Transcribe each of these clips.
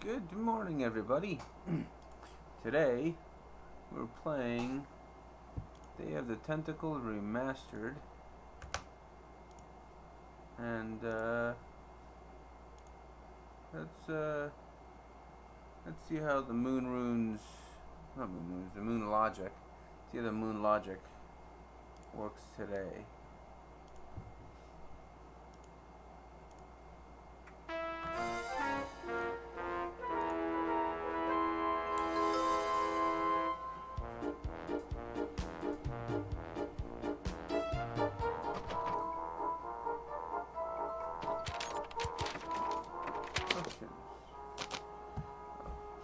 Good morning, everybody. Today, we're playing Day of the Tentacle Remastered. And, let's see how the moon runes, not moon runes, the moon logic, see how the moon logic works today.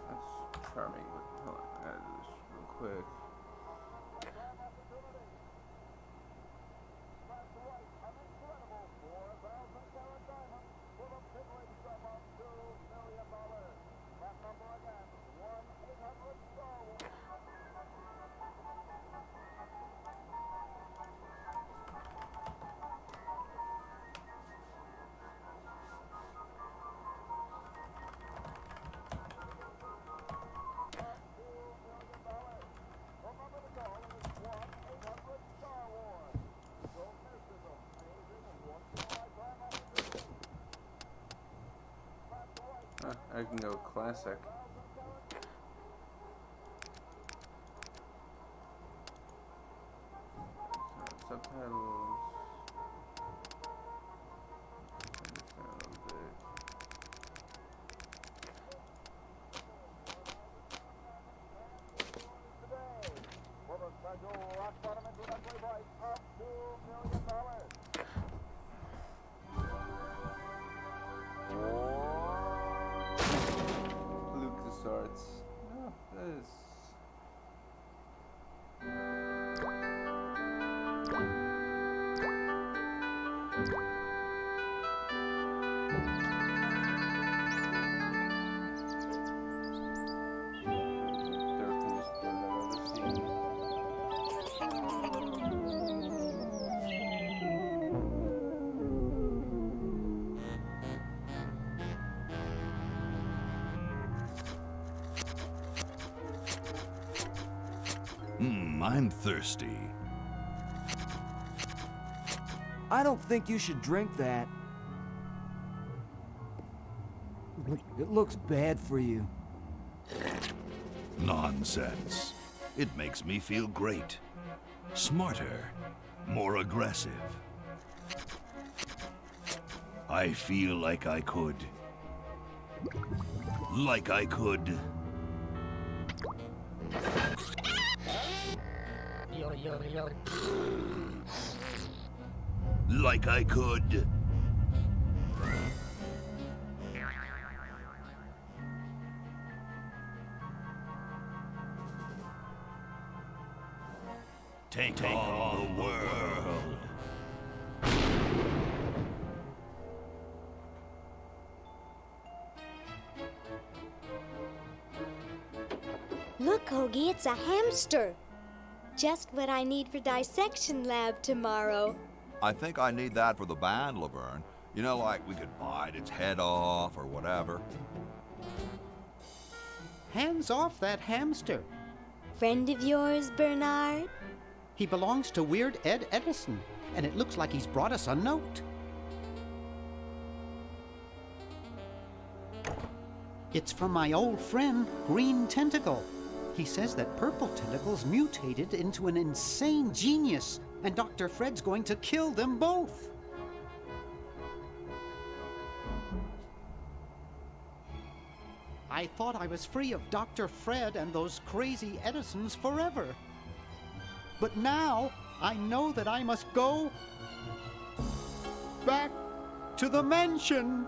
That's charming, but hold on, I gotta do this real quick. I can go classic. So, subtitles. Turn this down a little bit. LucasArts. Oh, this. I'm thirsty. I don't think you should drink that. It looks bad for you. Nonsense. It makes me feel great. Smarter. More aggressive. I feel like I could. Like I could. Like I could. Take on the world. Look, Hoagie, it's a hamster. Just what I need for dissection lab tomorrow. I think I need that for the band, Laverne. You know, like we could bite its head off or whatever. Hands off that hamster. Friend of yours, Bernard? He belongs to Weird Ed Edison, and it looks like he's brought us a note. It's from my old friend, Green Tentacle. He says that Purple Tentacle's mutated into an insane genius, and Dr. Fred's going to kill them both. I thought I was free of Dr. Fred and those crazy Edisons forever. But now I know that I must go back to the mansion.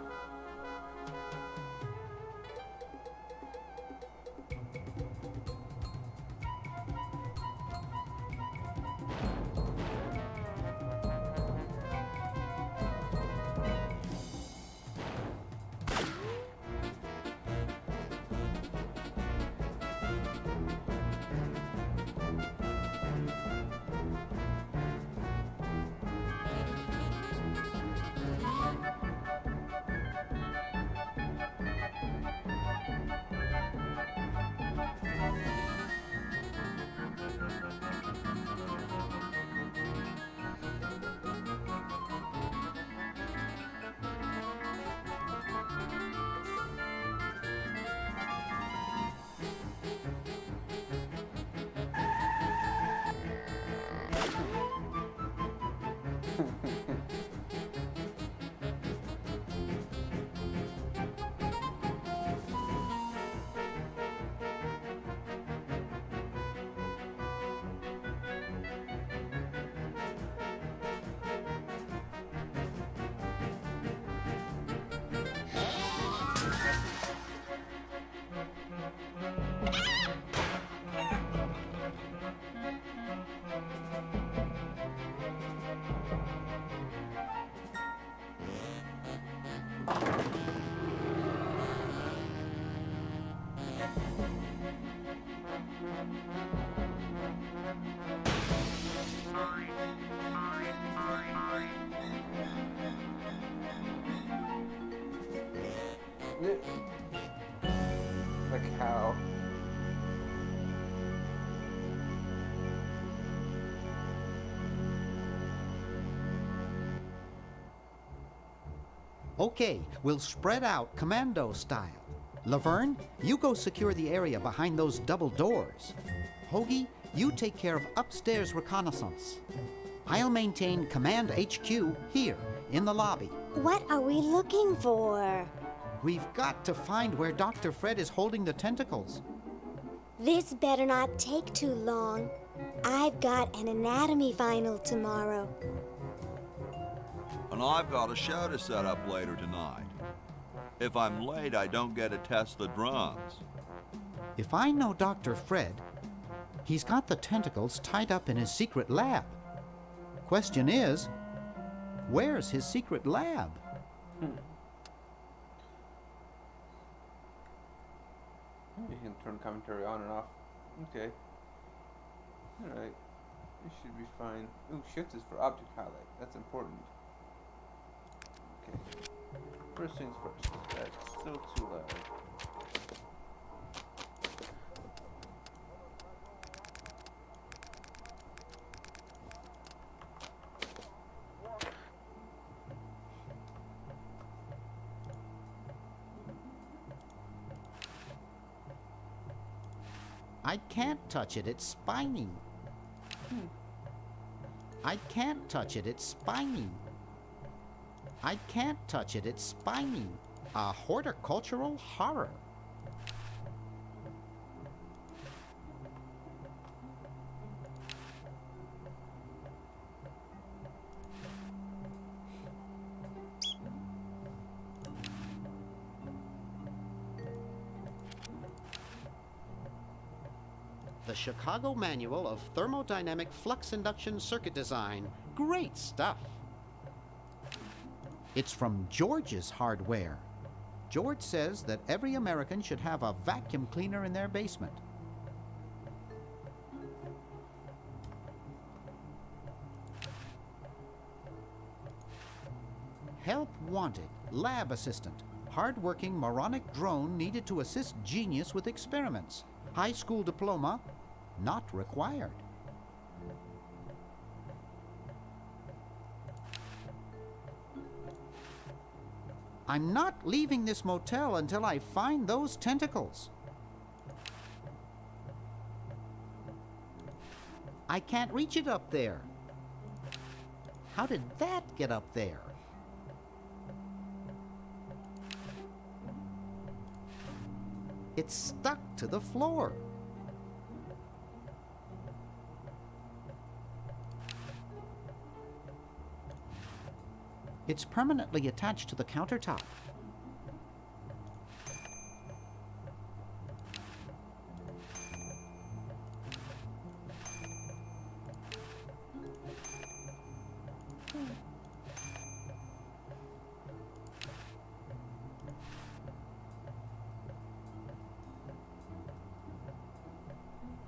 Like how? Okay, we'll spread out commando style. Laverne, you go secure the area behind those double doors. Hoagie, you take care of upstairs reconnaissance. I'll maintain Command HQ here, in the lobby. What are we looking for? We've got to find where Dr. Fred is holding the tentacles. This better not take too long. I've got an anatomy final tomorrow. And I've got a show to set up later tonight. If I'm late, I don't get to test the drums. If I know Dr. Fred, he's got the tentacles tied up in his secret lab. Question is, where's his secret lab? You can turn commentary on and off. Okay. Alright. This should be fine. Ooh, shift is for object highlight. That's important. Okay. First things first. That's still too loud. I can't touch it, it's spiny. I can't touch it, it's spiny. I can't touch it, it's spiny. A horticultural horror. The Chicago Manual of Thermodynamic Flux Induction Circuit Design. Great stuff. It's from George's Hardware. George says that every American should have a vacuum cleaner in their basement. Help wanted. Lab assistant. Hard-working moronic drone needed to assist genius with experiments. High school diploma, not required. I'm not leaving this motel until I find those tentacles. I can't reach it up there. How did that get up there? It's stuck to the floor. It's permanently attached to the countertop.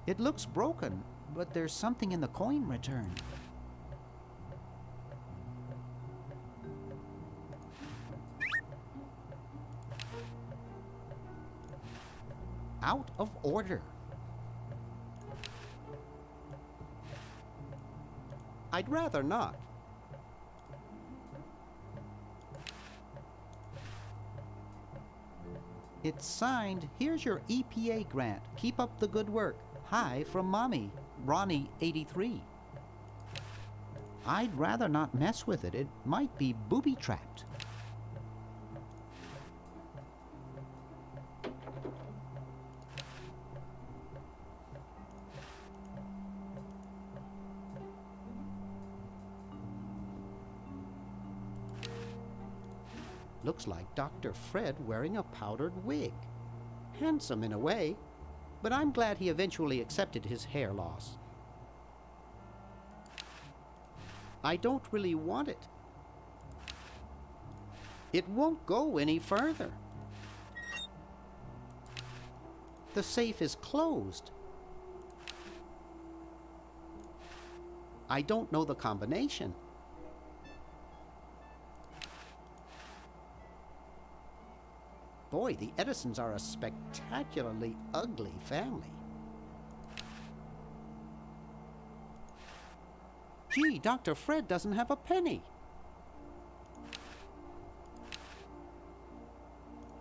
It looks broken, but there's something in the coin return. Out of order. I'd rather not. It's signed, "Here's your EPA grant. Keep up the good work. Hi from Mommy, Ronnie 83. I'd rather not mess with it. It might be booby-trapped. Looks like Dr. Fred wearing a powdered wig. Handsome in a way, but I'm glad he eventually accepted his hair loss. I don't really want it. It won't go any further. The safe is closed. I don't know the combination. Boy, the Edisons are a spectacularly ugly family. Gee, Dr. Fred doesn't have a penny.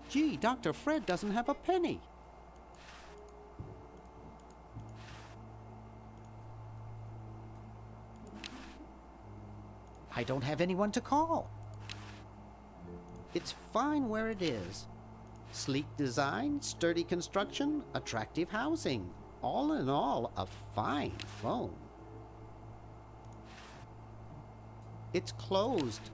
Gee, Dr. Fred doesn't have a penny. I don't have anyone to call. It's fine where it is. Sleek design, sturdy construction, attractive housing. All in all, a fine phone. It's closed.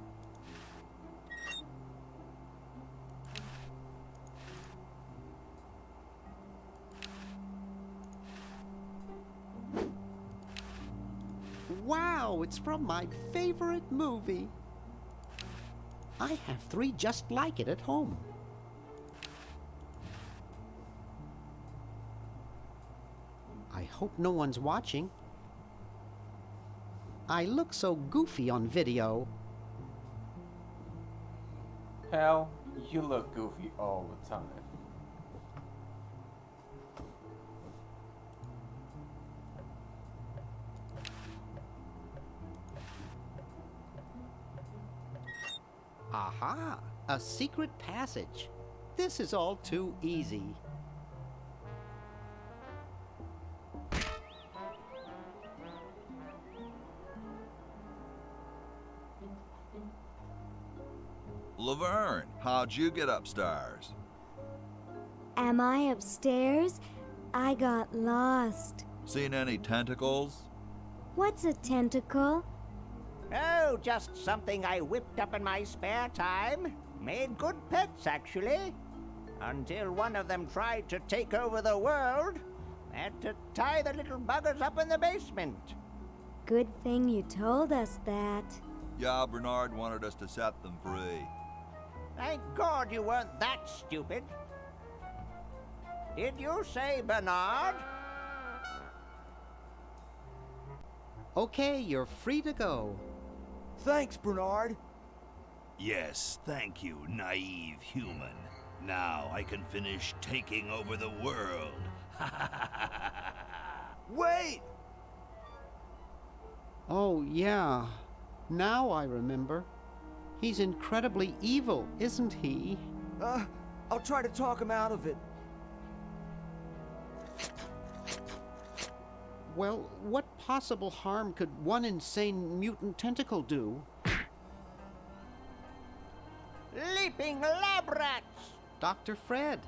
Wow, it's from my favorite movie. I have 3 just like it at home. I hope no one's watching. I look so goofy on video. Hal, you look goofy all the time. Aha! A secret passage. This is all too easy. Laverne, how'd you get upstairs? Am I upstairs? I got lost. Seen any tentacles? What's a tentacle? Oh, just something I whipped up in my spare time. Made good pets, actually. Until one of them tried to take over the world. Had to tie the little buggers up in the basement. Good thing you told us that. Yeah, Bernard wanted us to set them free. Thank God you weren't that stupid. Did you say Bernard? Okay, you're free to go. Thanks, Bernard. Yes, thank you, naive human. Now I can finish taking over the world. Wait! Oh, yeah. Now I remember. He's incredibly evil, isn't he? I'll try to talk him out of it. Well, what possible harm could one insane mutant tentacle do? Leaping lab rats! Dr. Fred.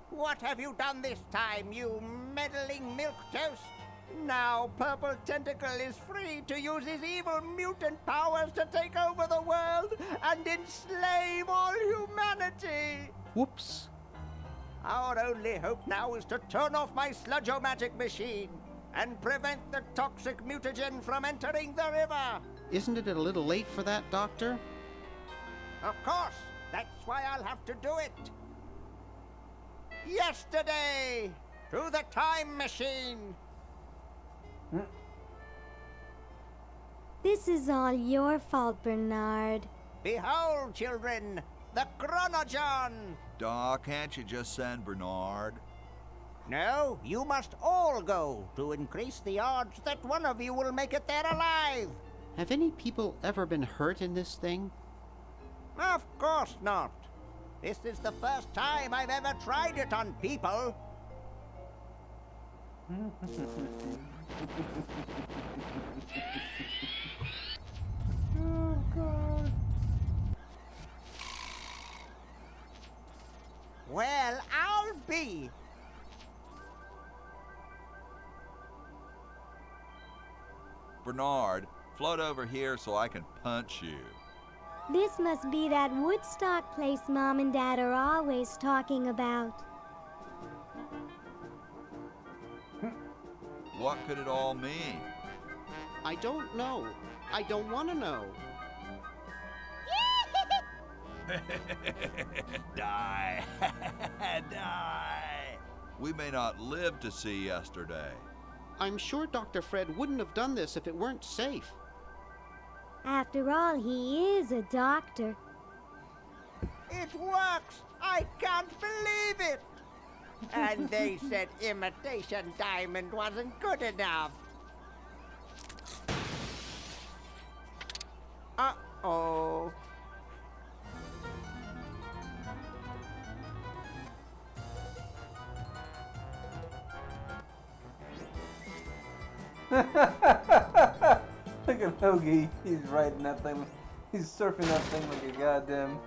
What have you done this time, you meddling milquetoast? Now Purple Tentacle is free to use his evil mutant powers to take over the world and enslave all humanity! Whoops. Our only hope now is to turn off my sludge-o-magic machine and prevent the toxic mutagen from entering the river. Isn't it a little late for that, Doctor? Of course, that's why I'll have to do it. Yesterday, through the time machine. This is all your fault, Bernard. Behold, children, the Chronogon. Doc, can't you just send Bernard? No, you must all go to increase the odds that one of you will make it there alive. Have any people ever been hurt in this thing? Of course not. This is the first time I've ever tried it on people. Oh, God. Well, I'll be. Bernard, float over here so I can punch you. This must be that Woodstock place Mom and Dad are always talking about. What could it all mean? I don't know. I don't want to know. Die. Die. We may not live to see yesterday. I'm sure Dr. Fred wouldn't have done this if it weren't safe. After all, he is a doctor. It works! I can't believe it! And they said imitation diamond wasn't good enough. Uh-oh. Look at Hoagie. He's riding that thing. He's surfing that thing like a goddamn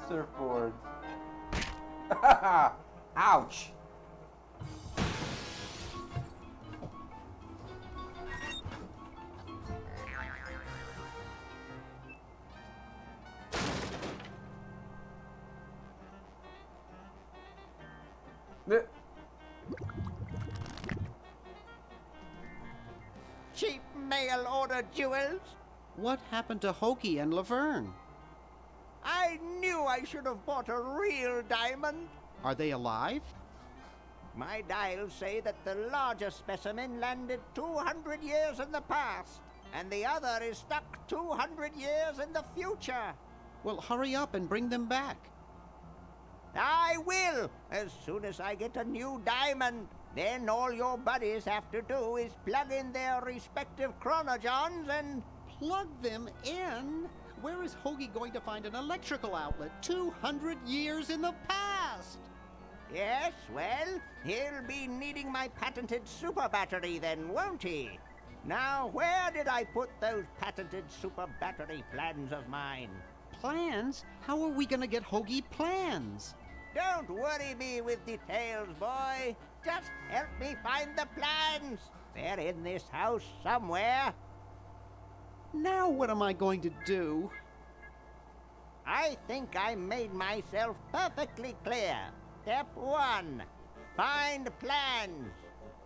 surfboard. Ouch! Cheap mail order jewels? What happened to Hoagie and Laverne? I knew I should have bought a real diamond. Are they alive? My dials say that the larger specimen landed 200 years in the past, and the other is stuck 200 years in the future. Well, hurry up and bring them back. I will, as soon as I get a new diamond. Then all your buddies have to do is plug in their respective chronogens and... Plug them in? Where is Hoagie going to find an electrical outlet 200 years in the past? Yes, well, he'll be needing my patented super battery then, won't he? Now, where did I put those patented super battery plans of mine? Plans? How are we gonna get Hoagie plans? Don't worry me with details, boy. Just help me find the plans. They're in this house somewhere. Now what am I going to do? I think I made myself perfectly clear. Step 1, find plans.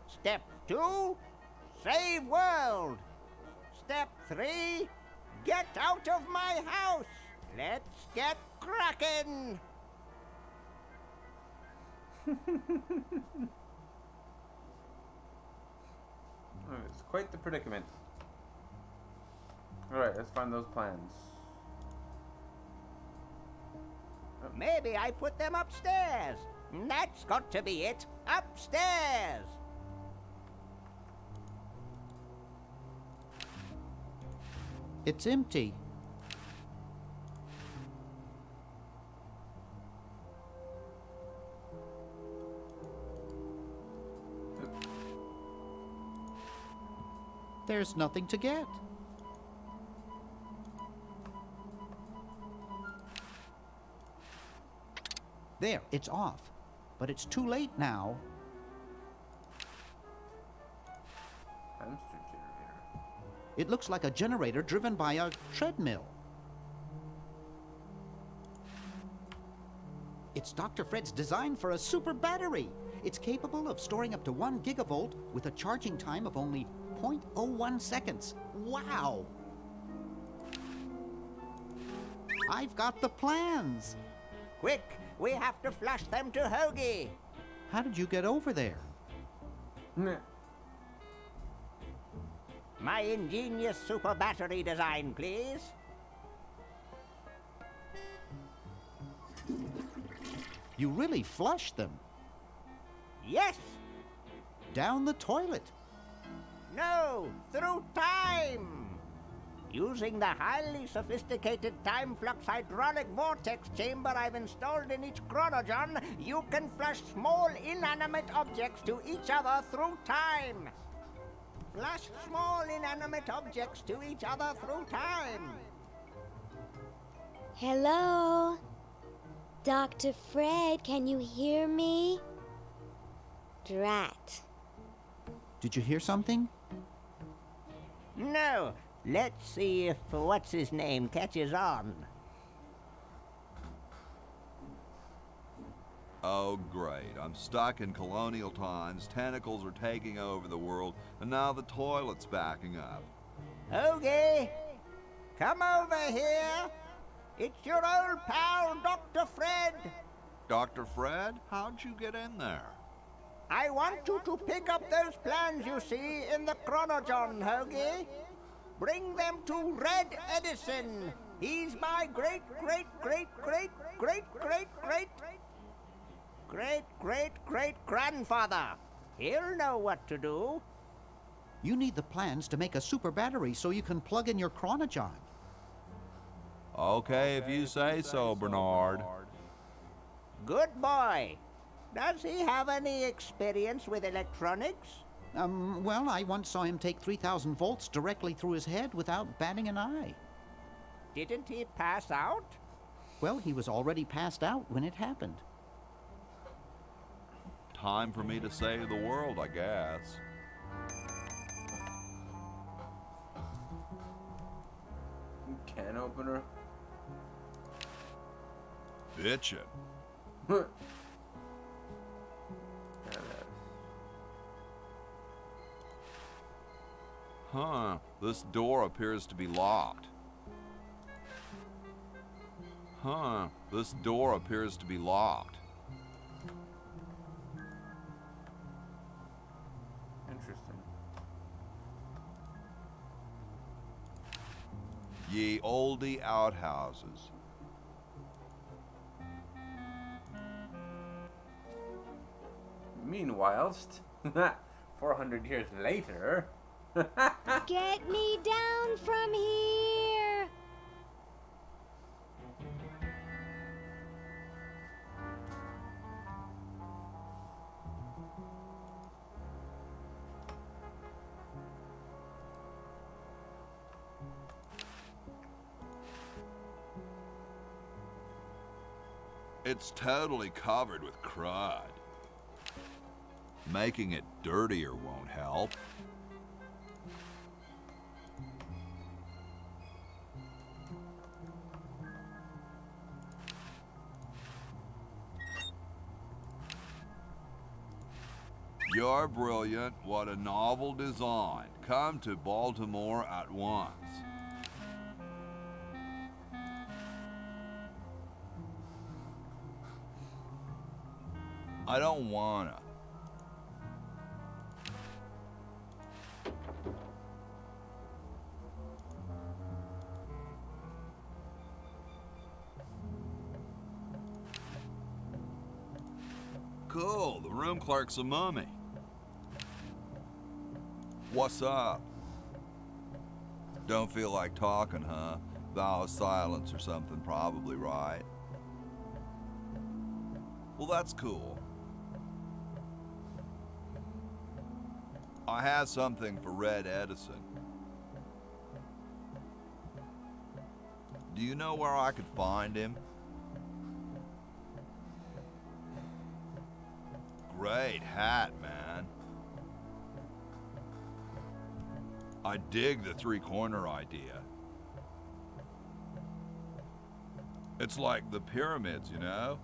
Step 2, save world. Step 3, get out of my house. Let's get cracking. It's quite the predicament. Alright, let's find those plans. Maybe I put them upstairs. That's got to be it. Upstairs. It's empty. There's nothing to get. There, it's off. But it's too late now. Hamster generator. It looks like a generator driven by a treadmill. It's Dr. Fred's design for a super battery. It's capable of storing up to 1 gigavolt with a charging time of only 0.01 seconds. Wow! I've got the plans. Quick, we have to flush them to Hoagie. How did you get over there? My ingenious super battery design, please. You really flushed them. Yes. Down the toilet. No, through time. Using the highly sophisticated time flux hydraulic vortex chamber I've installed in each chronogen, you can flush small inanimate objects to each other through time. Flush small inanimate objects to each other through time. Hello? Dr. Fred, can you hear me? Drat. Did you hear something? No. Let's see if what's-his-name catches on. Oh, great. I'm stuck in colonial times, tentacles are taking over the world, and now the toilet's backing up. Hoagie, come over here. It's your old pal, Dr. Fred. Dr. Fred, how'd you get in there? I want you to pick up those plans you see in the Chronogon, Hoagie. Bring them to Red Edison. He's my great-great-great-great-great-great-great-great-grandfather. He'll know what to do. You need the plans to make a super battery so you can plug in your Chronogon. Okay, if you say so, Bernard. Good boy. Does he have any experience with electronics? Well, I once saw him take 3,000 volts directly through his head without batting an eye. Didn't he pass out? Well, he was already passed out when it happened. Time for me to save the world, I guess. Can opener. Bitchin'. Badass. Huh, this door appears to be locked. Huh, this door appears to be locked. Interesting. Ye olde outhouses. Meanwhile, 400 years later. Get me down from here! It's totally covered with crud. Making it dirtier won't help. You're brilliant. What a novel design. Come to Baltimore at once. I don't wanna. Cool, the room clerk's a mummy. What's up? Don't feel like talking, huh? Vow of silence or something, probably, right? Well, that's cool. I have something for Red Edison. Do you know where I could find him? Great hat, man. I dig the three-corner idea. It's like the pyramids, you know?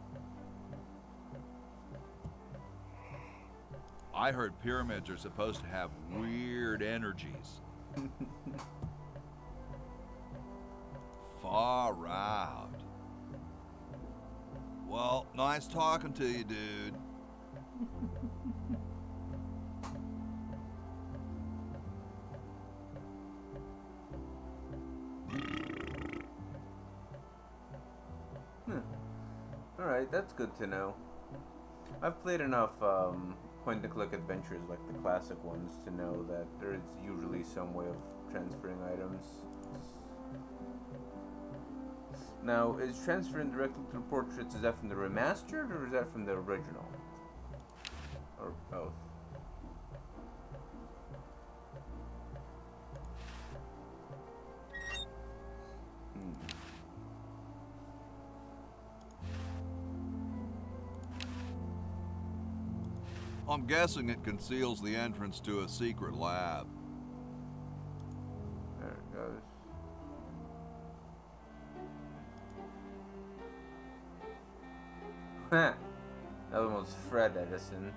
I heard pyramids are supposed to have weird energies. Far out. Well, nice talking to you, dude. Alright, that's good to know. I've played enough point-and-click adventures like the classic ones to know that there is usually some way of transferring items. Now, is transferring directly to portraits, is that from the remastered or is that from the original? Or both? I'm guessing it conceals the entrance to a secret lab. There it goes. That one was Fred Edison.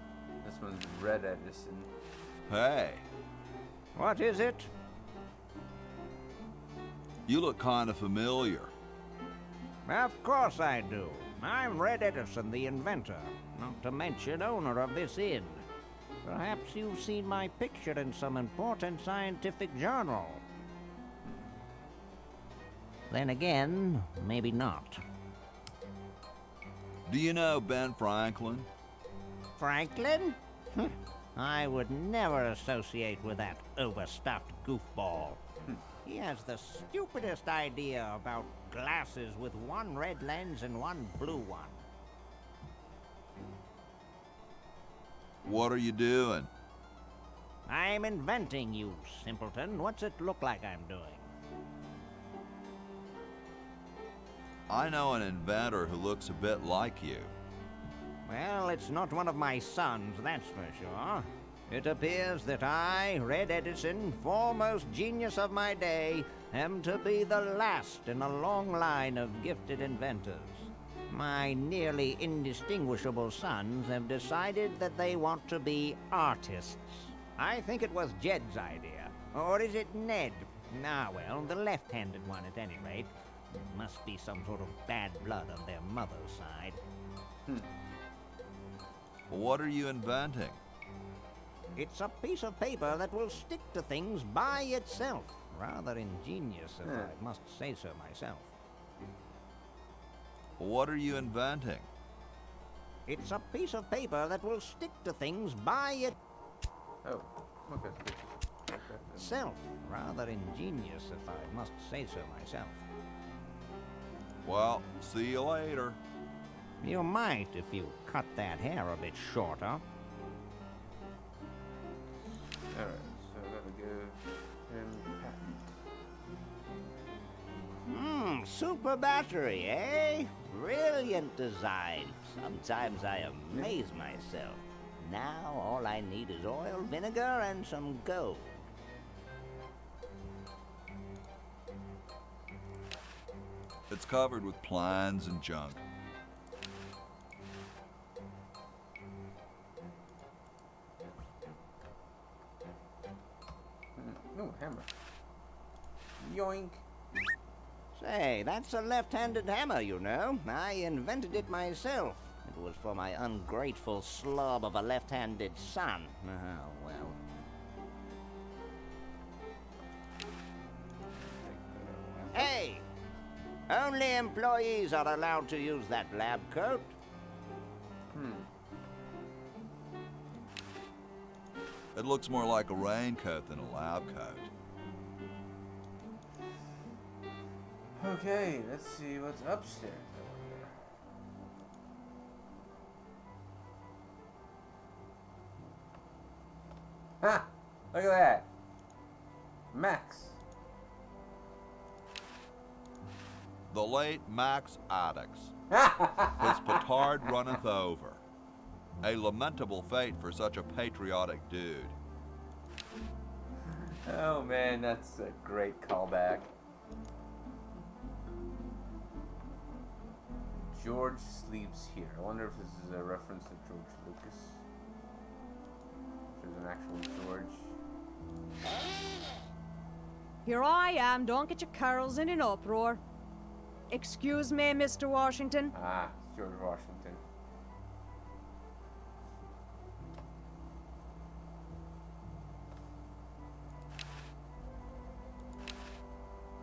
This one's Red Edison. Hey, What is it? you look kind of familiar. Of course I do. I'm Red Edison, the inventor, not to mention owner of this inn. Perhaps you've seen my picture in some important scientific journal. Then again, maybe not. Do you know Ben Franklin? Franklin? I would never associate with that overstuffed goofball. He has the stupidest idea about glasses with one red lens and one blue one. What are you doing? I'm inventing, you simpleton. What's it look like I'm doing? I know an inventor who looks a bit like you. Well, it's not one of my sons, that's for sure. It appears that I, Red Edison, foremost genius of my day, am to be the last in a long line of gifted inventors. My nearly indistinguishable sons have decided that they want to be artists. I think it was Jed's idea. Or is it Ned? Ah, well, the left-handed one at any rate. It must be some sort of bad blood on their mother's side. What are you inventing? It's a piece of paper that will stick to things by itself. Rather ingenious, if I must say so myself. What are you inventing? It's a piece of paper that will stick to things by Oh, okay. itself. Rather ingenious, if I must say so myself. Well, see you later. You might if you cut that hair a bit shorter. Alright, so I gotta give him patent. Super battery, eh? Brilliant design. Sometimes I amaze myself. Now all I need is oil, vinegar, and some gold. It's covered with plans and junk. No, hammer. Yoink. Say, that's a left-handed hammer, you know. I invented it myself. It was for my ungrateful slob of a left-handed son. Oh, well. Hey! Only employees are allowed to use that lab coat. It looks more like a raincoat than a lab coat. Okay, let's see what's upstairs. Ha! Look at that. Max. The late Max Addix. His petard runneth over. A lamentable fate for such a patriotic dude. Oh man, that's a great callback. George sleeps here. I wonder if this is a reference to George Lucas. If there's an actual George. Here I am, don't get your carols in an uproar. Excuse me, Mr. Washington. Ah, it's George Washington.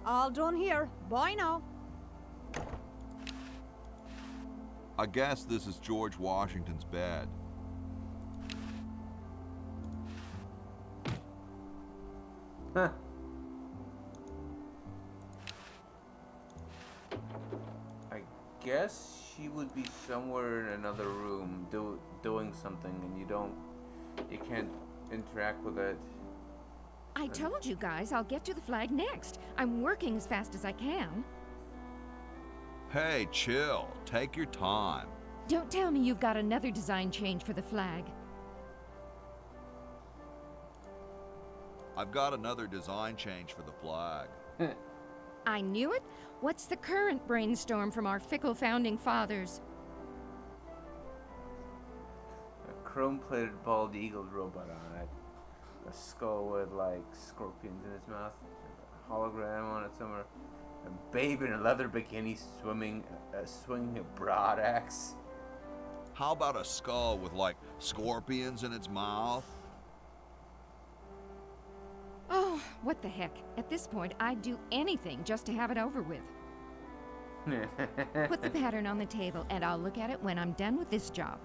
All done here. Bye now. I guess this is George Washington's bed. Huh. I guess she would be somewhere in another room doing something, and you can't interact with it. I told you guys I'll get you the flag next. I'm working as fast as I can. Hey, chill. Take your time. Don't tell me you've got another design change for the flag. I've got another design change for the flag. I knew it. What's the current brainstorm from our fickle founding fathers? A chrome-plated bald eagle robot on it. A skull with like scorpions in its mouth. hologram on it somewhere. A babe in a leather bikini swinging a broad axe. How about a skull with, like, scorpions in its mouth? Oh, what the heck. At this point, I'd do anything just to have it over with. Put the pattern on the table, and I'll look at it when I'm done with this job.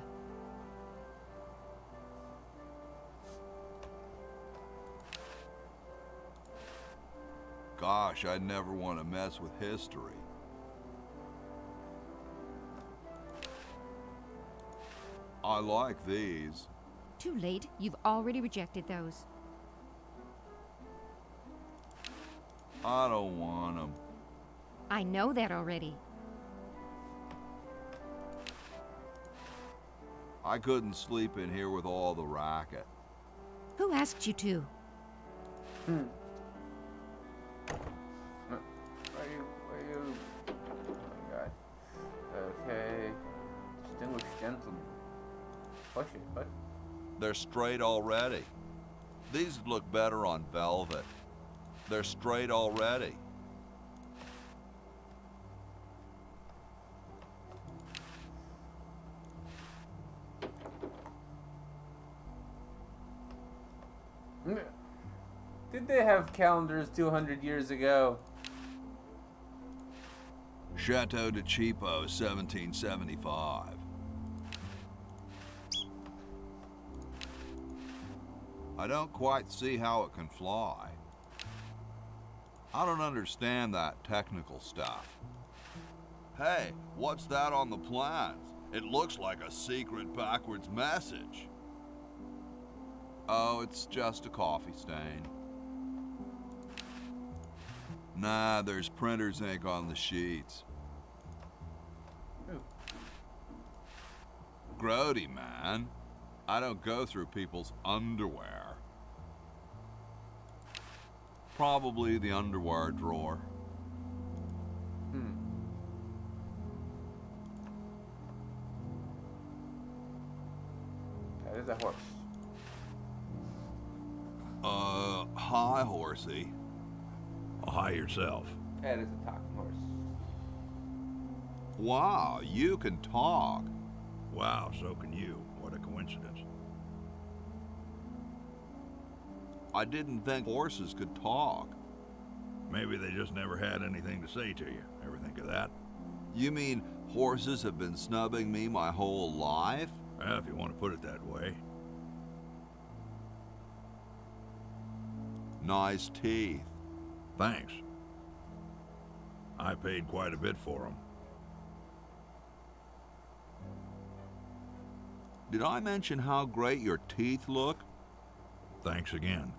Gosh, I'd never want to mess with history. I like these. Too late. You've already rejected those. I don't want them. I know that already. I couldn't sleep in here with all the racket. Who asked you to? Where are you? Oh my god. Okay. Distinguished gentleman. Push it, but. They're straight already. These would look better on velvet. They're straight already. Did they have calendars 200 years ago? Chateau de Cheapo, 1775. I don't quite see how it can fly. I don't understand that technical stuff. Hey, what's that on the plans? It looks like a secret backwards message. Oh, it's just a coffee stain. Nah, there's printer's ink on the sheets. Ooh. Grody, man. I don't go through people's underwear. Probably the underwear drawer. That is a horse. Hi, horsey. Hi yourself. That is a talking horse. Wow, you can talk. Wow, so can you. What a coincidence. I didn't think horses could talk. Maybe they just never had anything to say to you. Ever think of that? You mean horses have been snubbing me my whole life? Well, if you want to put it that way. Nice teeth. Thanks. I paid quite a bit for them. Did I mention how great your teeth look? Thanks again.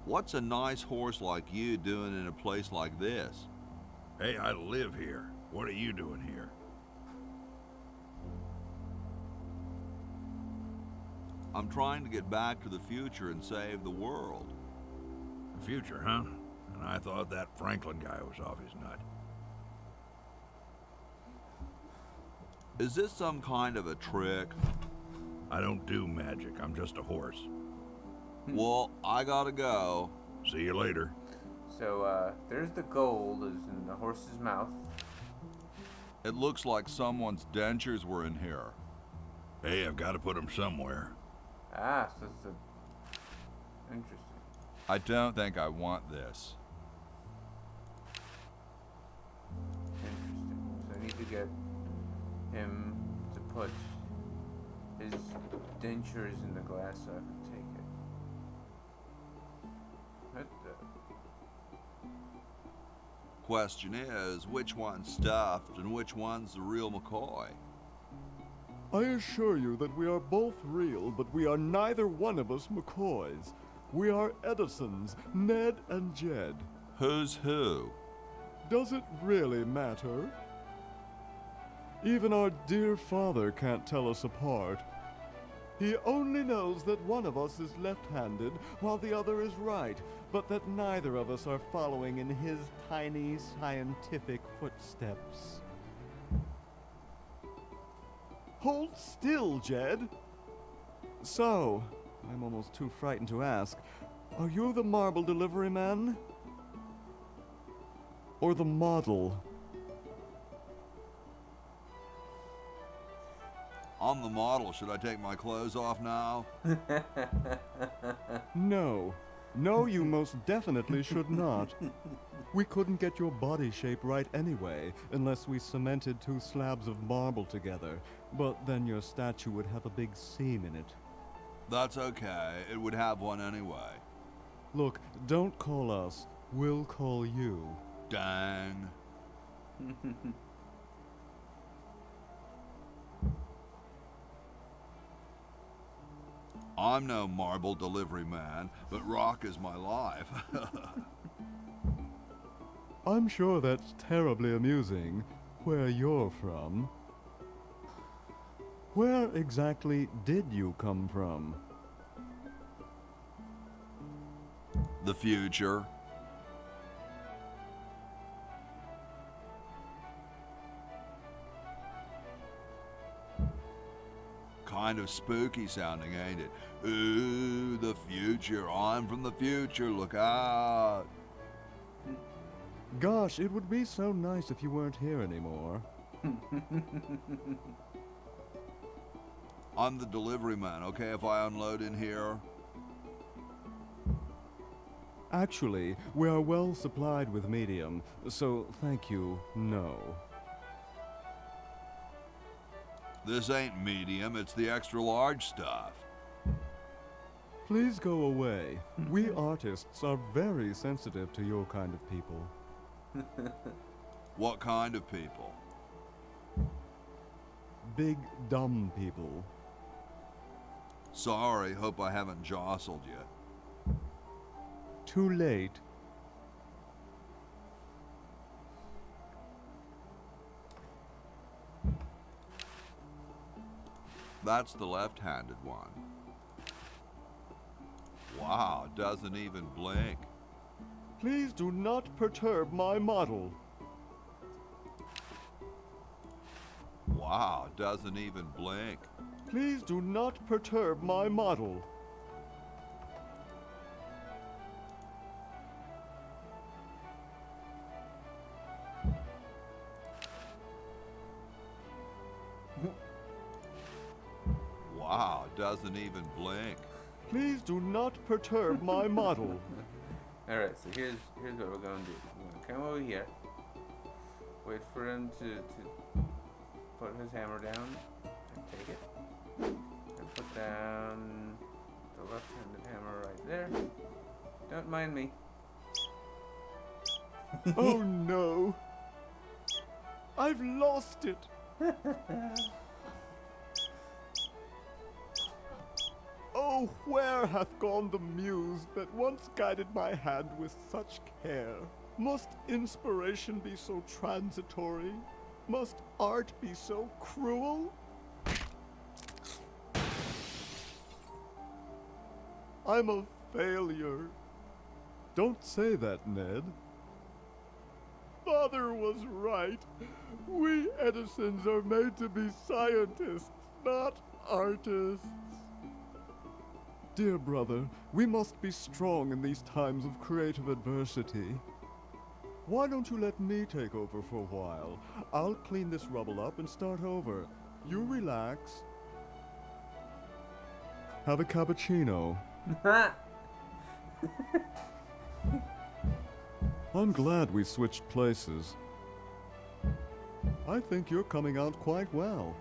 What's a nice horse like you doing in a place like this? Hey, I live here. What are you doing here? I'm trying to get back to the future and save the world. The future, huh? And I thought that Franklin guy was off his nut. Is this some kind of a trick? I don't do magic. I'm just a horse. Well, I gotta go. See you later. So, there's the gold is in the horse's mouth. It looks like someone's dentures were in here. Hey, I've got to put them somewhere. Ah, so it's a... Interesting. I don't think I want this. Interesting. So I need to get him to put his dentures in the glass so I can take it. What the... Question is, which one's stuffed and which one's the real McCoy? I assure you that we are both real, but we are neither one of us McCoys. We are Edisons, Ned and Jed. Who's who? Does it really matter? Even our dear father can't tell us apart. He only knows that one of us is left-handed while the other is right, but that neither of us are following in his tiny scientific footsteps. Hold still, Jed. So, I'm almost too frightened to ask. Are you the marble delivery man? Or the model? I'm the model. Should I take my clothes off now? No. No, you most definitely should not. We couldn't get your body shape right anyway, unless we cemented 2 slabs of marble together. But then your statue would have a big seam in it. That's okay. It would have one anyway. Look, don't call us. We'll call you. Dang. I'm no marble delivery man, but rock is my life. I'm sure that's terribly amusing, where you're from. Where exactly did you come from? The future. Kind of spooky sounding, ain't it? Ooh, the future. I'm from the future. Look out. Gosh, it would be so nice if you weren't here anymore. I'm the delivery man, okay, if I unload in here? Actually, we are well supplied with medium, so thank you, no. This ain't medium, it's the extra large stuff. Please go away. We artists are very sensitive to your kind of people. What kind of people? Big, dumb people. Sorry, hope I haven't jostled you. Too late. That's the left-handed one. Wow, doesn't even blink. Please do not perturb my model. Wow, doesn't even blink. Please do not perturb my model. Wow, doesn't even blink. Please do not perturb my model. Alright, so here's what we're gonna do. We're gonna come over here. Wait for him to put his hammer down and take it. And put down the left-handed hammer right there. Don't mind me. Oh no! I've lost it! Oh, where hath gone the muse that once guided my hand with such care? Must inspiration be so transitory? Must art be so cruel? I'm a failure. Don't say that, Ned. Father was right. We Edisons are made to be scientists, not artists. Dear brother, we must be strong in these times of creative adversity. Why don't you let me take over for a while? I'll clean this rubble up and start over. You relax. Have a cappuccino. I'm glad we switched places. I think you're coming out quite well.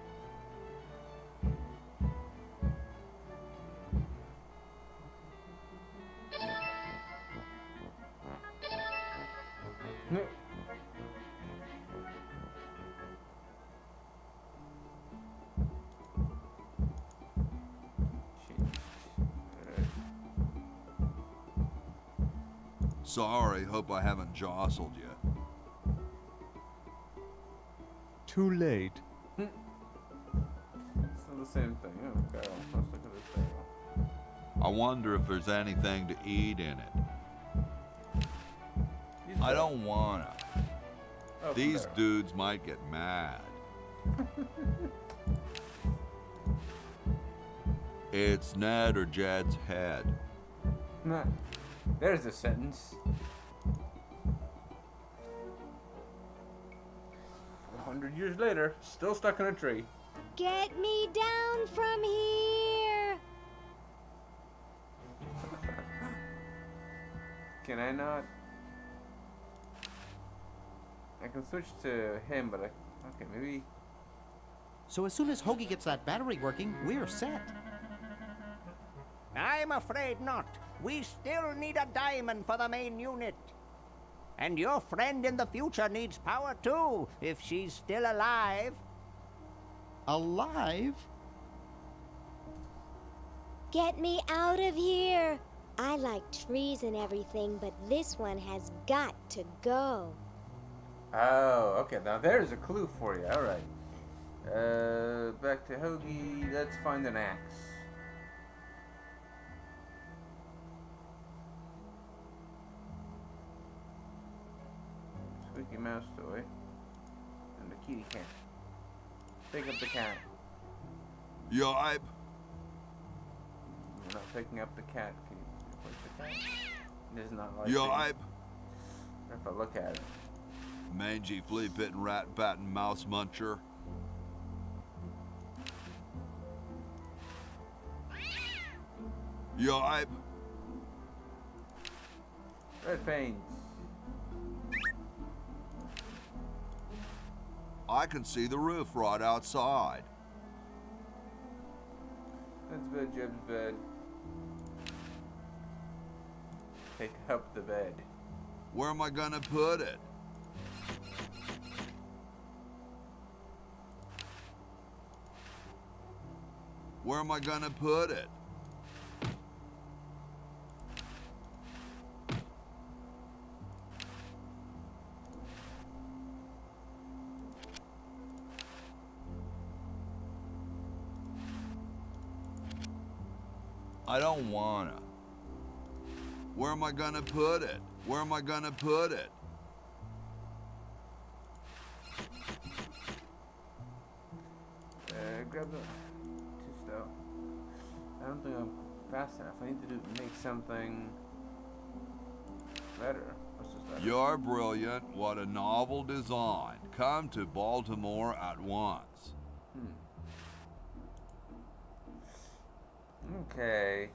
Sorry, hope I haven't jostled you. Too late. It's not the same thing. Oh, barrel. Let's look at this barrel. I wonder if there's anything to eat in it. I don't wanna. Oh, These barrel. dudes might get mad. It's Ned or Jed's head. Nah, there's a sentence. 400 years later, still stuck in a tree. Get me down from here! Can I not? I can switch to him, but okay, maybe. So as soon as Hoagie gets that battery working, we're set. I'm afraid not. We still need a diamond for the main unit. And your friend in the future needs power too, if she's still alive. Alive? Get me out of here! I like trees and everything, but this one has got to go. Oh, okay. Now there's a clue for you. All right. Back to Hoagie. Let's find an axe. Squeaky mouse toy and the kitty cat. Pick up the cat. Yipe. You're not picking up the cat. Can you push the cat? It does not like Yipe. If I look at it. Mangy flea bitten rat batting mouse muncher. Yipe. Red paint. I can see the roof right outside. That's bed, Jeb's bed. Pick up the bed. Where am I gonna put it? Where am I gonna put it? I don't wanna. Where am I gonna put it? Where am I gonna put it? Grab the too slow. I don't think I'm fast enough. I need to make something better. What's this letter? You're brilliant. What a novel design. Come to Baltimore at once. Okay.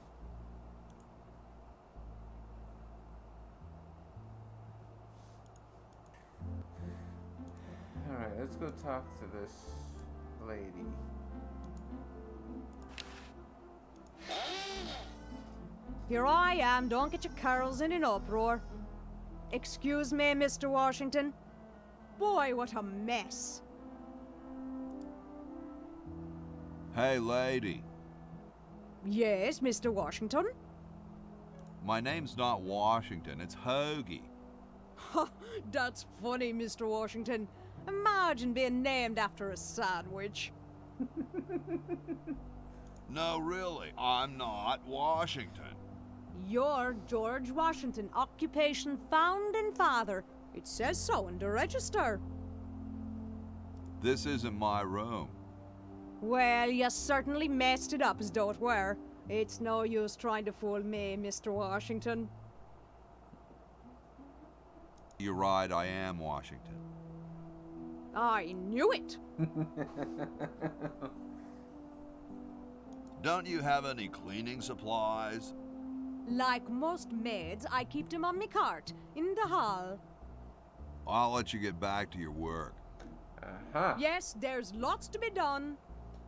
Alright, let's go talk to this lady. Here I am, don't get your curls in an uproar. Excuse me, Mr. Washington. Boy, what a mess. Hey, lady. Yes, Mr. Washington? My name's not Washington, it's Hoagie. That's funny, Mr. Washington. Imagine being named after a sandwich. No, really, I'm not Washington. You're George Washington, occupation founding father. It says so in the register. This isn't my room. Well, you certainly messed it up as though it were. It's no use trying to fool me, Mr. Washington. You're right, I am Washington. I knew it. Don't you have any cleaning supplies? Like most maids, I keep them on me cart, in the hall. I'll let you get back to your work. Uh-huh. Yes, there's lots to be done.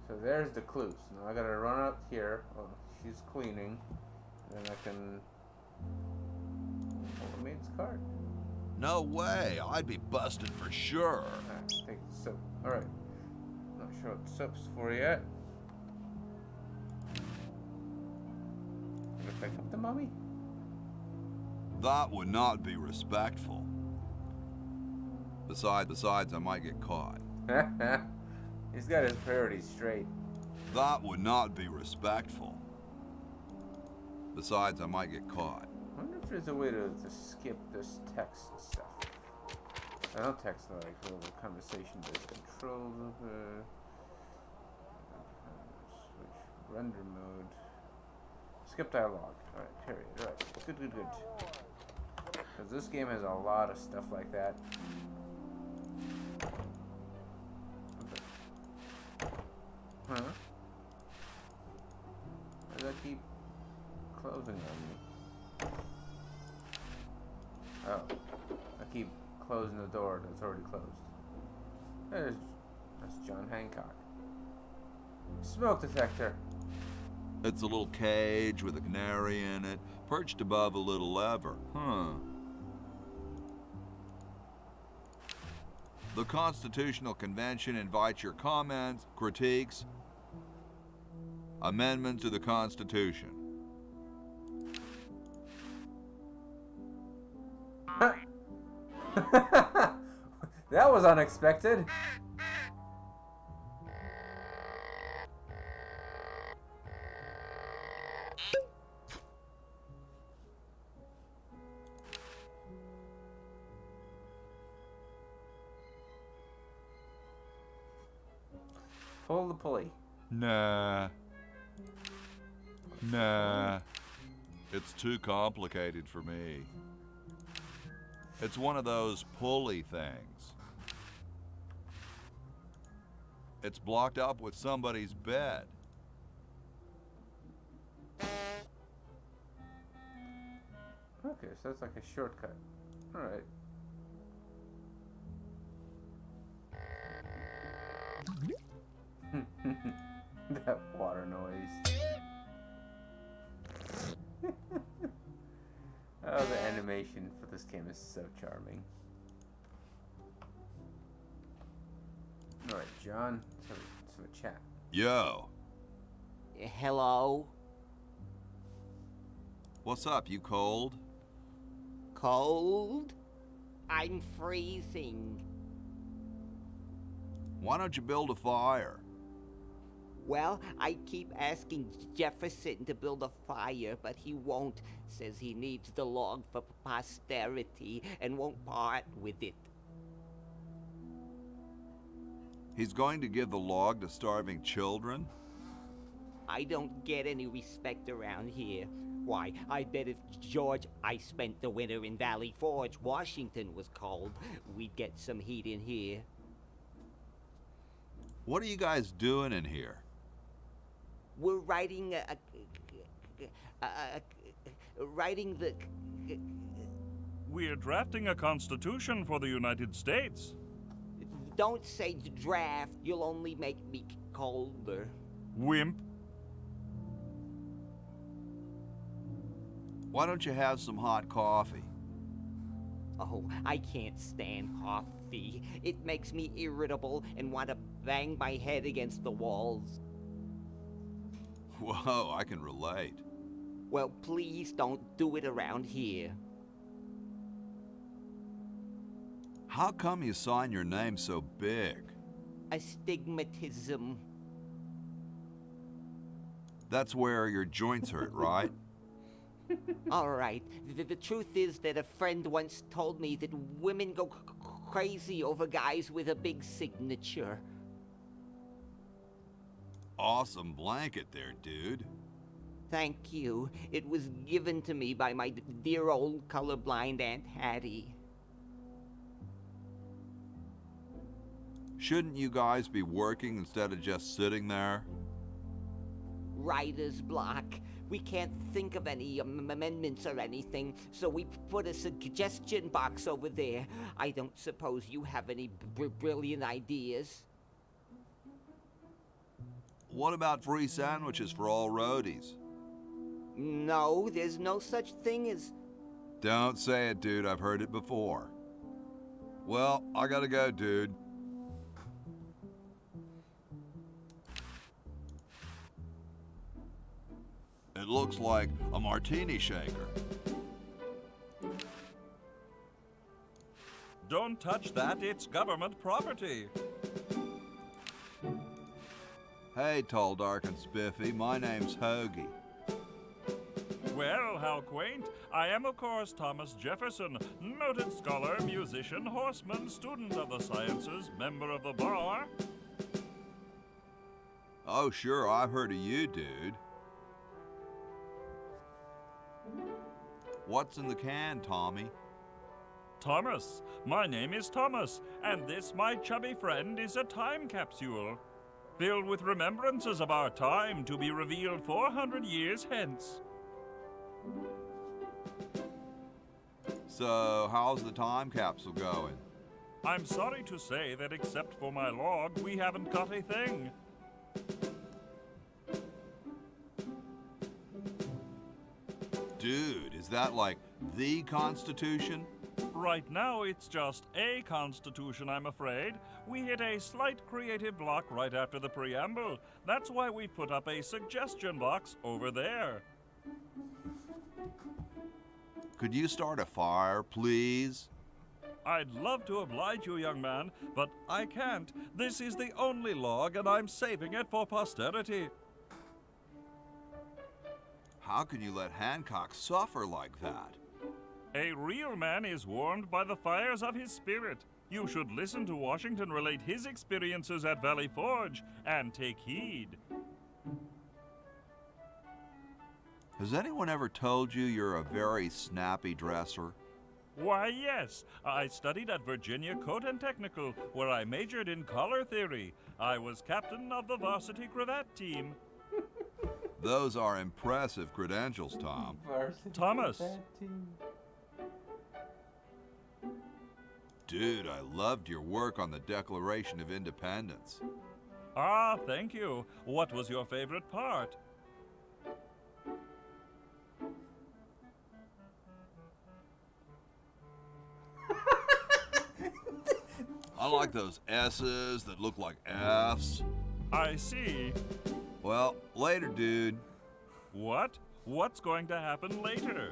So there's the clues. Now I gotta run up here. Oh, she's cleaning. Then I can... Oh, I made this card. No way, I'd be busted for sure. Alright, take the soap. Alright. Not sure what the soap's for yet. Gonna pick up the mummy? That would not be respectful. Besides, I might get caught. He's got his priorities straight. That would not be respectful. Besides, I might get caught. I wonder if there's a way to skip this text stuff. I don't text like little conversation based controls of switch render mode. Skip dialogue. Alright, period. Alright. Good, good, good. Because this game has a lot of stuff like that. Huh? Why does that keep closing on me? Oh. I keep closing the door that's already closed. That's John Hancock. Smoke detector. It's a little cage with a canary in it, perched above a little lever. Huh. The Constitutional Convention invites your comments, critiques, amendments to the Constitution. That was unexpected. Pull the pulley. Nah. Nah. It's too complicated for me. It's one of those pulley things. It's blocked up with somebody's bed. Okay, so that's like a shortcut. Alright. That water noise. Oh, the animation for this game is so charming. Alright, John, so a chat. Yo. Hello? What's up, you cold? Cold? I'm freezing. Why don't you build a fire? Well, I keep asking Jefferson to build a fire, but he won't. Says he needs the log for posterity and won't part with it. He's going to give the log to starving children? I don't get any respect around here. Why, I bet if George I spent the winter in Valley Forge, Washington was cold, we'd get some heat in here. What are you guys doing in here? We're writing writing the... We're drafting a constitution for the United States. Don't say draft, you'll only make me colder. Wimp. Why don't you have some hot coffee? Oh, I can't stand coffee. It makes me irritable and want to bang my head against the walls. Whoa, I can relate. Well, please don't do it around here. How come you sign your name so big? Astigmatism. That's where your joints hurt, right? All right. The truth is that a friend once told me that women go crazy over guys with a big signature. Awesome blanket there, dude. Thank you. It was given to me by my dear old colorblind Aunt Hattie. Shouldn't you guys be working instead of just sitting there? Writer's block. We can't think of any amendments or anything, so we put a suggestion box over there. I don't suppose you have any brilliant ideas? What about free sandwiches for all roadies? No, there's no such thing as... Don't say it, dude. I've heard it before. Well, I gotta go, dude. It looks like a martini shaker. Don't touch that, it's government property. Hey, tall, dark, and spiffy, my name's Hoagie. Well, how quaint. I am, of course, Thomas Jefferson, noted scholar, musician, horseman, student of the sciences, member of the bar. Oh, sure, I've heard of you, dude. What's in the can, Tommy? Thomas. My name is Thomas, and this, my chubby friend, is a time capsule, filled with remembrances of our time to be revealed 400 years hence. So, how's the time capsule going? I'm sorry to say that except for my log, we haven't got a thing. Dude, is that like the Constitution? Right now, it's just a constitution, I'm afraid. We hit a slight creative block right after the preamble. That's why we put up a suggestion box over there. Could you start a fire, please? I'd love to oblige you, young man, but I can't. This is the only log, and I'm saving it for posterity. How can you let Hancock suffer like that? A real man is warmed by the fires of his spirit. You should listen to Washington relate his experiences at Valley Forge and take heed. Has anyone ever told you you're a very snappy dresser? Why, yes. I studied at Virginia Coat and Technical, where I majored in color theory. I was captain of the varsity cravat team. Those are impressive credentials, Tom. Thomas. Dude, I loved your work on the Declaration of Independence. Ah, thank you. What was your favorite part? I like those S's that look like F's. I see. Well, later, dude. What? What's going to happen later?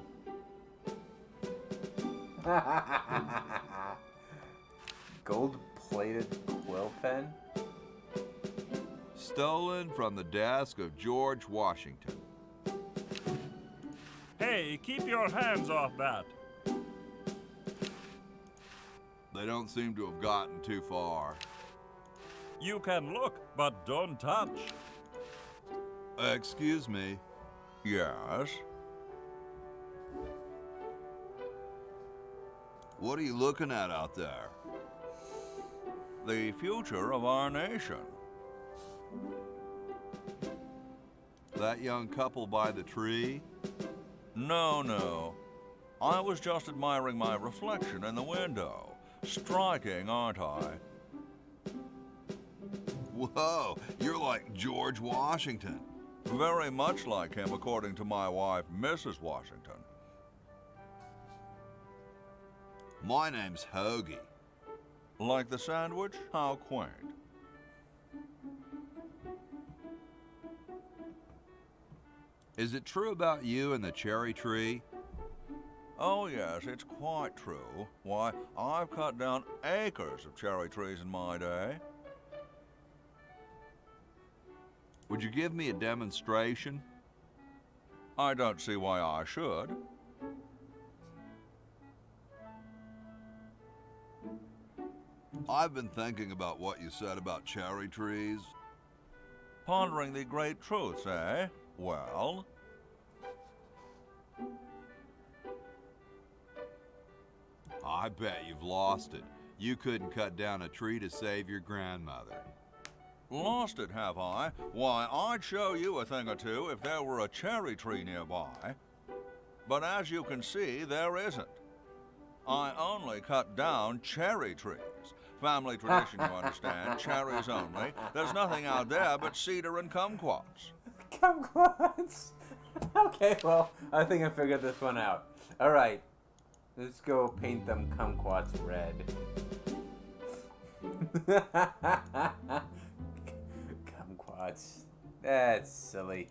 Gold-plated quill pen? Stolen from the desk of George Washington. Hey, keep your hands off that. They don't seem to have gotten too far. You can look, but don't touch. Excuse me. Yes? What are you looking at out there? The future of our nation. That young couple by the tree? No. I was just admiring my reflection in the window. Striking, aren't I? Whoa, you're like George Washington. Very much like him, according to my wife, Mrs. Washington. My name's Hoagie. Like the sandwich? How quaint. Is it true about you and the cherry tree? Oh, yes, it's quite true. Why, I've cut down acres of cherry trees in my day. Would you give me a demonstration? I don't see why I should. I've been thinking about what you said about cherry trees. Pondering the great truths, eh? Well? I bet you've lost it. You couldn't cut down a tree to save your grandmother. Lost it, have I? Why, I'd show you a thing or two if there were a cherry tree nearby. But as you can see, there isn't. I only cut down cherry trees. Family tradition, you understand. Cherries only. There's nothing out there but cedar and kumquats. Kumquats? Okay, well, I think I figured this one out. All right, let's go paint them kumquats red. Kumquats. That's silly.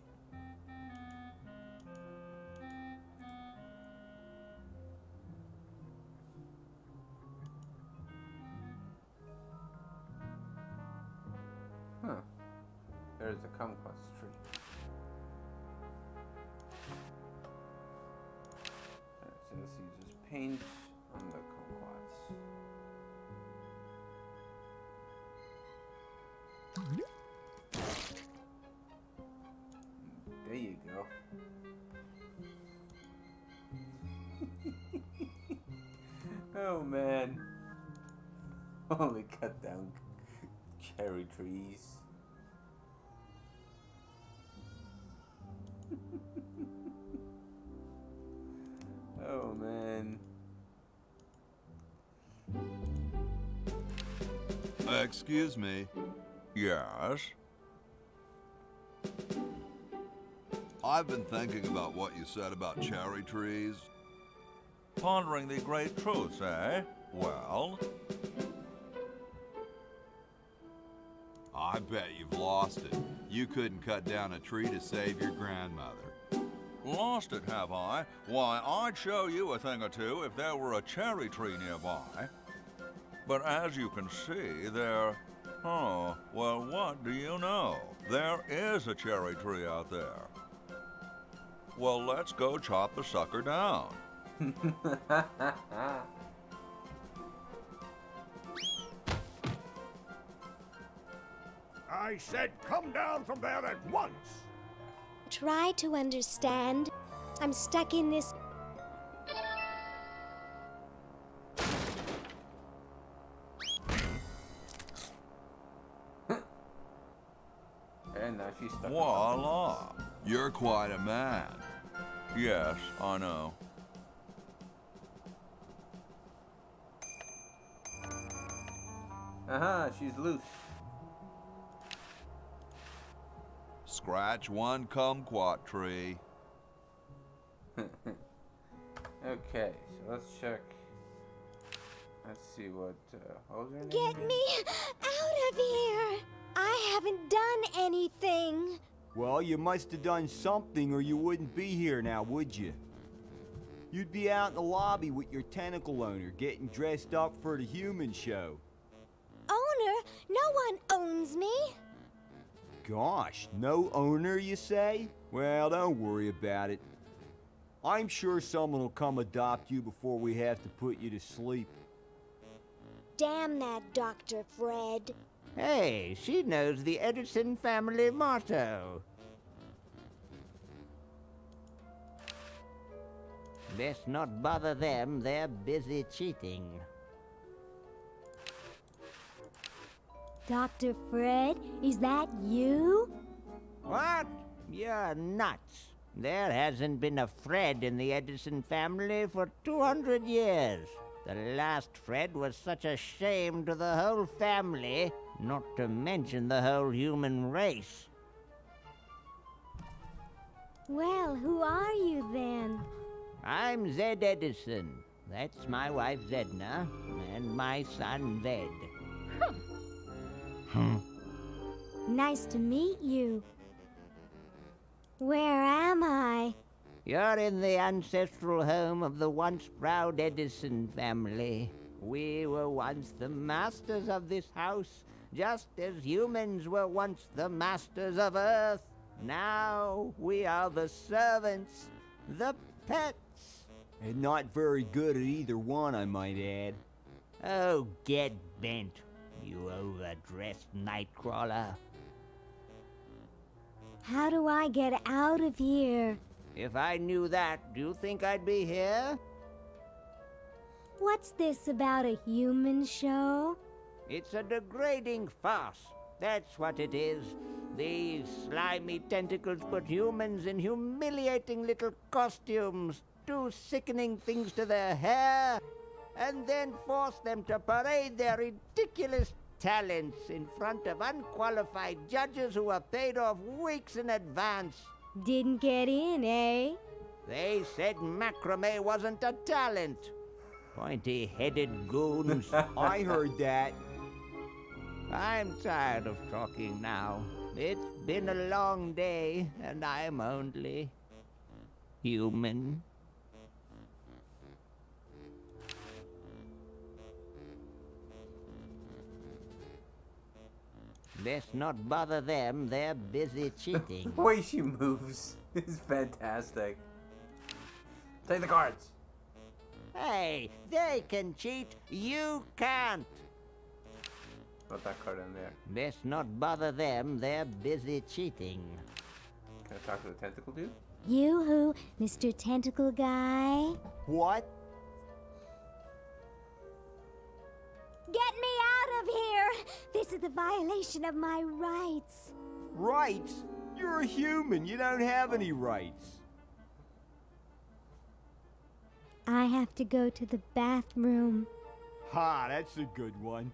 Huh. There's the kumquats tree. Alright, so let's use this paint on the kumquats. There you go. Oh man. Only cut down cherry trees. Oh man. Excuse me. Yes? I've been thinking about what you said about cherry trees. Pondering the great truths, eh? Well? I bet you've lost it. You couldn't cut down a tree to save your grandmother. Lost it, have I? Why, I'd show you a thing or two if there were a cherry tree nearby. But as you can see, there... Oh, well, what do you know? There is a cherry tree out there. Well, let's go chop the sucker down. I said come down from there at once! Try to understand. I'm stuck in this. And now she's stuck. Voila! You're quite a man. Yes, I know. She's loose. Scratch one kumquat tree. Okay, so let's check. Let's see what. What was her name? Get me out of here! I haven't done anything. Well, you must have done something or you wouldn't be here now, would you? You'd be out in the lobby with your tentacle owner getting dressed up for the human show. Owner? No one owns me. Gosh, no owner, you say? Well, don't worry about it. I'm sure someone will come adopt you before we have to put you to sleep. Damn that Dr. Fred. Hey, she knows the Edison family motto. Best not bother them, they're busy cheating. Dr. Fred, is that you? What? You're nuts. There hasn't been a Fred in the Edison family for 200 years. The last Fred was such a shame to the whole family, not to mention the whole human race. Well, who are you then? I'm Zed Edison. That's my wife Zedna, and my son Ved. Nice to meet you. Where am I? You're in the ancestral home of the once proud Edison family. We were once the masters of this house, just as humans were once the masters of Earth. Now we are the servants, the pets. And not very good at either one, I might add. Oh, get bent, you overdressed nightcrawler. How do I get out of here? If I knew that, do you think I'd be here? What's this about a human show? It's a degrading farce. That's what it is. These slimy tentacles put humans in humiliating little costumes, do sickening things to their hair, and then force them to parade their ridiculous talents in front of unqualified judges who are paid off weeks in advance. Didn't get in, eh? They said macrame wasn't a talent. Pointy-headed goons. I heard that. I'm tired of talking now. It's been a long day, and I'm only human. Best not bother them, they're busy cheating. The way she moves is fantastic. Take the cards. Hey, they can cheat, you can't. Put that card in there. Best not bother them, they're busy cheating. Can I talk to the tentacle dude? You who, Mr. Tentacle Guy? What? This is the violation of my rights. Rights? You're a human. You don't have any rights. I have to go to the bathroom. Ha, that's a good one.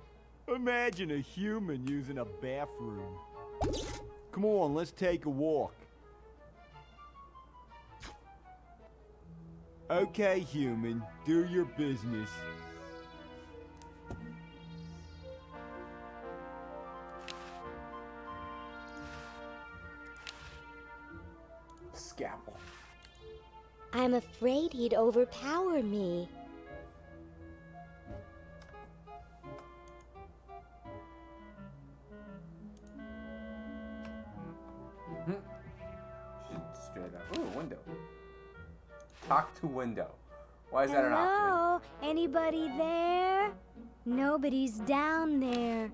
Imagine a human using a bathroom. Come on, let's take a walk. Okay, human, do your business. Scalpel. I'm afraid he'd overpower me. Should straight up. Ooh, window. Talk to window. Why is that an option? Hello? Anybody there? Nobody's down there.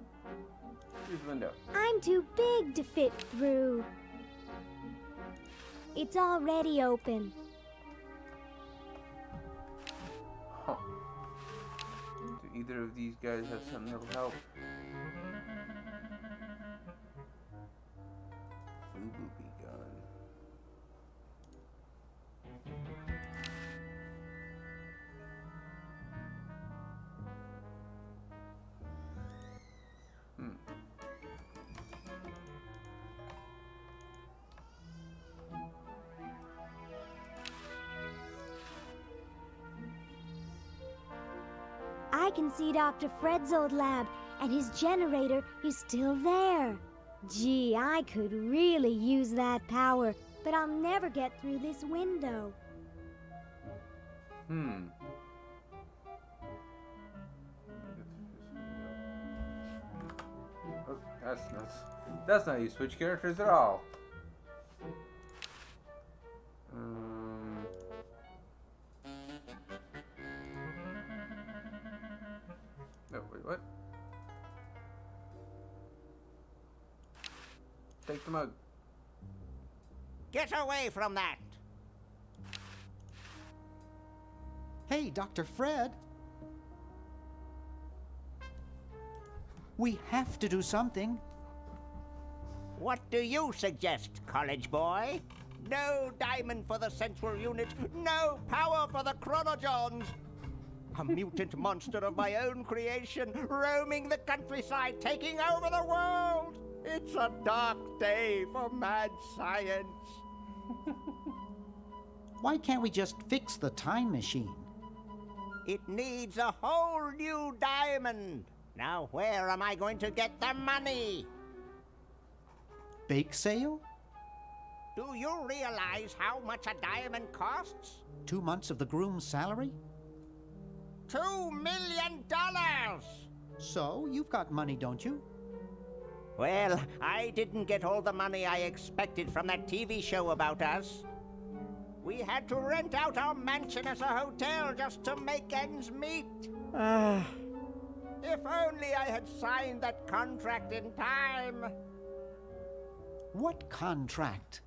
Here's window. I'm too big to fit through. It's already open. Huh. Do either of these guys have something that'll help? Boo boo be gone. I can see Dr. Fred's old lab, and his generator is still there. Gee, I could really use that power, but I'll never get through this window. Oh, that's not how you switch characters at all. No, wait, what? Take the mug. Get away from that! Hey, Dr. Fred. We have to do something. What do you suggest, college boy? No diamond for the central unit, no power for the chronojons. A mutant monster of my own creation, roaming the countryside, taking over the world. It's a dark day for mad science. Why can't we just fix the time machine? It needs a whole new diamond. Now where am I going to get the money? Bake sale? Do you realize how much a diamond costs? 2 months of the groom's salary? $2 million! So, you've got money, don't you? Well, I didn't get all the money I expected from that TV show about us. We had to rent out our mansion as a hotel just to make ends meet. If only I had signed that contract in time. What contract?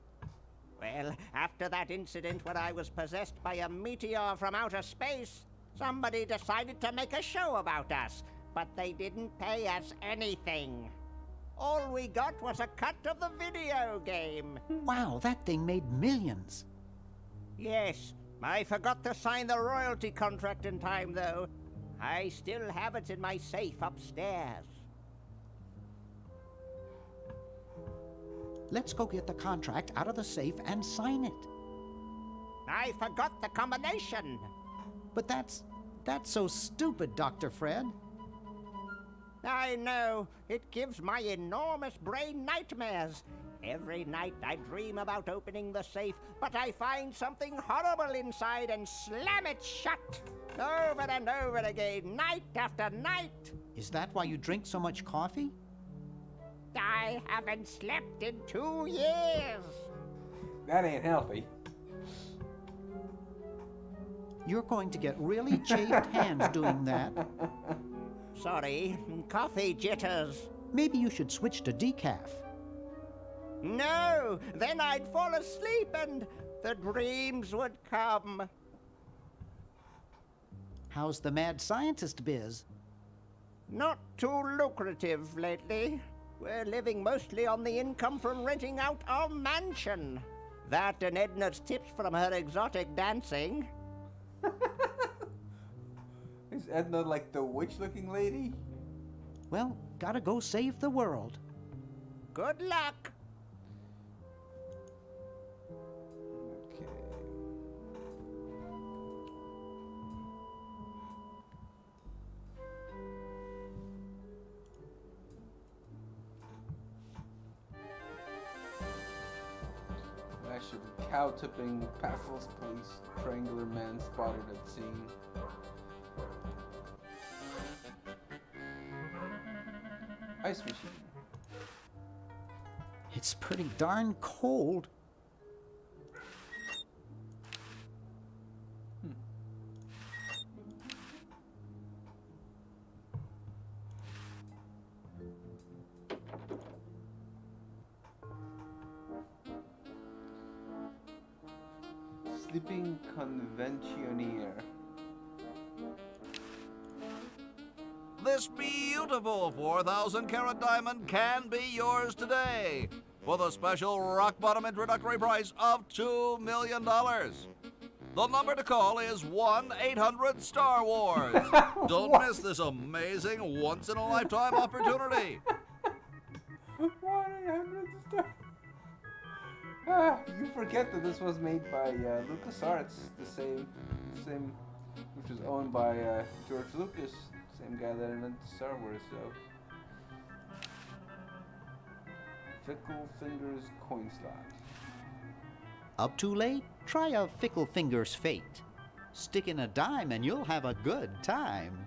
Well, after that incident where I was possessed by a meteor from outer space, somebody decided to make a show about us, but they didn't pay us anything. All we got was a cut of the video game. Wow, that thing made millions. Yes, I forgot to sign the royalty contract in time, though. I still have it in my safe upstairs. Let's go get the contract out of the safe and sign it. I forgot the combination. But that's so stupid, Dr. Fred. I know. It gives my enormous brain nightmares. Every night I dream about opening the safe, but I find something horrible inside and slam it shut. Over and over again, night after night. Is that why you drink so much coffee? I haven't slept in 2 years. That ain't healthy. You're going to get really chafed hands doing that. Sorry, coffee jitters. Maybe you should switch to decaf. No, then I'd fall asleep and the dreams would come. How's the mad scientist biz? Not too lucrative lately. We're living mostly on the income from renting out our mansion. That and Edna's tips from her exotic dancing. Is Edna like the witch-looking lady? Well, gotta go save the world. Good luck. Okay. Master cow tipping baffles police. Triangular man spotted at scene. Ice machine. It's pretty darn cold. Sleeping conventioneer. This beautiful 4,000-carat diamond can be yours today for the special rock-bottom introductory price of $2 million. The number to call is 1-800-STAR WARS. Don't miss this amazing once-in-a-lifetime opportunity. 1-800-STAR. Ah, you forget that this was made by LucasArts, the same, which was owned by George Lucas, same guy that invented Star Wars. So, Fickle Fingers coin slot. Up too late? Try a Fickle Fingers fate. Stick in a dime and you'll have a good time.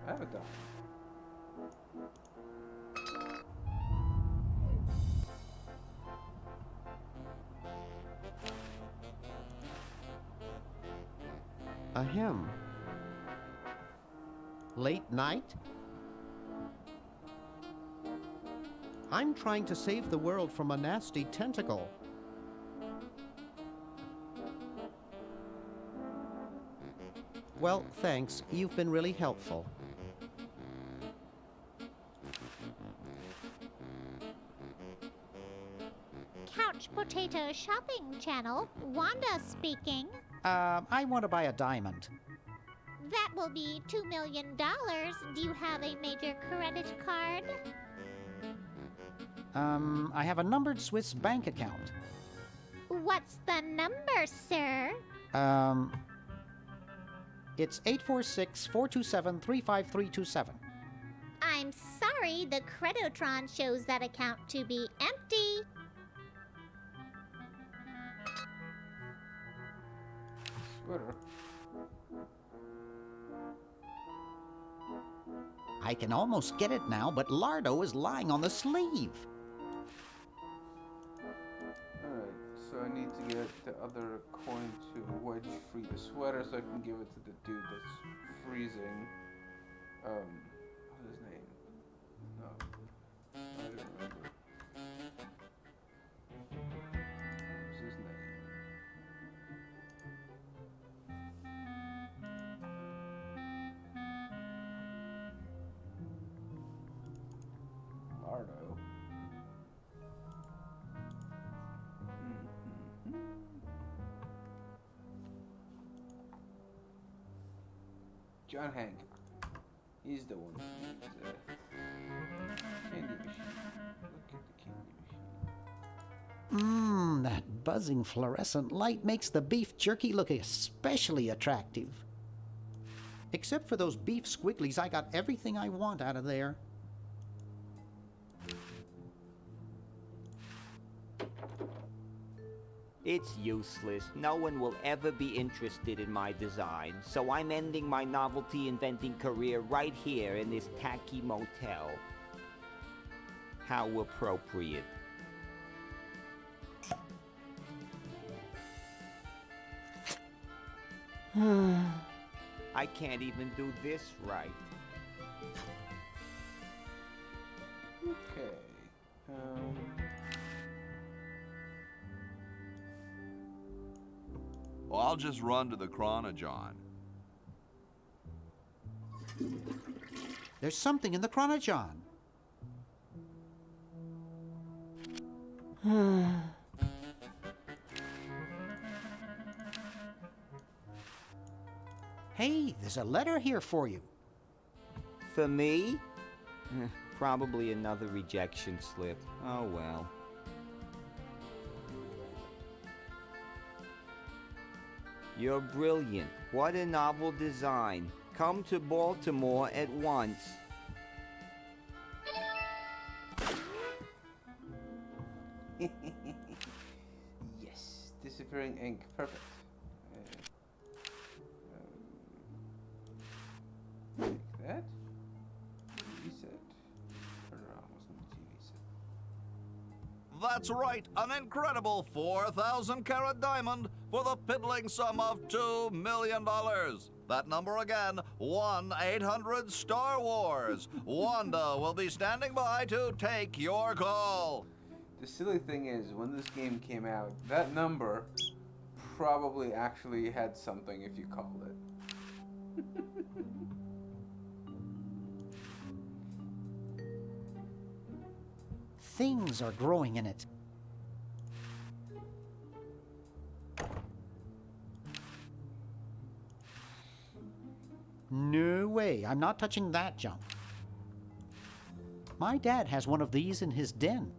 I have a dime. Ahem. Late night? I'm trying to save the world from a nasty tentacle. Well, thanks. You've been really helpful. Couch Potato Shopping Channel, Wanda speaking. I want to buy a diamond. That will be $2 million. Do you have a major credit card? I have a numbered Swiss bank account. What's the number, sir? It's 846-427-35327. I'm sorry, the Credotron shows that account to be empty. Sweater. I can almost get it now, but Lardo is lying on the sleeve. Alright, so I need to get the other coin to wedge free the sweater so I can give it to the dude that's freezing. What's his name? No. I don't remember. What's his name? Lardo. John Hank. He's the one who needs candy machine. Look at the candy machine. That buzzing fluorescent light makes the beef jerky look especially attractive. Except for those beef squigglies, I got everything I want out of there. It's useless. No one will ever be interested in my design, so I'm ending my novelty inventing career right here in this tacky motel. How appropriate. I can't even do this right. Okay. Well, I'll just run to the Chronojon. There's something in the chronogon. Hey, there's a letter here for you. For me? Probably another rejection slip. Oh well. You're brilliant. What a novel design. Come to Baltimore at once. Yes, disappearing ink. Perfect. Like that. Reset. Turn around. Wasn't the TV set? That's right, an incredible 4,000 carat diamond for the piddling sum of $2 million. That number again, 1-800-STAR-WARS. Wanda will be standing by to take your call. The silly thing is, when this game came out, that number probably actually had something if you called it. Things are growing in it. No way, I'm not touching that junk. My dad has one of these in his den.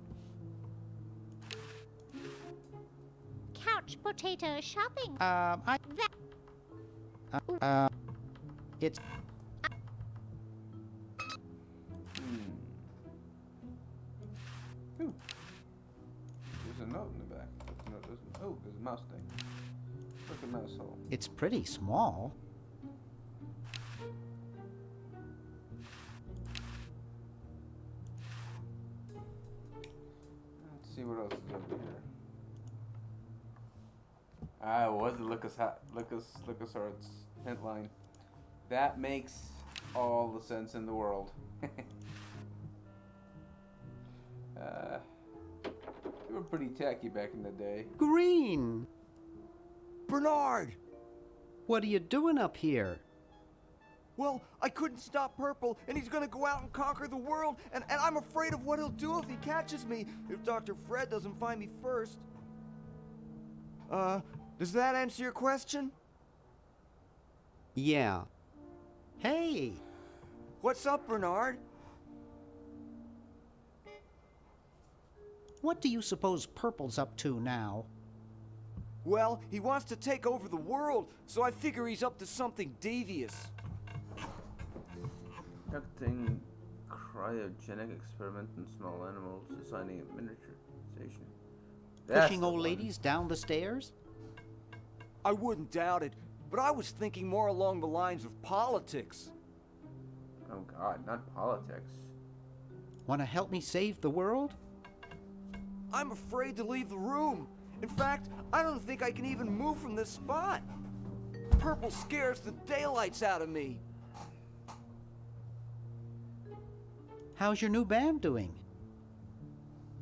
Couch potato shopping. It's... Ooh. There's a note in the back. No, oh, there's a mouse thing. Look at mouse hole. It's pretty small. Let's see what else is over here. Ah, it was the Lucasarts hint line. That makes all the sense in the world. They were pretty tacky back in the day. Green! Bernard! What are you doing up here? Well, I couldn't stop Purple, and he's gonna go out and conquer the world, and I'm afraid of what he'll do if he catches me, if Dr. Fred doesn't find me first. Does that answer your question? Yeah. Hey! What's up, Bernard? What do you suppose Purple's up to now? Well, he wants to take over the world, so I figure he's up to something devious. Conducting cryogenic experiment in small animals, designing a miniaturization. Pushing old ladies down the stairs? I wouldn't doubt it, but I was thinking more along the lines of politics. Oh God, not politics. Want to help me save the world? I'm afraid to leave the room. In fact, I don't think I can even move from this spot. Purple scares the daylights out of me. How's your new band doing?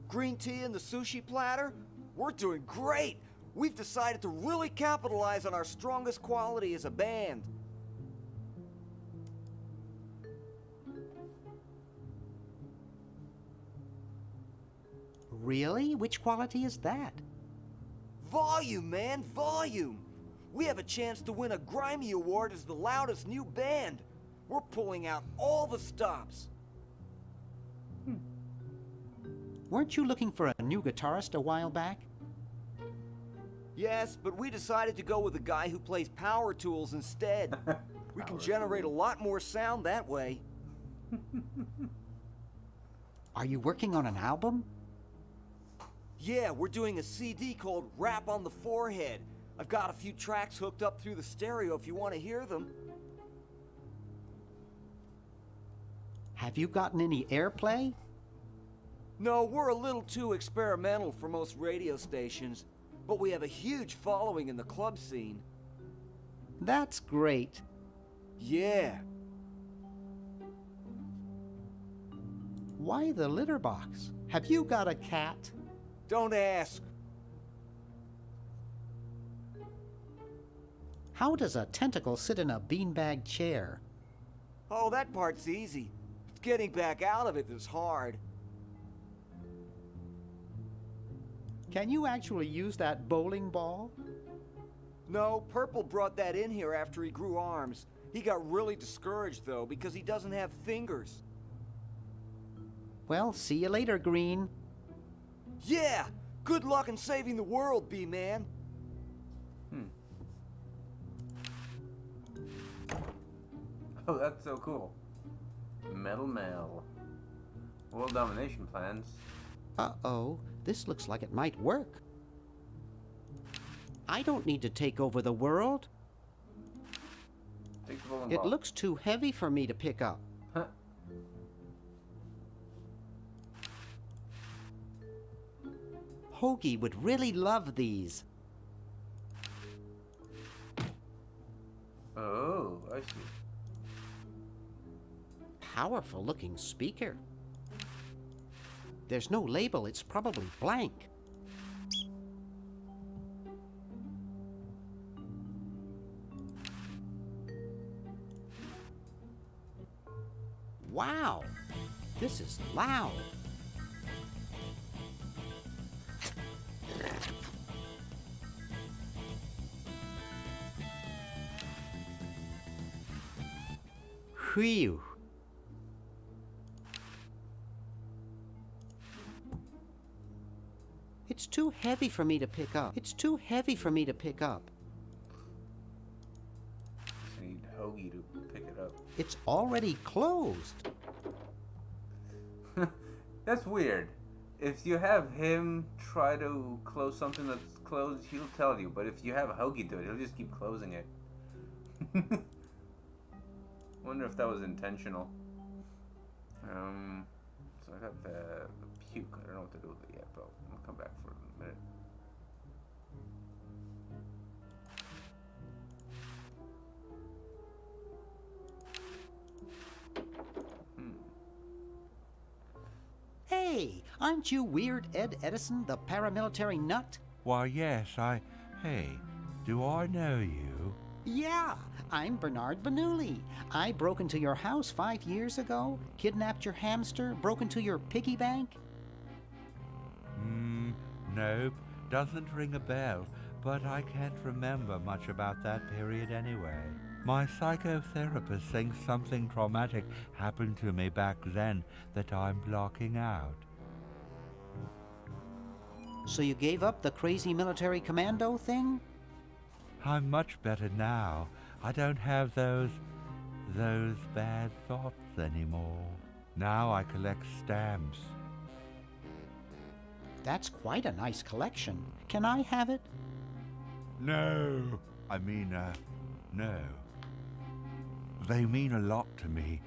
Green tea and the sushi platter? We're doing great. We've decided to really capitalize on our strongest quality as a band. Really? Which quality is that? Volume, man, volume. We have a chance to win a Grimy Award as the loudest new band. We're pulling out all the stops. Weren't you looking for a new guitarist a while back? Yes, but we decided to go with a guy who plays power tools instead. We can generate a lot more sound that way. Are you working on an album? Yeah, we're doing a CD called Rap on the Forehead. I've got a few tracks hooked up through the stereo if you want to hear them. Have you gotten any airplay? No, we're a little too experimental for most radio stations, but we have a huge following in the club scene. That's great. Yeah. Why the litter box? Have you got a cat? Don't ask. How does a tentacle sit in a beanbag chair? Oh, that part's easy. It's getting back out of it that's hard. Can you actually use that bowling ball? No, Purple brought that in here after he grew arms. He got really discouraged, though, because he doesn't have fingers. Well, see you later, Green. Yeah! Good luck in saving the world, B-Man. Oh, that's so cool. Metal Mel. World domination plans. Uh-oh, this looks like it might work. I don't need to take over the world. Take the bowling It ball. looks too heavy for me to pick up. Huh. Hoagie would really love these. Oh, I see. Powerful looking speaker. There's no label, it's probably blank. Wow, this is loud. Whew. It's too heavy for me to pick up. It's too heavy for me to pick up. Just need Hoagie to pick it up. It's already closed. That's weird. If you have him try to close something that's closed, he'll tell you. But if you have Hoagie do it, he'll just keep closing it. Wonder if that was intentional. So I got the puke. I don't know what to do with it yet, but I'll come back for a minute. Hey, aren't you Weird Ed Edison, the paramilitary nut? Why, yes, Hey, do I know you? Yeah, I'm Bernard Bernoulli. I broke into your house 5 years ago, kidnapped your hamster, broke into your piggy bank. Nope, doesn't ring a bell, but I can't remember much about that period anyway. My psychotherapist thinks something traumatic happened to me back then that I'm blocking out. So you gave up the crazy military commando thing? I'm much better now. I don't have those bad thoughts anymore. Now I collect stamps. That's quite a nice collection. Can I have it? No. No. They mean a lot to me.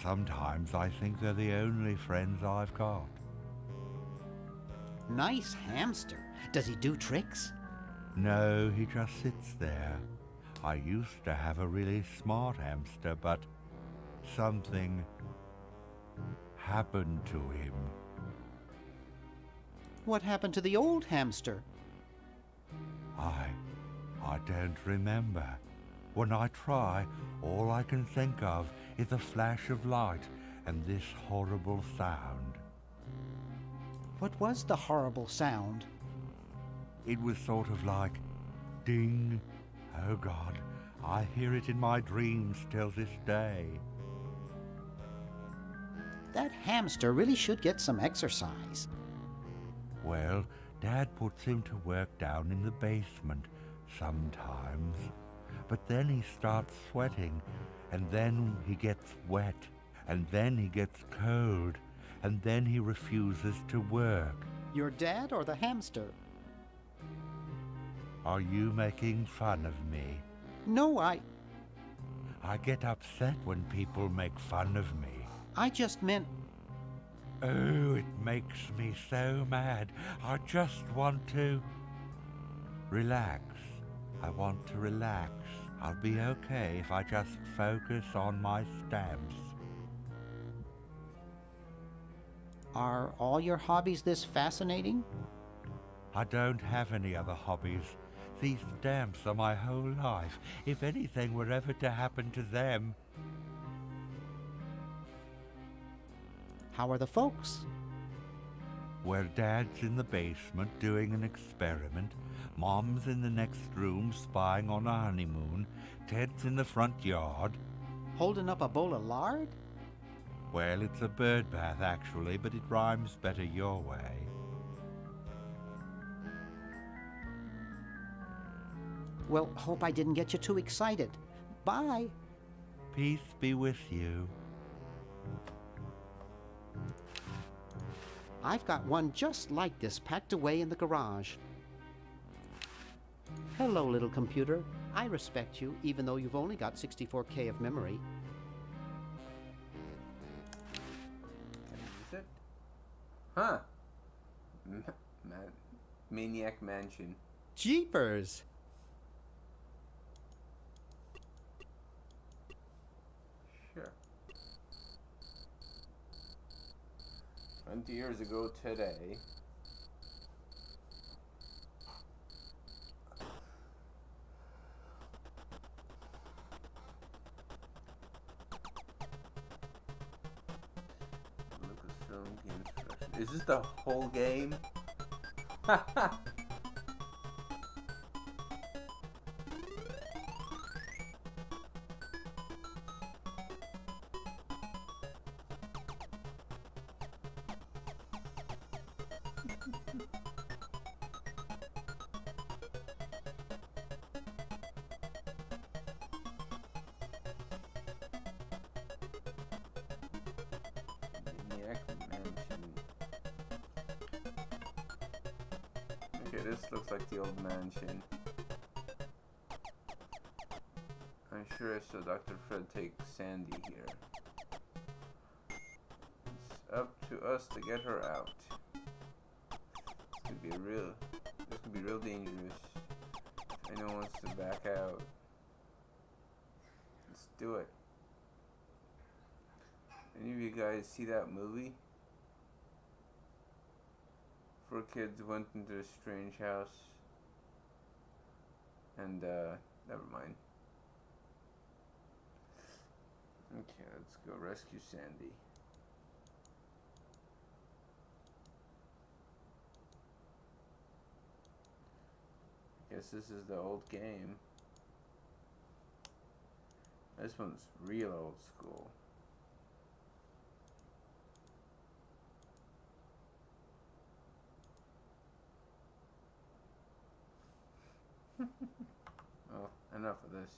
Sometimes I think they're the only friends I've got. Nice hamster. Does he do tricks? No, he just sits there. I used to have a really smart hamster, but something happened to him. What happened to the old hamster? I don't remember. When I try, all I can think of is a flash of light and this horrible sound. What was the horrible sound? It was sort of like ding. Oh God, I hear it in my dreams till this day. That hamster really should get some exercise. Well, Dad puts him to work down in the basement sometimes. But then he starts sweating, and then he gets wet, and then he gets cold, and then he refuses to work. Your dad or the hamster? Are you making fun of me? No, I get upset when people make fun of me. I just meant... Oh, it makes me so mad. I just want to... relax. I want to relax. I'll be okay if I just focus on my stamps. Are all your hobbies this fascinating? I don't have any other hobbies. These stamps are my whole life. If anything were ever to happen to them... How are the folks? Well, Dad's in the basement doing an experiment. Mom's in the next room spying on a honeymoon. Ted's in the front yard. Holding up a bowl of lard? Well, it's a bird bath, actually, but it rhymes better your way. Well, hope I didn't get you too excited. Bye. Peace be with you. I've got one just like this packed away in the garage. Hello, little computer. I respect you, even though you've only got 64K of memory. Is it? Huh. Maniac Mansion. Jeepers! Sure. 20 years ago today. Lucasfilm Games Production. Is this the whole game? Okay, this looks like the old mansion. I'm sure I saw Dr. Fred take Sandy here. It's up to us to get her out. This could be real dangerous. If anyone wants to back out, let's do it. Any of you guys see that movie? Four kids went into a strange house and never mind. Okay, let's go rescue Sandy. Guess this is the old game. This one's real old school. Well, enough of this.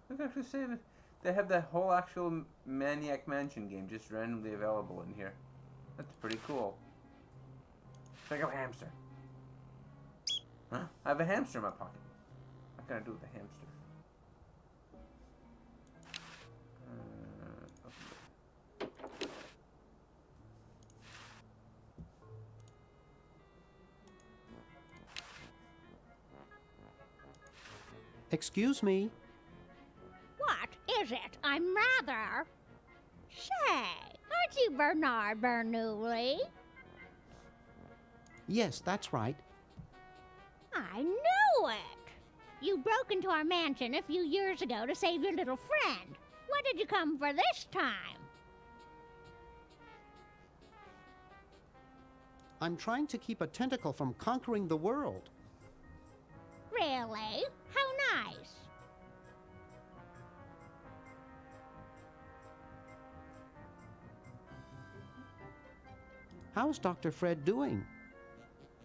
Look, actually save it. They have that whole actual Maniac Mansion game just randomly available in here. That's pretty cool. It's like a hamster. Huh? I have a hamster in my pocket. What can I do with a hamster? Excuse me. What is it? I'm rather... Say, aren't you Bernard Bernoulli? Yes, that's right. I knew it! You broke into our mansion a few years ago to save your little friend. What did you come for this time? I'm trying to keep a tentacle from conquering the world. Really? How nice. How's Dr. Fred doing?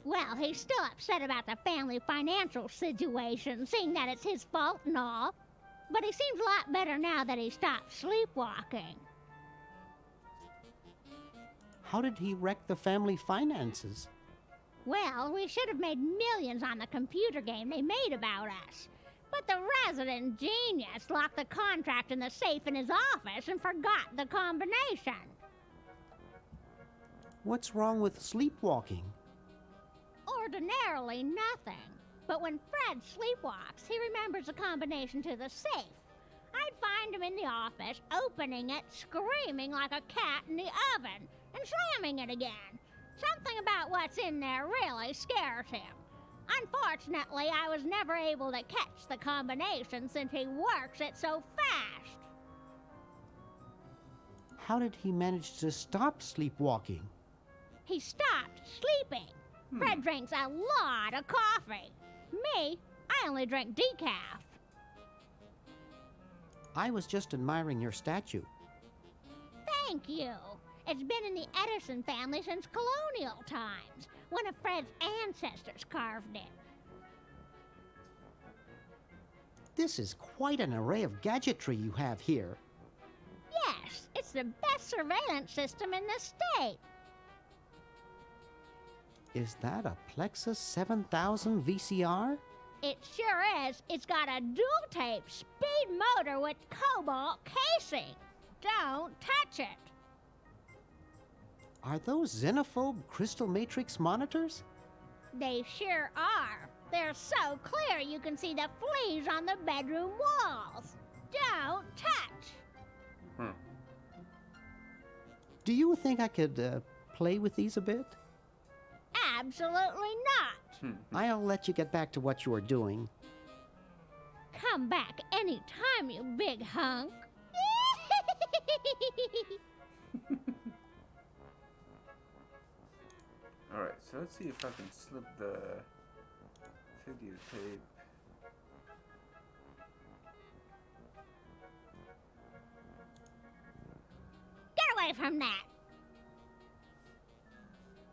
Well, he's still upset about the family financial situation, seeing that it's his fault and all. But he seems a lot better now that he stopped sleepwalking. How did he wreck the family finances? Well, we should have made millions on the computer game they made about us. But the resident genius locked the contract in the safe in his office and forgot the combination. What's wrong with sleepwalking? Ordinarily nothing. But when Fred sleepwalks, he remembers the combination to the safe. I'd find him in the office, opening it, screaming like a cat in the oven, and slamming it again. Something about what's in there really scares him. Unfortunately, I was never able to catch the combination since he works it so fast. How did he manage to stop sleepwalking? He stopped sleeping. Fred drinks a lot of coffee. Me, I only drink decaf. I was just admiring your statue. Thank you. It's been in the Edison family since colonial times. One of Fred's ancestors carved it. This is quite an array of gadgetry you have here. Yes, it's the best surveillance system in the state. Is that a Plexus 7000 VCR? It sure is. It's got a dual-tape speed motor with cobalt casing. Don't touch it. Are those xenophobe crystal matrix monitors? They sure are. They're so clear you can see the fleas on the bedroom walls. Don't touch. Do you think I could play with these a bit? Absolutely not. I'll let you get back to what you are doing. Come back anytime, you big hunk. Alright, so let's see if I can slip the videotape. Get away from that.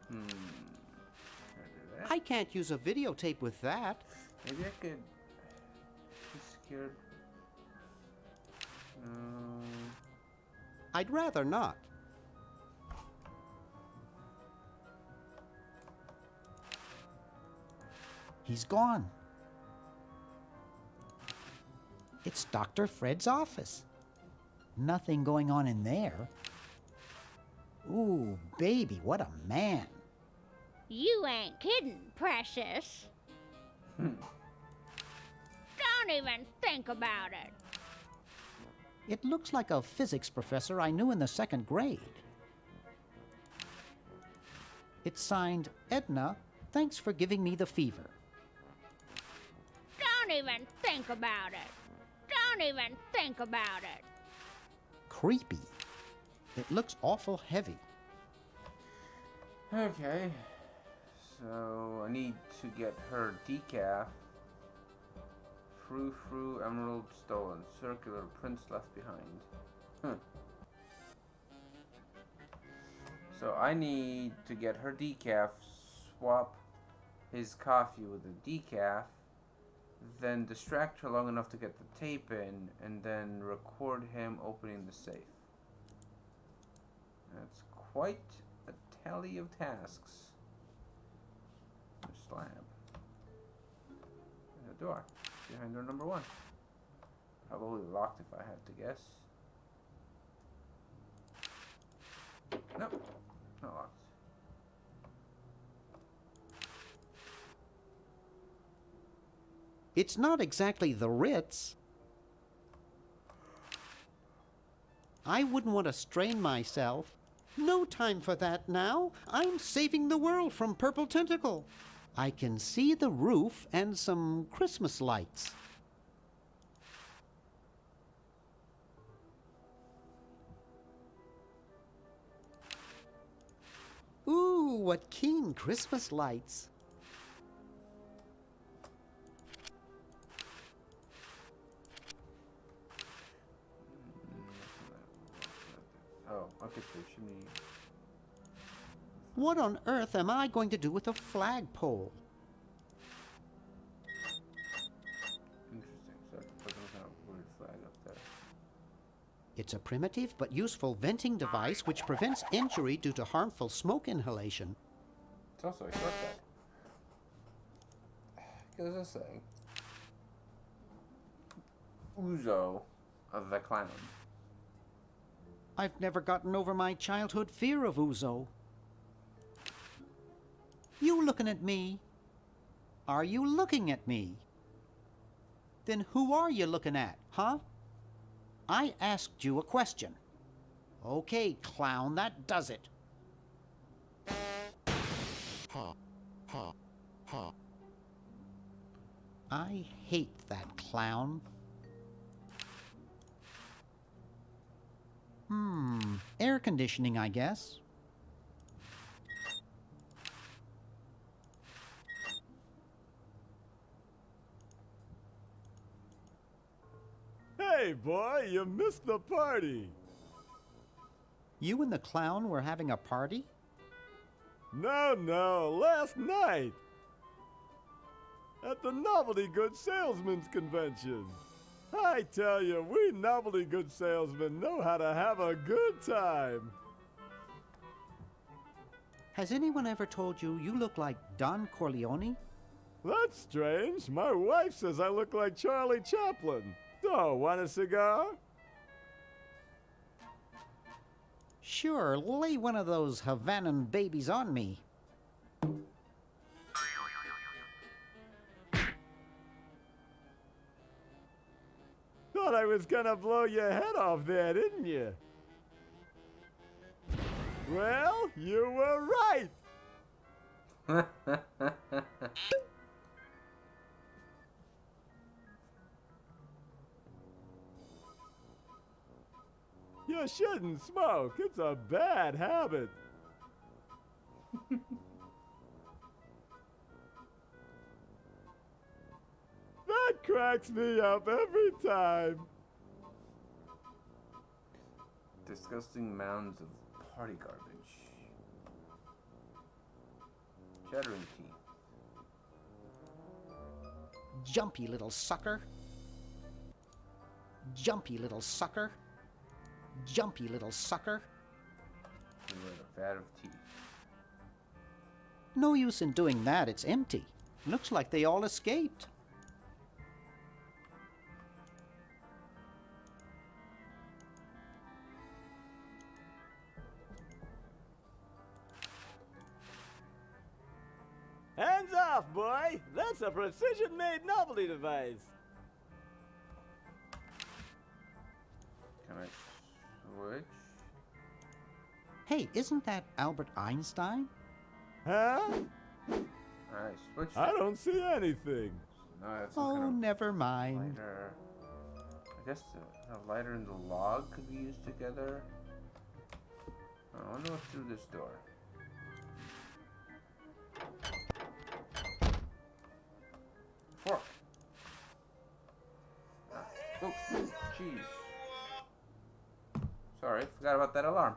Can I do that? I can't use a videotape with that. Maybe I could. He's scared. No. I'd rather not. He's gone. It's Dr. Fred's office. Nothing going on in there. Ooh, baby, what a man. You ain't kidding, precious. Don't even think about it. It looks like a physics professor I knew in the 2nd grade. It's signed, Edna, thanks for giving me the fever. Don't even think about it. Don't even think about it. Creepy. It looks awful heavy. Okay. So I need to get her decaf. Frou, emerald stolen, circular, prints left behind. So I need to get her decaf, swap his coffee with a decaf, then distract her long enough to get the tape in, and then record him opening the safe. That's quite a tally of tasks. A slab. And a door. Behind door number 1. Probably locked if I had to guess. Nope. Not locked. It's not exactly the Ritz. I wouldn't want to strain myself. No time for that now. I'm saving the world from Purple Tentacle. I can see the roof and some Christmas lights. Ooh, what keen Christmas lights. Oh, okay, so chimney. What on earth am I going to do with a flagpole? Interesting. So I have to put some kind of weird flag up there. It's a primitive but useful venting device which prevents injury due to harmful smoke inhalation. It's also a shortcut. What is this saying? Uzo of the clown. I've never gotten over my childhood fear of Uzo. You looking at me? Are you looking at me? Then who are you looking at, huh? I asked you a question. Okay, clown, that does it. I hate that clown. Air conditioning, I guess. Hey, boy, you missed the party. You and the clown were having a party? No, last night. At the Novelty Goods Salesmen's Convention. I tell you, we novelty goods salesmen know how to have a good time. Has anyone ever told you you look like Don Corleone? That's strange. My wife says I look like Charlie Chaplin. Oh, want a cigar? Sure, lay one of those Havanan babies on me. Thought I was gonna blow your head off there, didn't you? Well, you were right. You shouldn't smoke. It's a bad habit. That cracks me up every time. Disgusting mounds of party garbage. Chattering teeth. Jumpy little sucker. Jumpy little sucker. Jumpy little sucker. With a vat of teeth. No use in doing that, it's empty. Looks like they all escaped. Hands off, boy! That's a precision-made novelty device. Can I switch? Hey, isn't that Albert Einstein? Huh? Alright, switch. I don't see anything. No, that's some Oh, kind of never mind. lighter. I guess the lighter and the log could be used together. I wonder what's through this door. Fork. Oh, jeez. Sorry, forgot about that alarm.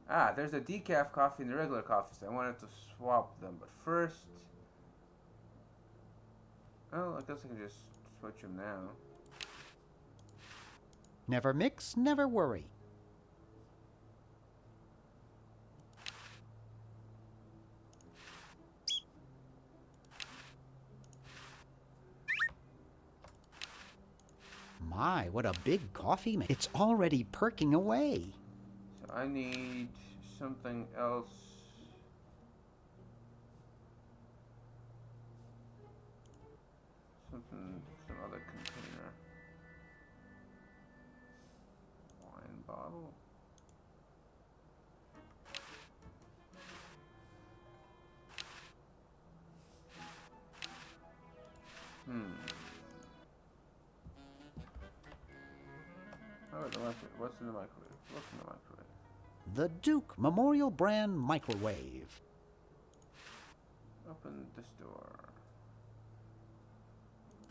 Ah, there's a decaf coffee and the regular coffee, so I wanted to swap them. But first... Oh, I guess I can just switch them now. Never mix, never worry. My, what a big coffee. It's already perking away. So I need something else. Some other container. Wine bottle. Oh, what's in the microwave? What's in the microwave? The Duke Memorial Brand Microwave. Open this door.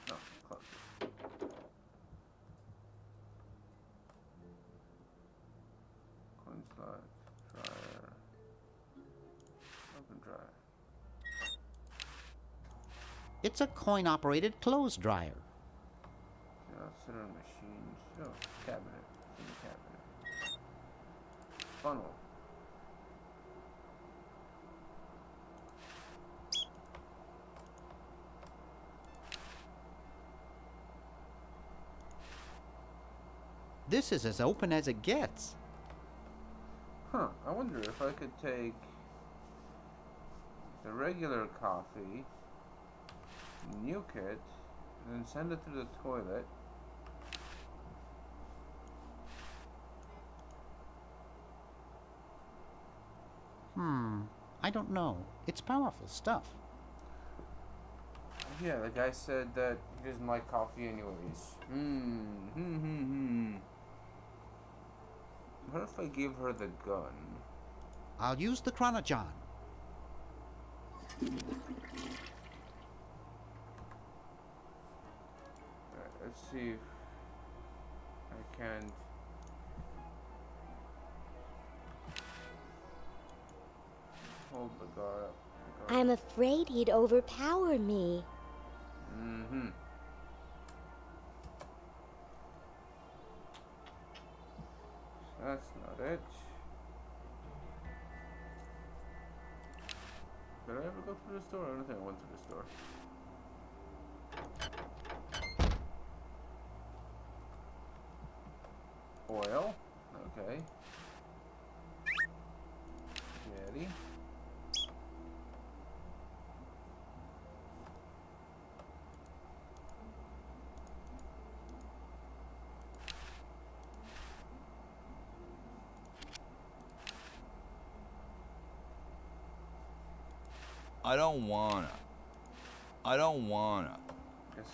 No, close it. Coin slot, dryer. Open dryer. It's a coin-operated clothes dryer. Sit on machines. Oh, cabinet. It's in the cabinet. Funnel. This is as open as it gets. Huh, I wonder if I could take the regular coffee, nuke it, and then send it through the toilet. I don't know. It's powerful stuff. Yeah, the guy said that he doesn't like coffee anyways. What if I gave her the gun? I'll use the chronojon. Alright, let's see if I can't. Hold the guard up. I'm afraid he'd overpower me. Mm-hmm. So that's not it. Did I ever go through this door? I don't think I went through this door. Oil. Okay. Jetty. I don't wanna. Guess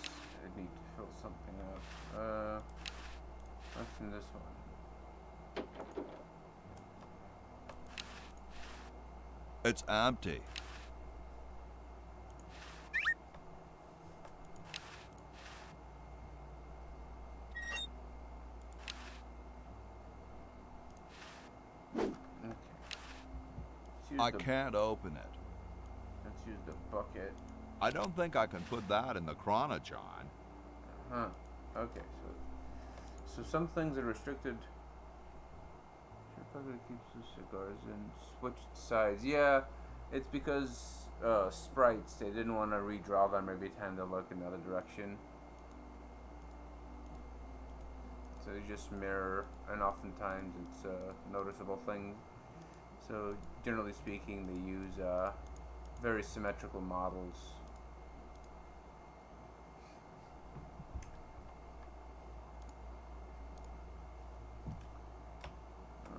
I need to fill something out. What's in this one? It's empty. I can't open it. Let's use the bucket. I don't think I can put that in the chronojon. Huh. Okay, so some things are restricted. Bucket keeps the cigars in switched sides. Yeah, it's because sprites, they didn't want to redraw them every time they look in the other direction. So they just mirror, and oftentimes it's a noticeable thing. So generally speaking, they use very symmetrical models. I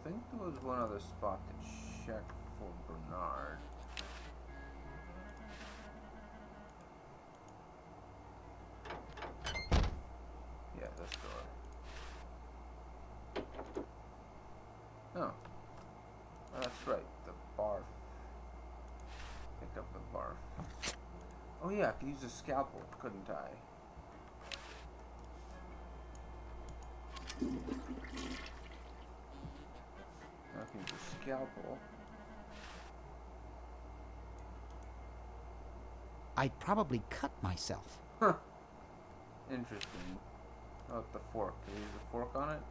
think there was one other spot to check for Bernard. Yeah, this door. Oh. That's right, the barf. Pick up the barf. Oh yeah, I could use a scalpel, couldn't I? I can use a scalpel. I'd probably cut myself. Huh. Interesting. How about the fork? Can I use a fork on it?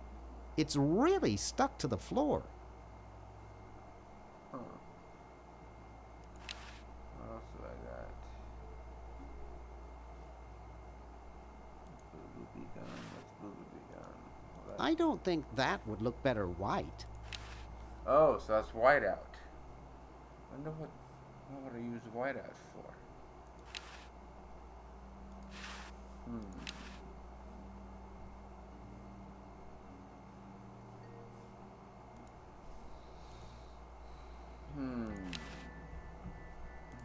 It's really stuck to the floor. Huh. What else do I got? Boo-boo-bee gun. What's boo-boo-bee gun? Well, I don't think that would look better white. oh, so that's whiteout. Wonder what would I use whiteout for? I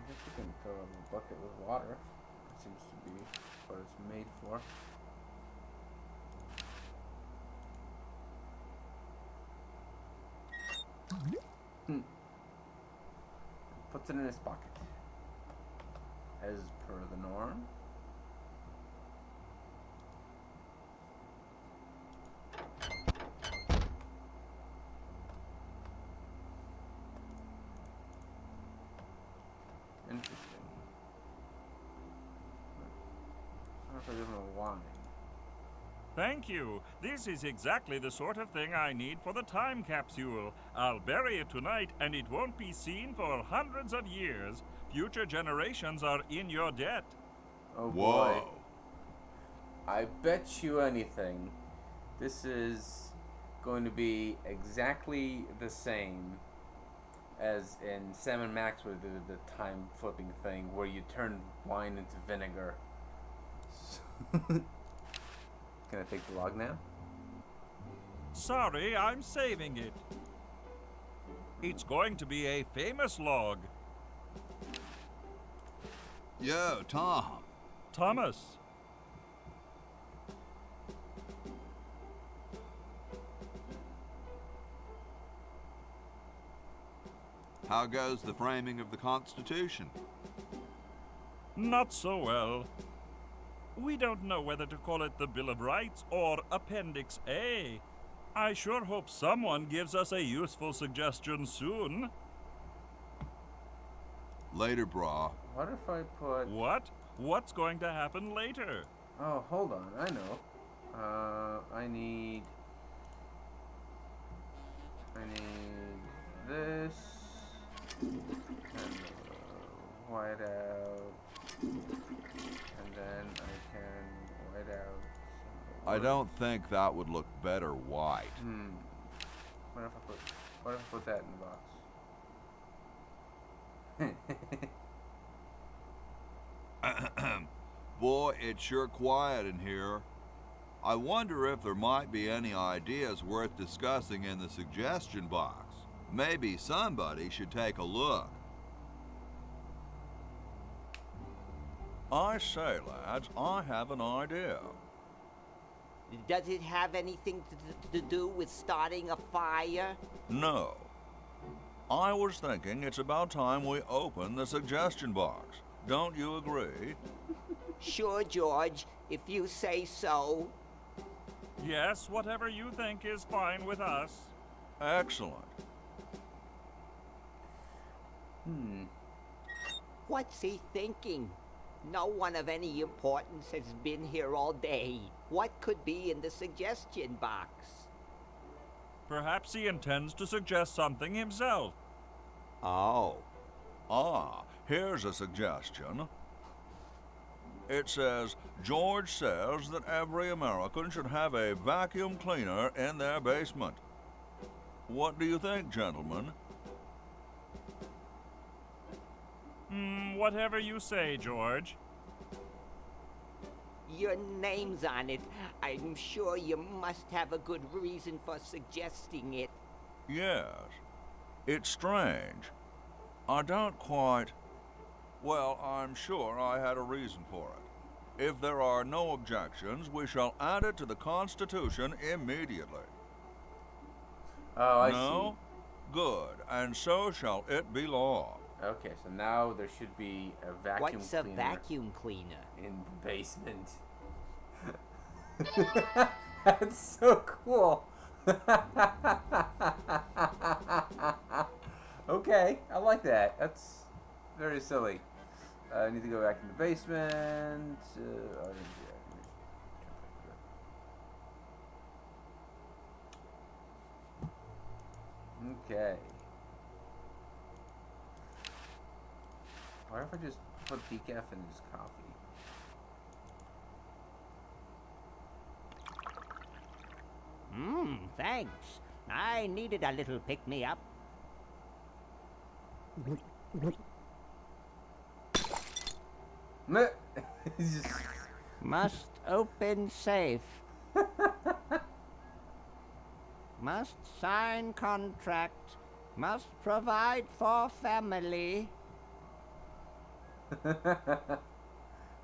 guess we can fill up a bucket with water. That seems to be what it's made for. Puts it in his pocket. As per the norm. Interesting. I don't know if I give him a wine. Thank you. This is exactly the sort of thing I need for the time capsule. I'll bury it tonight, and it won't be seen for hundreds of years. Future generations are in your debt. Oh boy. I bet you anything. This is going to be exactly the same as in Sam & Max where they did the time flipping thing where you turn wine into vinegar. Can I take the log now? Sorry, I'm saving it. It's going to be a famous log. Yo, Tom. Thomas. How goes the framing of the Constitution? Not so well. We don't know whether to call it the Bill of Rights or Appendix A. I sure hope someone gives us a useful suggestion soon. Later, brah. What if I put... What? What's going to happen later? Oh, hold on. I know. I need this and white out, and then I can white out. I don't think that would look better white. What if I put that in the box? Boy, it's sure quiet in here. I wonder if there might be any ideas worth discussing in the suggestion box. Maybe somebody should take a look. I say, lads, I have an idea. Does it have anything to do with starting a fire? No. I was thinking it's about time we open the suggestion box. Don't you agree? Sure, George, if you say so. Yes, whatever you think is fine with us. Excellent. What's he thinking? No one of any importance has been here all day. What could be in the suggestion box? Perhaps he intends to suggest something himself. Oh. Ah, here's a suggestion. It says, George says that every American should have a vacuum cleaner in their basement. What do you think, gentlemen? Whatever you say, George. Your name's on it. I'm sure you must have a good reason for suggesting it. Yes. It's strange. I don't quite... Well, I'm sure I had a reason for it. If there are no objections, we shall add it to the Constitution immediately. Oh, I No? Good, and so shall it be law. Okay, so now there should be a vacuum What's cleaner. a vacuum cleaner? In the basement. That's so cool. Okay, I like that. That's very silly. I need to go back in the basement. Okay. What if I just put decaf in his coffee? Thanks. I needed a little pick-me-up. Must open safe. Must sign contract. Must provide for family. Well,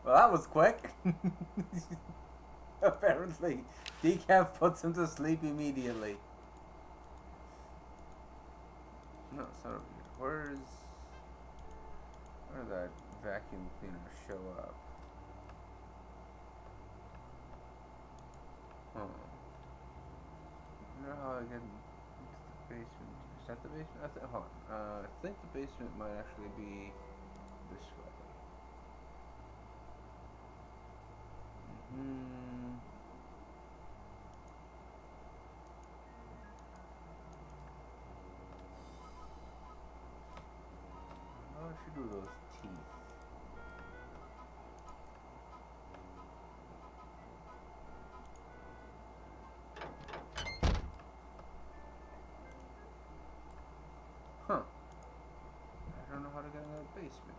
that was quick. Apparently, decaf puts him to sleep immediately. No, it's not over here. Where did that vacuum cleaner show up? I wonder how I get into the basement. Is that the basement? Hold on. I think the basement might actually be this way. How I should do those teeth. Huh. I don't know how to get in the basement.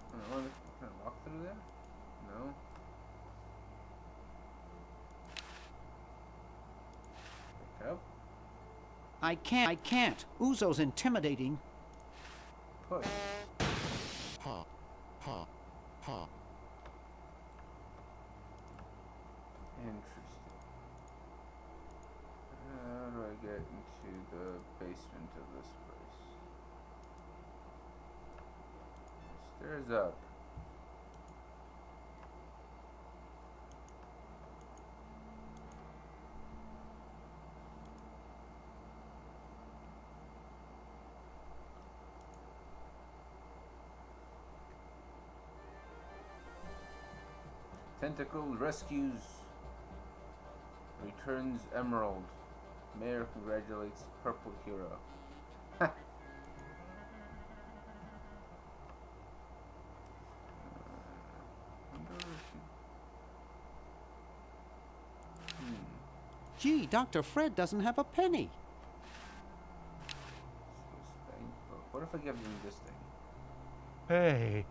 Can I walk through there? No. Pick up. I can't. Uzo's intimidating. Push. Ha, ha, ha. Interesting. How do I get is up? Tentacle rescues, returns emerald. Mayor congratulates purple hero. Gee, Dr. Fred doesn't have a penny. What if I give him this thing? Hey,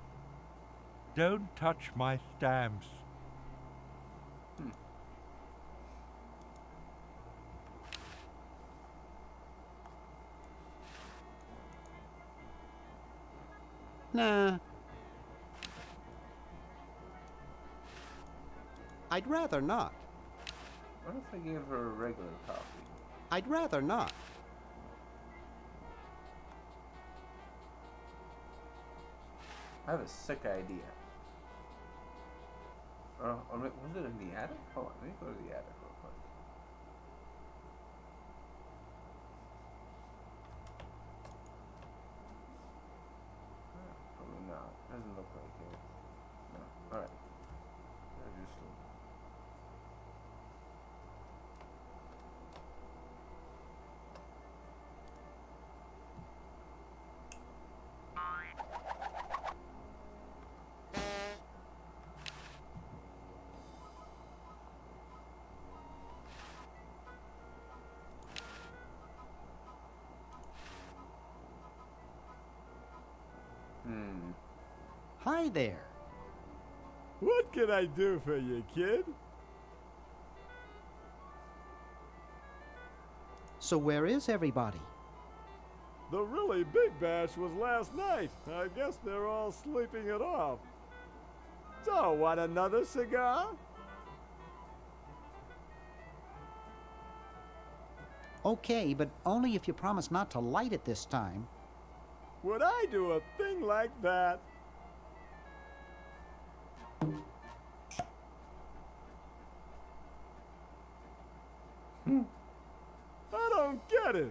don't touch my stamps. Nah. I'd rather not. What if I gave her a regular copy? I'd rather not. I have a sick idea. Or was it in the attic? Hold on, let me go to the attic real quick. Probably not. Doesn't look like it. No. Alright. Hi there. What can I do for you, kid? So where is everybody? The really big bash was last night. I guess they're all sleeping it off. So, want another cigar? Okay, but only if you promise not to light it this time. Would I do a thing like that? I don't get it.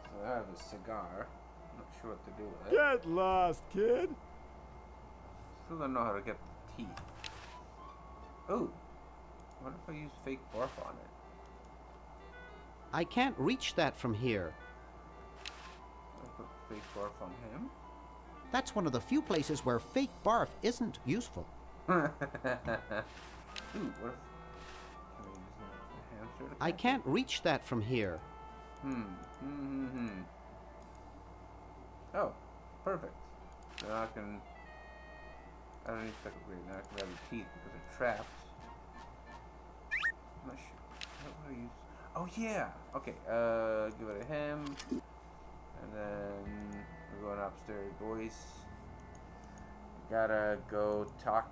So I have a cigar. I'm not sure what to do with it. Get lost, kid. Still don't know how to get the teeth. Oh, what if I use fake barf on it? I can't reach that from here. I put fake barf on him? That's one of the few places where fake barf isn't useful. Ooh, what if... Can we use the hamster to I can't reach that from here. Oh, perfect. So now I can... I don't need to wait, now I can grab the teeth because they're trapped. I'm not sure. What do I use? Oh yeah! Okay, give it to him. And then we're going upstairs, boys. Gotta go talk.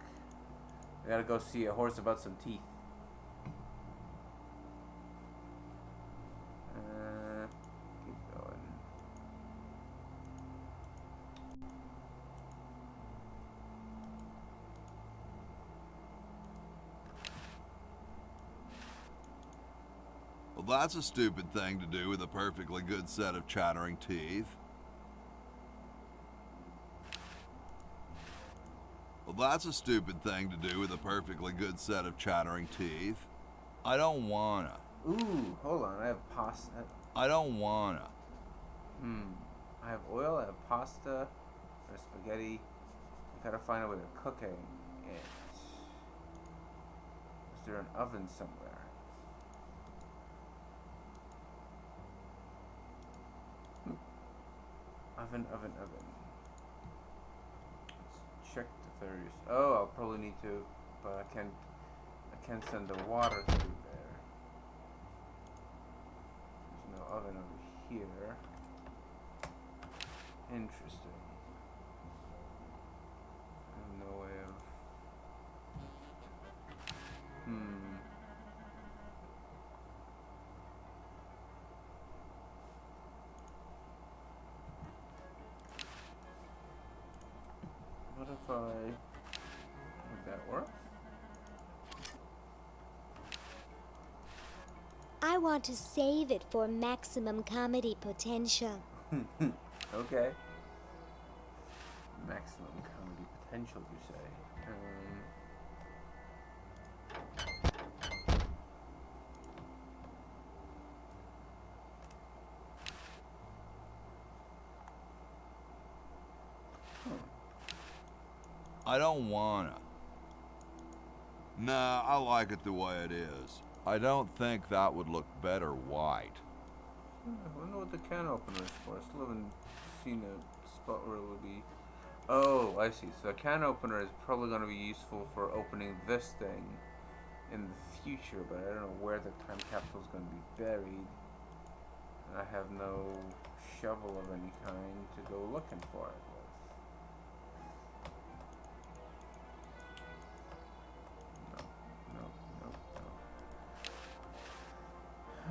I gotta go see a horse about some teeth. Keep going. Well, that's a stupid thing to do with a perfectly good set of chattering teeth. Well, that's a stupid thing to do with a perfectly good set of chattering teeth. I don't wanna. Ooh, hold on. I have pasta. I don't wanna. I have oil, I have pasta, or spaghetti. I gotta find a way to cook it. Is there an oven somewhere? Oven. Let's check if there is. Oh, I'll probably need to, but I can't send the water through there. There's no oven over here. Interesting. I have no way of. I want to save it for maximum comedy potential. Okay. Maximum comedy potential, you say? I don't wanna. Nah, I like it the way it is. I don't think that would look better white. I wonder what the can opener is for. I still haven't seen a spot where it would be. Oh, I see. So the can opener is probably going to be useful for opening this thing in the future, but I don't know where the time capsule is going to be buried. And I have no shovel of any kind to go looking for it with.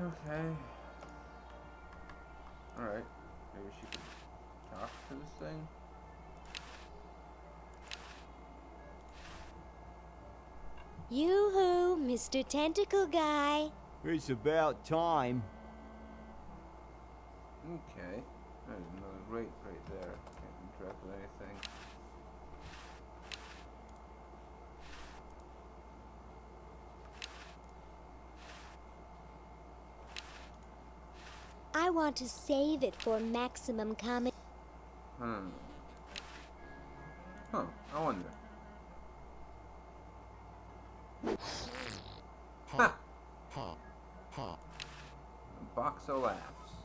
Okay. Alright. Maybe she can talk to this thing. Yoo-hoo, Mr. Tentacle Guy. It's about time. Okay. There's another rate right there. Can't interact with anything. I want to save it for maximum comedy. Huh, I wonder. Ha! A box of laughs.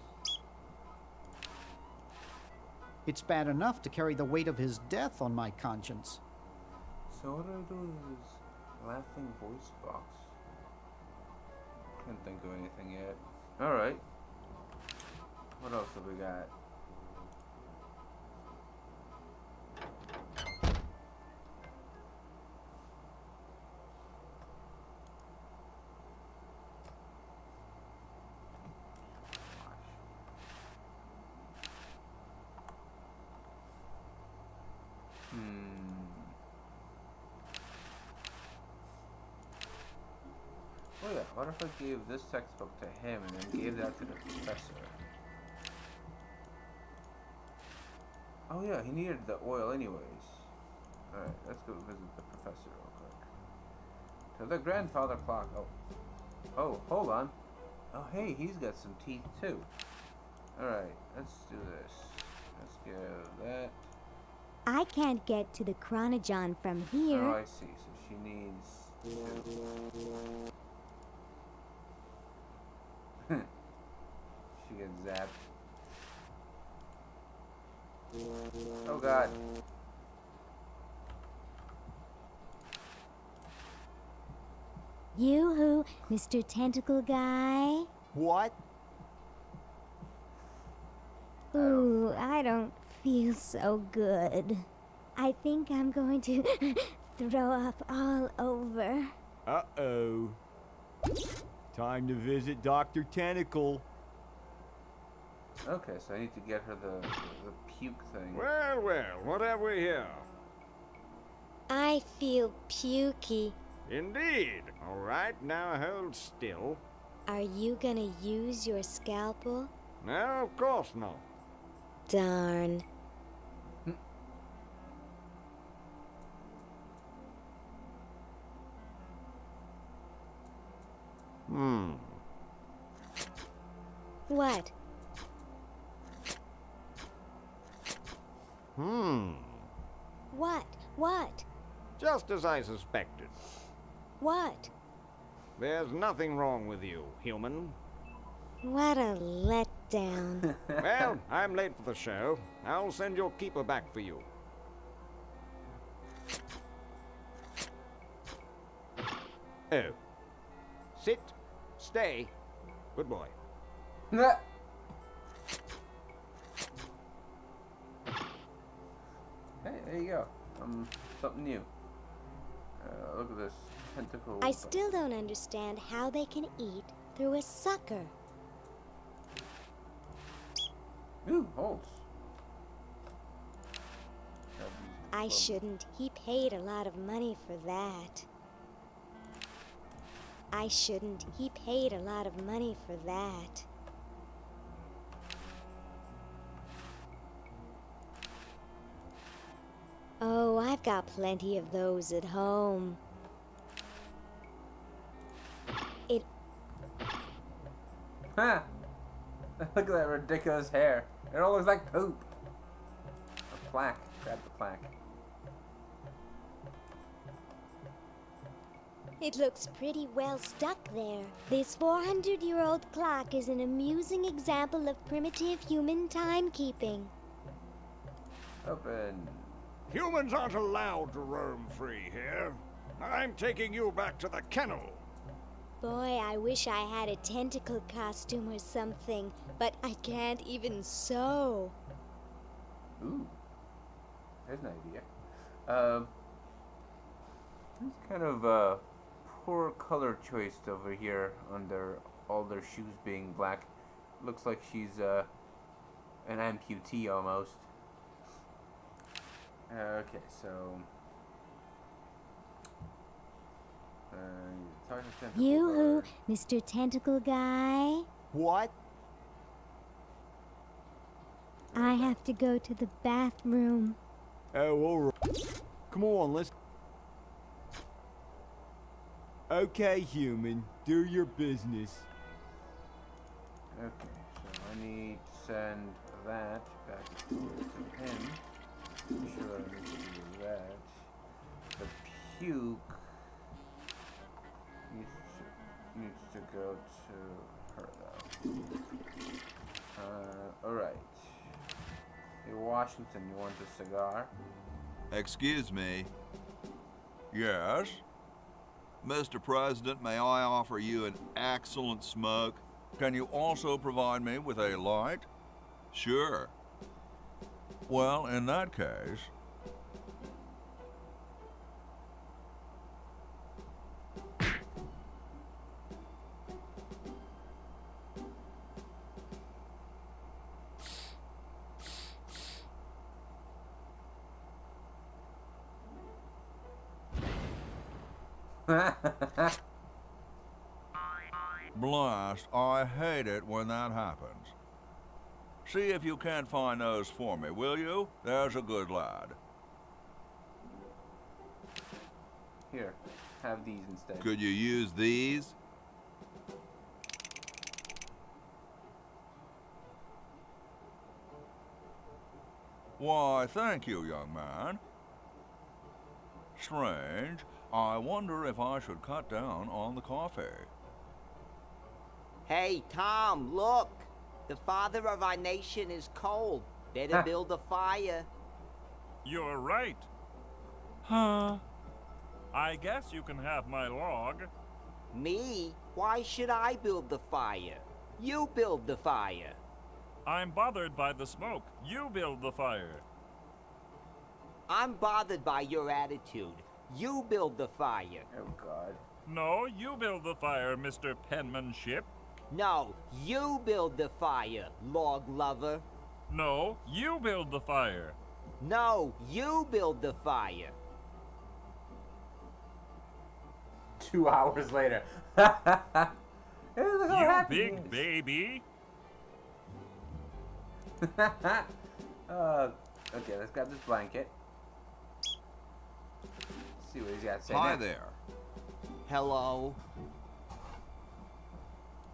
It's bad enough to carry the weight of his death on my conscience. So what do I do with this laughing voice box? Can't think of anything yet. Alright. What else have we got? Oh yeah, what if I gave this textbook to him and then gave that to the professor? Oh yeah, he needed the oil anyways. Alright, let's go visit the professor real quick. To the grandfather clock. Oh, hold on. Oh hey, he's got some teeth too. Alright, let's do this. Let's go that. I can't get to the Chronogon from here. Oh, I see. So she needs two. She gets zapped. Oh god. Yoo-hoo, Mr. Tentacle Guy. What? Ooh, I don't feel so good. I think I'm going to throw up all over. Uh-oh. Time to visit Dr. Tentacle. Okay, so I need to get her the puke thing. Well, well, what have we here? I feel pukey. Indeed. All right, now hold still. Are you gonna use your scalpel? No, of course not. Darn. What? What? What? Just as I suspected. What? There's nothing wrong with you, human. What a letdown. Well, I'm late for the show. I'll send your keeper back for you. Oh. Sit. Stay. Good boy. Hey, there you go. Something new. Look at this tentacle. I still don't understand how they can eat through a sucker. Ooh, holds. I shouldn't. He paid a lot of money for that. I shouldn't. He paid a lot of money for that. Oh, I've got plenty of those at home. Huh! Look at that ridiculous hair. It all looks like poop. A plaque. Grab the plaque. It looks pretty well stuck there. This 400-year-old clock is an amusing example of primitive human timekeeping. Open. Humans aren't allowed to roam free here. I'm taking you back to the kennel. Boy, I wish I had a tentacle costume or something, but I can't even sew. Ooh. There's an idea. It's kind of poor color choice over here under all their shoes being black. Looks like she's an amputee almost. Okay, so Yoo-hoo, Mr. Tentacle Guy. What? I have to go to the bathroom. Oh, all right. Come on, let's... Okay, human. Do your business. Okay, so I need to send that back to him. Sure, I need to do that. The puke needs to go to her, though. Alright. Hey, Washington, you want a cigar? Excuse me. Yes? Mr. President, may I offer you an excellent smoke? Can you also provide me with a light? Sure. Well, in that case... Blast, I hate it when that happens. See if you can't find those for me, will you? There's a good lad. Here, have these instead. Could you use these? Why, thank you, young man. Strange. I wonder if I should cut down on the coffee. Hey, Tom, look! The father of our nation is cold. Better build a fire. You're right. Huh? I guess you can have my log. Me? Why should I build the fire? You build the fire. I'm bothered by the smoke. You build the fire. I'm bothered by your attitude. You build the fire. Oh, God. No, you build the fire, Mr. Penmanship. No, you build the fire, log lover. No, you build the fire. No, you build the fire. 2 hours later. You big baby. Okay, let's grab this blanket. See what he's got to say. Hi now. there. Hello.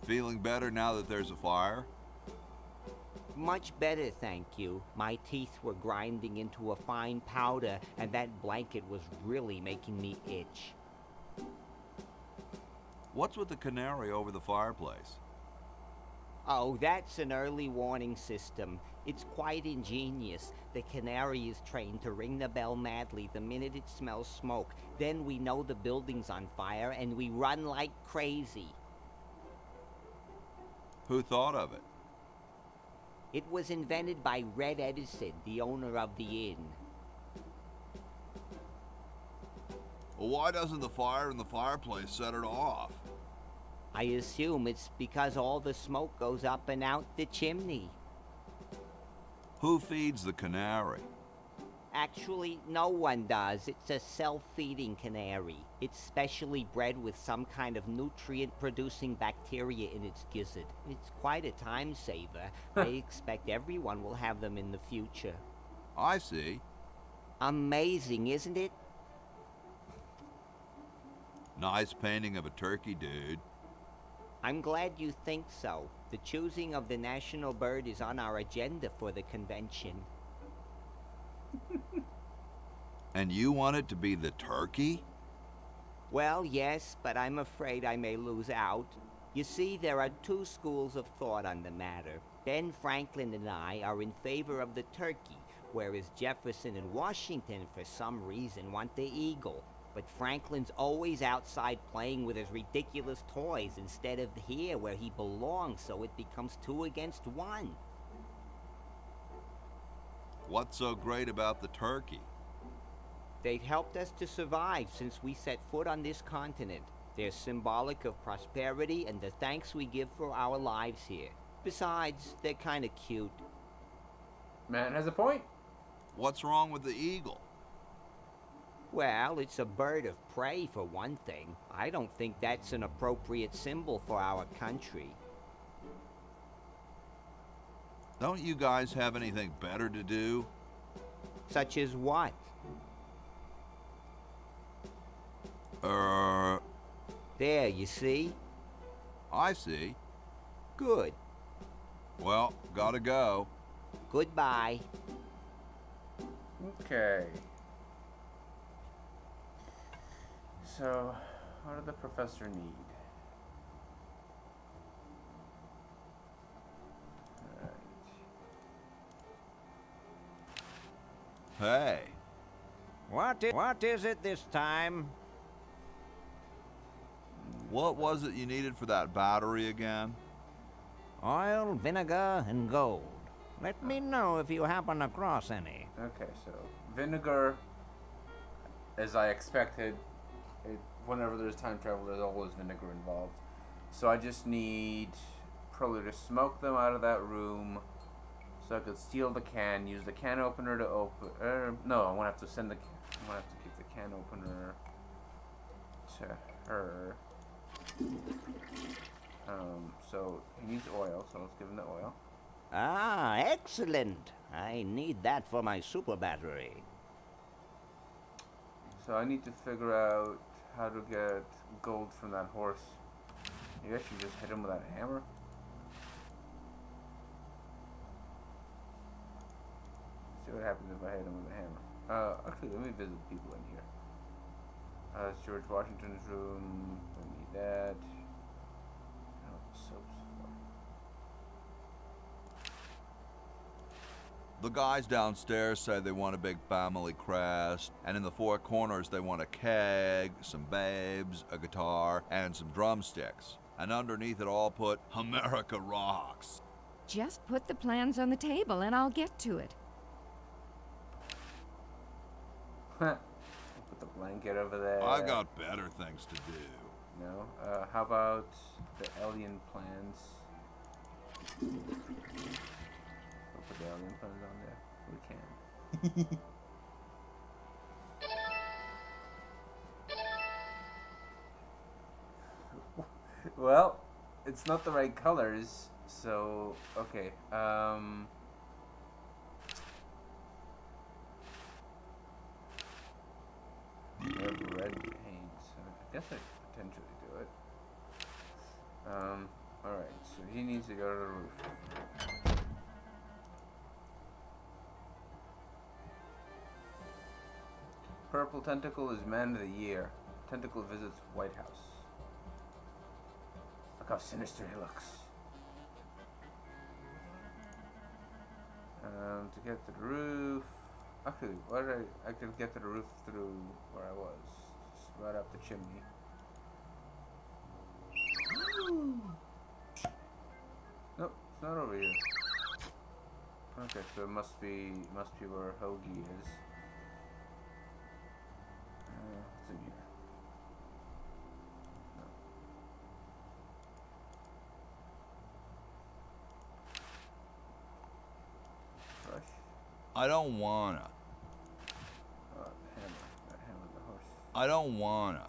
Feeling better now that there's a fire? Much better, thank you. My teeth were grinding into a fine powder, and that blanket was really making me itch. What's with the canary over the fireplace? Oh, that's an early warning system. It's quite ingenious. The canary is trained to ring the bell madly the minute it smells smoke. Then we know the building's on fire, and we run like crazy. Who thought of it? It was invented by Red Edison, the owner of the inn. Well, why doesn't the fire in the fireplace set it off? I assume it's because all the smoke goes up and out the chimney. Who feeds the canary? Actually, no one does. It's a self-feeding canary. It's specially bred with some kind of nutrient-producing bacteria in its gizzard. It's quite a time saver. I expect everyone will have them in the future. I see. Amazing, isn't it? Nice painting of a turkey, dude. I'm glad you think so. The choosing of the national bird is on our agenda for the convention. And you want it to be the turkey? Well, yes, but I'm afraid I may lose out. You see, there are two schools of thought on the matter. Ben Franklin and I are in favor of the turkey, whereas Jefferson and Washington, for some reason, want the eagle. But Franklin's always outside playing with his ridiculous toys instead of here where he belongs, so it becomes 2 against 1. What's so great about the turkey? They've helped us to survive since we set foot on this continent. They're symbolic of prosperity and the thanks we give for our lives here. Besides, they're kind of cute. Man has a point. What's wrong with the eagle? Well, it's a bird of prey, for one thing. I don't think that's an appropriate symbol for our country. Don't you guys have anything better to do? Such as what? There, you see? I see. Good. Well, gotta go. Goodbye. Okay. So, what did the professor need? Hey. What is it this time? What was it you needed for that battery again? Oil, vinegar, and gold. Let me know if you happen across any. Okay, so vinegar, as I expected, whenever there's time travel, there's always vinegar involved. So I just need probably to smoke them out of that room so I could steal the can, use the can opener to open... no, I'm going to have to send the... I'm going to have to give the can opener to her. So he needs oil, so let's give him the oil. Ah, excellent. I need that for my super battery. So I need to figure out how to get gold from that horse. You guys should just hit him with that hammer. See what happens if I hit him with a hammer. Actually, let me visit people in here. It's George Washington's room. We need that. Oh, the soap's for. The guys downstairs say they want a big family crest, and in the 4 corners they want a keg, some babes, a guitar, and some drumsticks. And underneath it all put, America rocks. Just put the plans on the table and I'll get to it. Put the blanket over there. I got better things to do. No? How about the alien plans? We'll put the alien plans on there. We can. Well, it's not the right colors, so okay. We have red paint, so I guess I could potentially do it. Alright, so he needs to go to the roof. Purple Tentacle is Man of the Year. Tentacle visits White House. Look how sinister he looks. To get to the roof. Actually, I could get to the roof through where I was. Just right up the chimney. Nope, it's not over here. Okay, so it must be where Hoagie is. What's in here? No. Brush. I don't wanna. I don't wanna.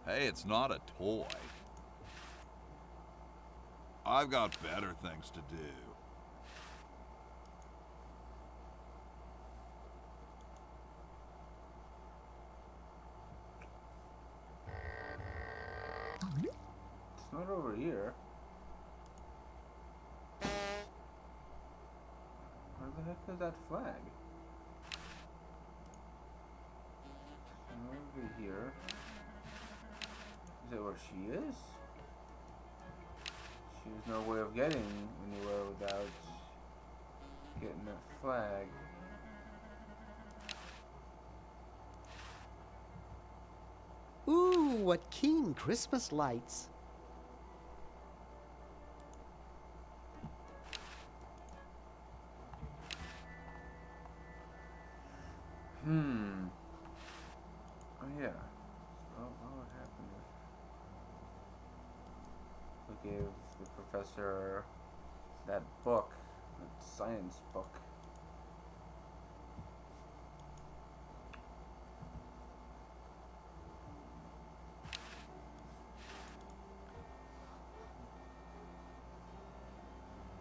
Hey, it's not a toy. I've got better things to do. It's not over here. Where the heck is that flag? It's not over here. Is it where she is? She has no way of getting anywhere without getting that flag. Ooh, what keen Christmas lights. Oh yeah. What would happen if we gave the professor that book, that science book?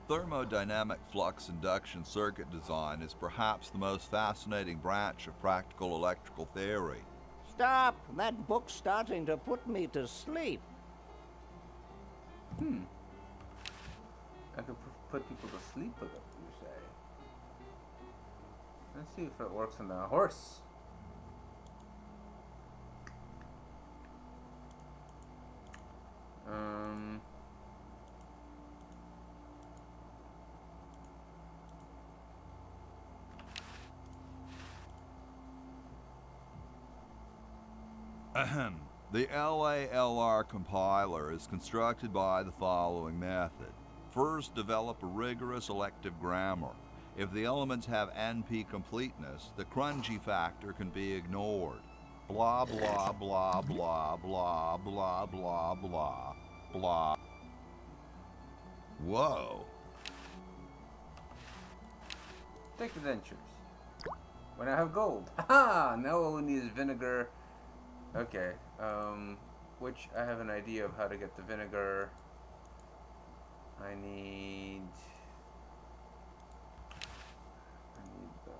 Thermodynamic flux induction circuit design is perhaps the most fascinating branch of practical electrical theory. Stop! That book's starting to put me to sleep. I could put people to sleep with it, you say? Let's see if it works on the horse. Ahem. The LALR compiler is constructed by the following method. First, develop a rigorous elective grammar. If the elements have NP completeness, the crunchy factor can be ignored. Blah, blah, blah, blah, blah, blah, blah, blah, blah. Whoa. Take adventures. When I have gold. Aha! Now all we need is vinegar. Okay, which I have an idea of how to get the vinegar. I need the...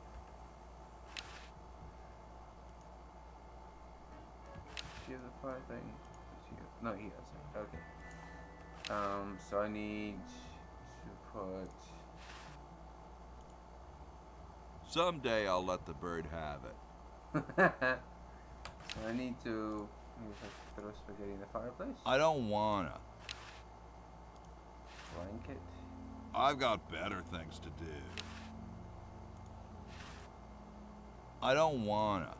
Do you have the fire thing? No, he doesn't. Okay. So I need to put... Someday I'll let the bird have it. So I need to throw spaghetti in the fireplace. I don't wanna. Blanket. I've got better things to do. I don't wanna.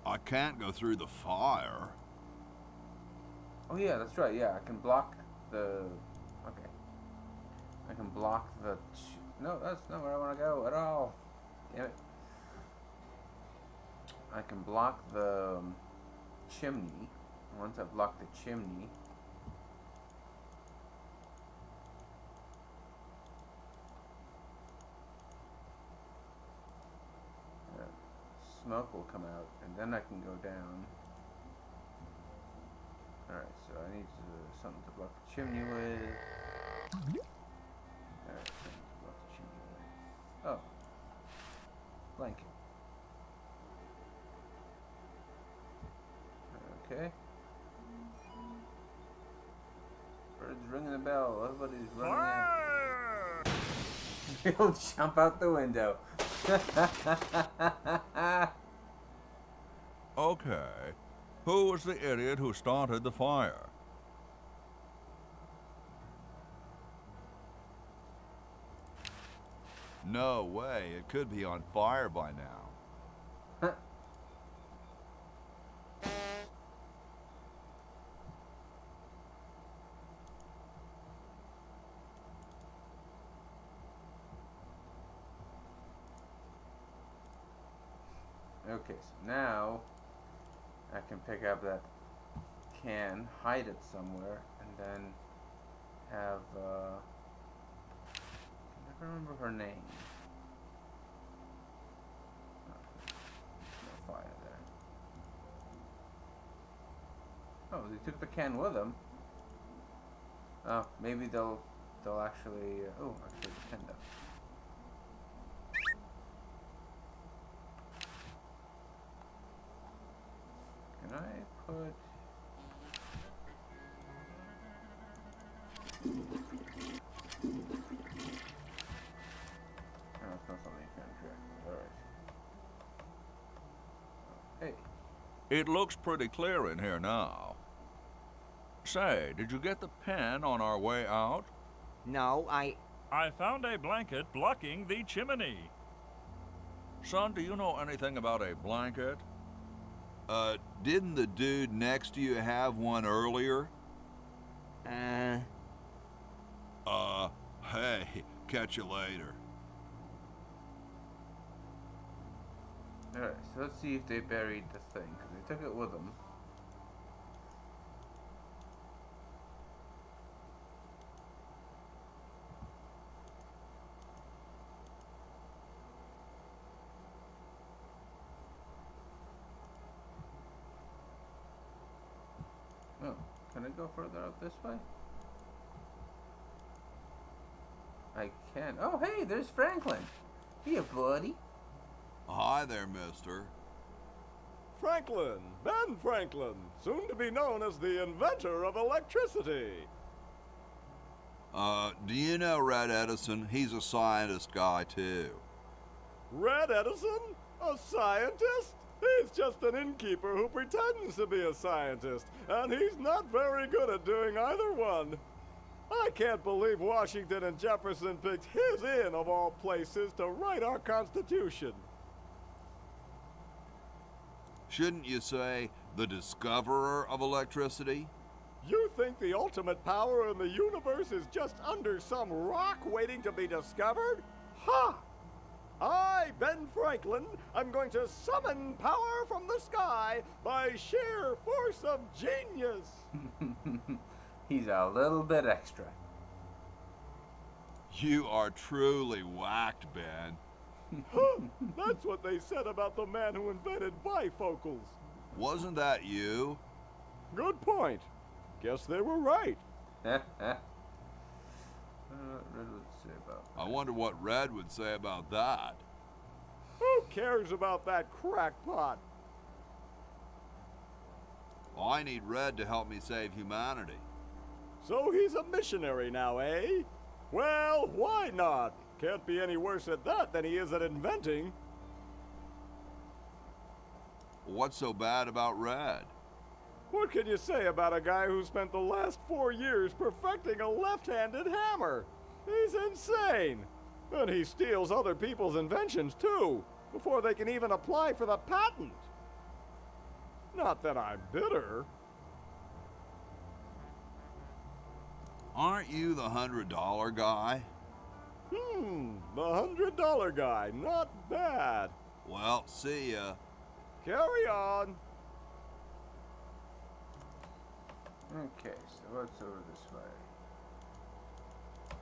I can't go through the fire. Oh yeah, that's right. Yeah, I can block the... Okay. I can block the... No, that's not where I want to go at all. Damn it. I can block the chimney. Once I block the chimney, smoke will come out, and then I can go down. Alright, so I need something to block the chimney with. Alright, something to block the chimney with. Oh. Blanket. Okay. Bird's ringing the bell. Everybody's running out. He'll jump out the window. Okay. Who was the idiot who started the fire? No way. It could be on fire by now. Okay, so now I can pick up that can, hide it somewhere, and then have... can I I remember her name. No fire there. Oh, they took the can with them. Oh, maybe they'll actually. Oh, actually, the pen down. Can I put? No, it's not something you can track. Alright. Hey. It looks pretty clear in here now. Say, did you get the pen on our way out? No, I found a blanket blocking the chimney. Son, do you know anything about a blanket? Didn't the dude next to you have one earlier? Hey, catch you later. Alright, so let's see if they buried the thing, because they took it with them. Oh, can I go further out this way? I can. Oh, hey, there's Franklin. Here, buddy. Hi there, mister. Franklin, Ben Franklin, soon to be known as the inventor of electricity. Do you know Red Edison? He's a scientist guy, too. Red Edison? A scientist? He's just an innkeeper who pretends to be a scientist, and he's not very good at doing either one. I can't believe Washington and Jefferson picked his inn, of all places, to write our Constitution. Shouldn't you say the discoverer of electricity? You think the ultimate power in the universe is just under some rock waiting to be discovered? Ha! I, Ben Franklin, am going to summon power from the sky by sheer force of genius. He's a little bit extra. You are truly whacked, Ben. That's what they said about the man who invented bifocals. Wasn't that you? Good point. Guess they were right. Red would say about that. I wonder what Red would say about that. Who cares about that crackpot? I need Red to help me save humanity. So he's a missionary now, eh? Well, why not? Can't be any worse at that than he is at inventing. What's so bad about Red? What can you say about a guy who spent the last 4 years perfecting a left-handed hammer? He's insane! And he steals other people's inventions, too, before they can even apply for the patent. Not that I'm bitter. Aren't you the $100 guy? The $100 guy. Not bad. Well, see ya. Carry on. Okay, so what's over this way?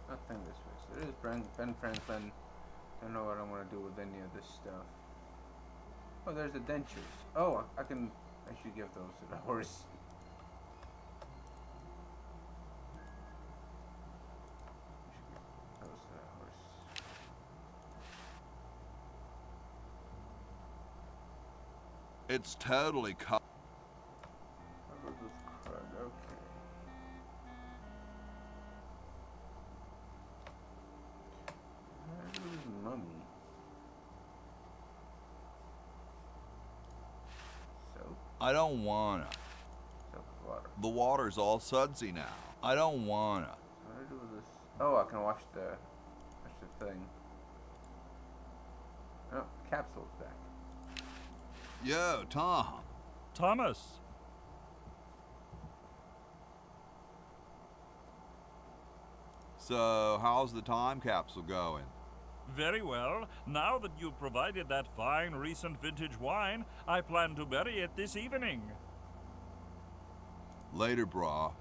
Nothing this way. So there's Ben Franklin. Don't know what I want to do with any of this stuff. Oh, there's the dentures. Oh, I should give those to the horse. Those to the horse. It's totally cut. Okay. Where's Mummy? Soap? I don't wanna. Soap water. The water's all sudsy now. I don't wanna. What do I do with this? Oh, I can wash the thing. Oh, capsule's back. Yo, Tom. Thomas. So, how's the time capsule going? Very well. Now that you've provided that fine recent vintage wine, I plan to bury it this evening. Later, brah.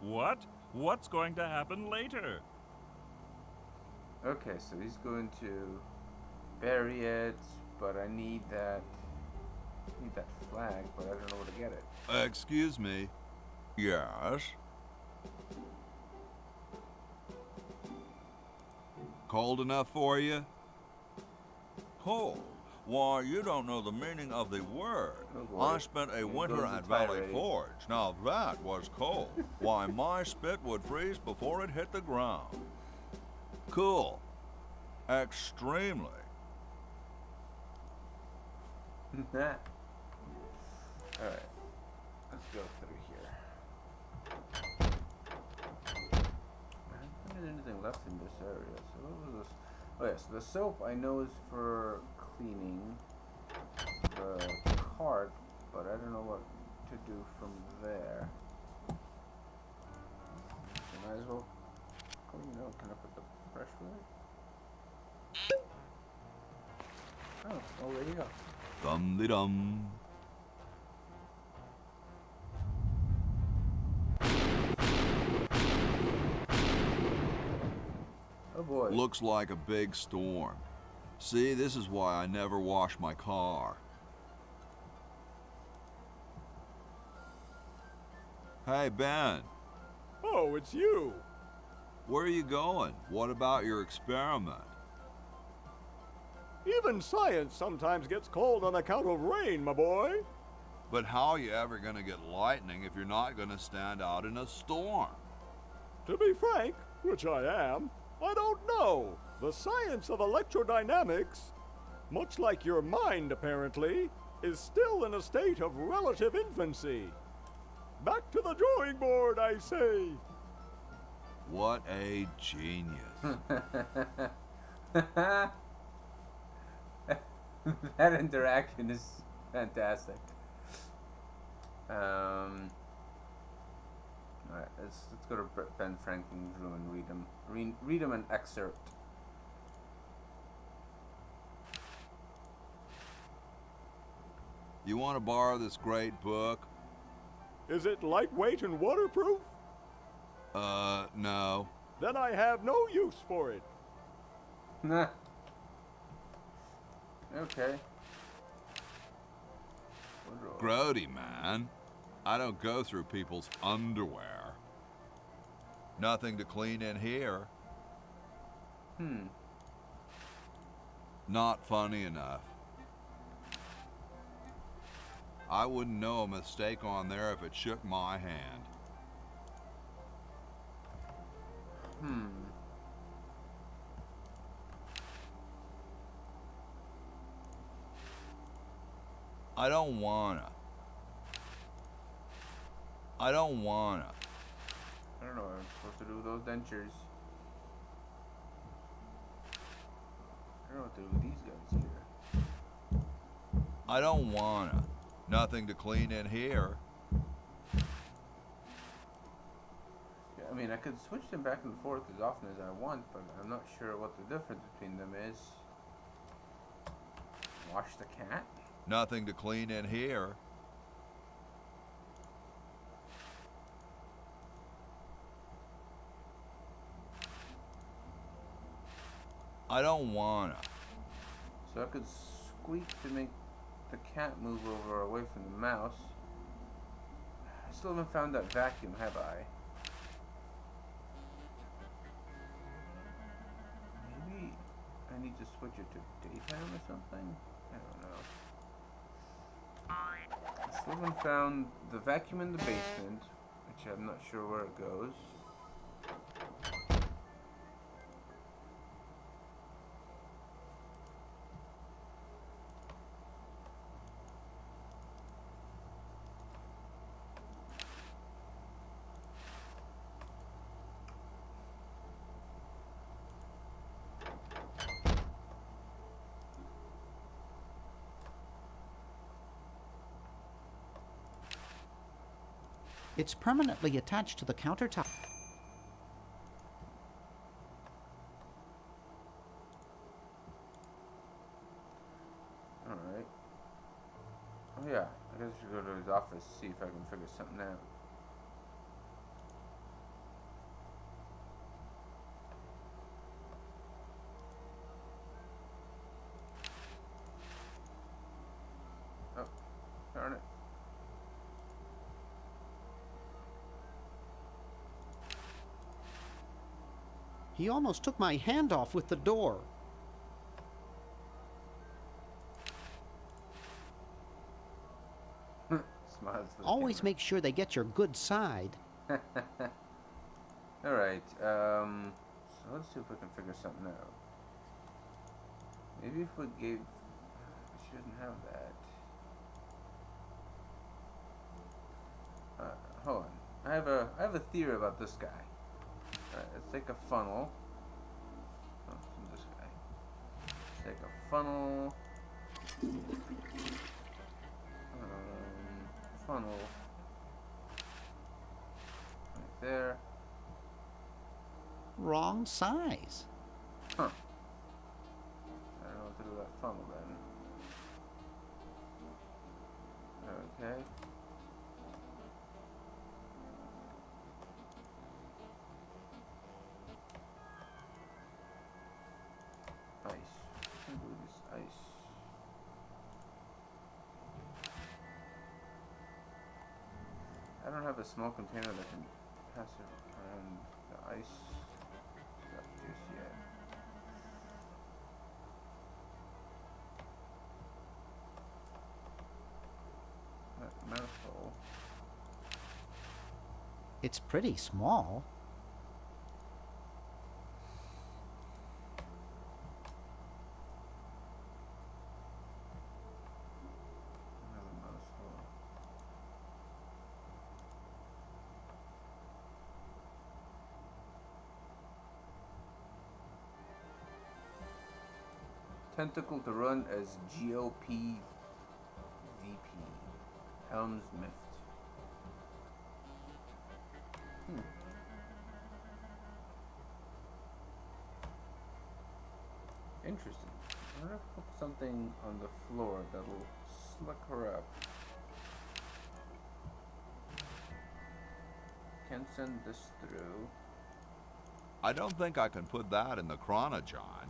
What? What's going to happen later? Okay, so he's going to bury it, but I need that flag, but I don't know where to get it. Excuse me. Yes? Cold enough for you? Cold? Why, you don't know the meaning of the word. boy. I spent a winter goes the at Valley tirade. Forge. Now that was cold. Why, my spit would freeze before it hit the ground. Cool. Extremely. Alright. Let's go through here. I haven't found anything left in this area. So what was this? Oh yeah, so the soap I know is for cleaning the cart, but I don't know what to do from there. So might as well, can I put the brush with it? Oh, there you go. Dum-de-dum. Oh boy. Looks like a big storm. See, this is why I never wash my car. Hey, Ben. Oh, it's you. Where are you going? What about your experiment? Even science sometimes gets cold on account of rain, my boy. But how are you ever gonna get lightning if you're not gonna stand out in a storm? To be frank, which I am, I don't know. The science of electrodynamics, much like your mind apparently, is still in a state of relative infancy. Back to the drawing board, I say. What a genius. That interaction is fantastic. Alright, let's go to Ben Franklin's room and read him an excerpt. You want to borrow this great book? Is it lightweight and waterproof? No. Then I have no use for it. Nah. Okay. Grody, man. I don't go through people's underwear. Nothing to clean in here. Not funny enough. I wouldn't know a mistake on there if it shook my hand. I don't wanna. I don't know what I'm supposed to do with those dentures. I don't know what to do with these guys here. I don't wanna. Nothing to clean in here. Yeah, I mean, I could switch them back and forth as often as I want, but I'm not sure what the difference between them is. Wash the cat? Nothing to clean in here. I don't wanna. So I could squeak to make the cat move over away from the mouse. I still haven't found that vacuum, have I? Maybe I need to switch it to daytime or something? I don't know. I still haven't found the vacuum in the basement, which I'm not sure where it goes. It's permanently attached to the countertop. Alright. Oh yeah, I guess I should go to his office, see if I can figure something out. He almost took my hand off with the door. Smiles to the Always make sure they get your good side. Alright, so let's see if we can figure something out. Maybe if we gave... We shouldn't have that. Hold on. I have a theory about this guy. Alright, let's take a funnel. Oh, from this guy. Let's take a funnel. Funnel. Right there. Wrong size. Huh. I don't know what to do with that funnel then. Okay. Ice. I can do this ice. I don't have a small container that can pass it around the ice stuff just yet. That mouse hole. It's pretty small. Another mouse hole. Tentacle to run as GOP VP. Helms Mift. Interesting. I wonder if I put something on the floor that'll slick her up. Can't send this through. I don't think I can put that in the chronogon.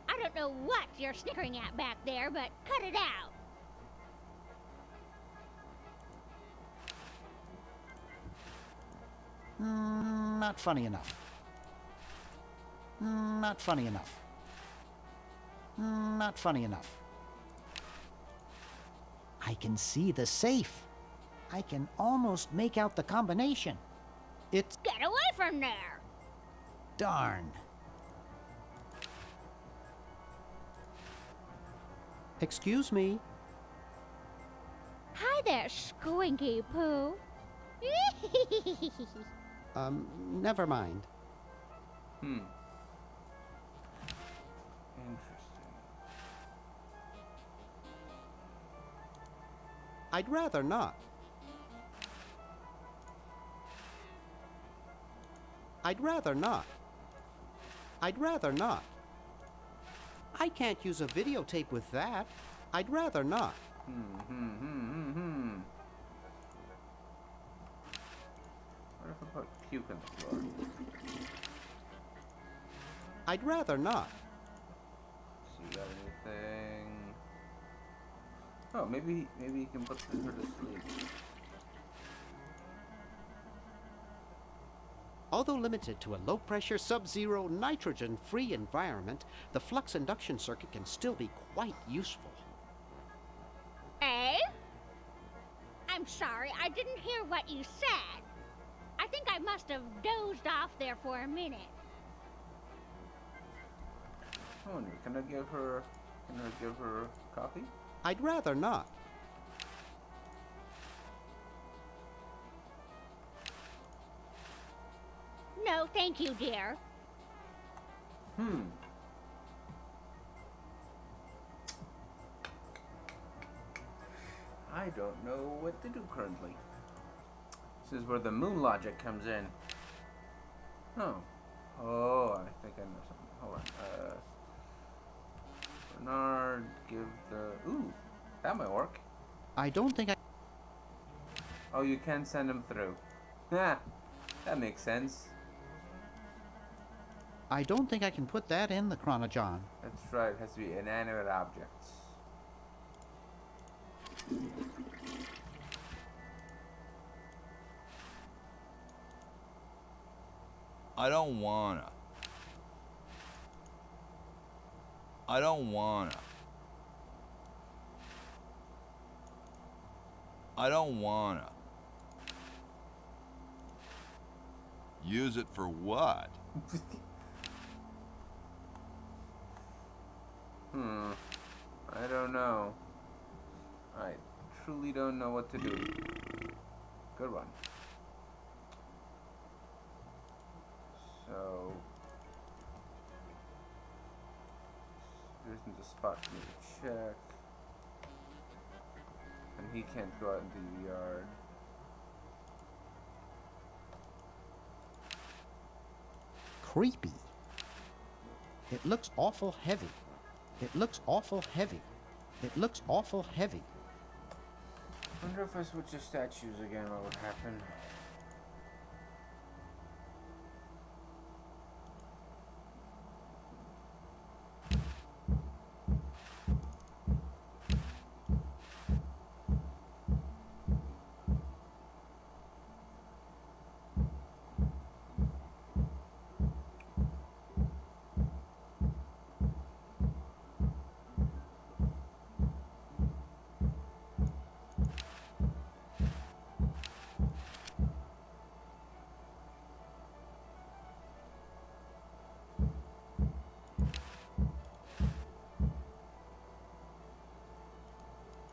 I don't know what you're snickering at back there, but cut it out. Not funny enough. Not funny enough. Not funny enough. I can see the safe. I can almost make out the combination. It's... Get away from there! Darn. Excuse me. Hi there, Squinky Poo. Never mind. Interesting. I'd rather not. I'd rather not. I'd rather not. I can't use a videotape with that. I'd rather not. What if I put puke on the floor? I'd rather not. So you got anything? Oh, maybe you can put her to sleep. Although limited to a low-pressure, sub-zero, nitrogen-free environment, the flux induction circuit can still be quite useful. Eh? I'm sorry, I didn't hear what you said. I think I must have dozed off there for a minute. I wonder, can I give her coffee? I'd rather not. No, thank you, dear. I don't know what to do currently. This is where the moon logic comes in. Oh, I think I know something. Hold on. Bernard, give the... Ooh, that might work. I don't think I... Oh, you can send him through. Yeah, that makes sense. I don't think I can put that in the chronojohn. That's right, it has to be inanimate objects. I don't wanna. I don't wanna. I don't wanna. Use it for what? I don't know. I truly don't know what to do. Good one. So there isn't a spot for me to check. And he can't go out into the yard. Creepy. It looks awful heavy. It looks awful heavy. It looks awful heavy. Wonder if I switch the statues again, what would happen?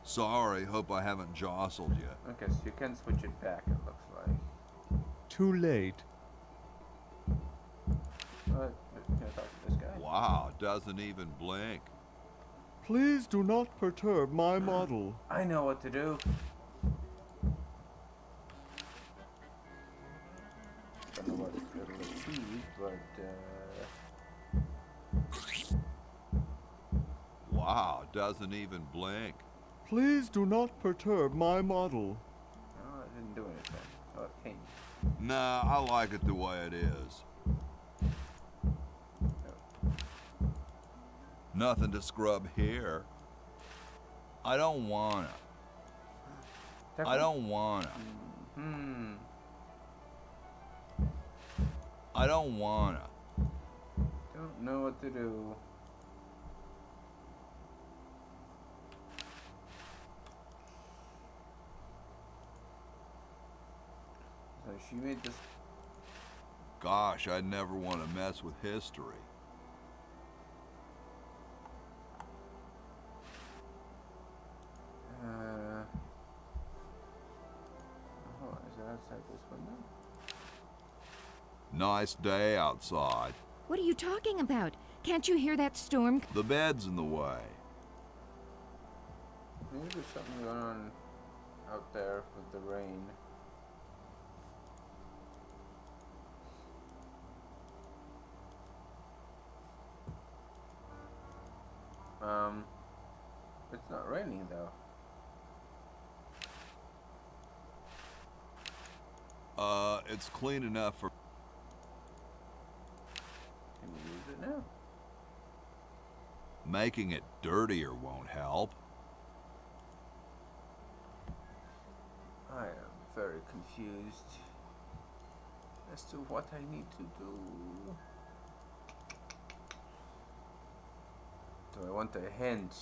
Sorry, hope I haven't jostled you. Okay, so you can switch it back, it looks like. Too late. Can I talk to this guy? Wow, doesn't even blink. Please do not perturb my model. I know what to do. Don't know what it'll achieve, but Wow, doesn't even blink. Please do not perturb my model. no, it didn't do anything. Oh, it came. Nah, I like it the way it is. Nothing to scrub here. I don't wanna. I don't wanna. I don't wanna. Don't know what to do. So she made this. Gosh, I'd never want to mess with history. Oh, is it outside this window? Nice day outside. What are you talking about? Can't you hear that storm? The bed's in the way. Maybe there's something going on out there with the rain. It's not raining though. It's clean enough for. Can we use it now? Making it dirtier won't help. I am very confused as to what I need to do. Do I want a hint?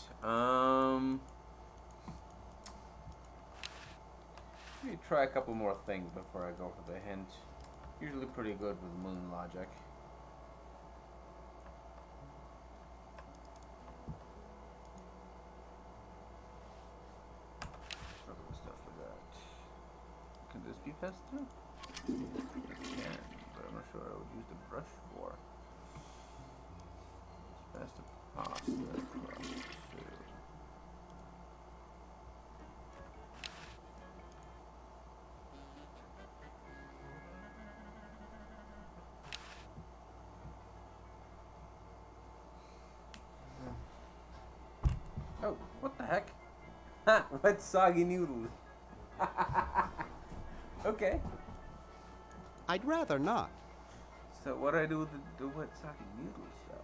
Let me try a couple more things before I go for the hint. Usually pretty good with moon logic. Other stuff like that. Can this be passed through? It can, but I'm not sure I would use the brush for. It's best to pass that across too. Oh, what the heck? Ha! Wet soggy noodles. Okay. I'd rather not. So what do I do with the wet socket noodles, though?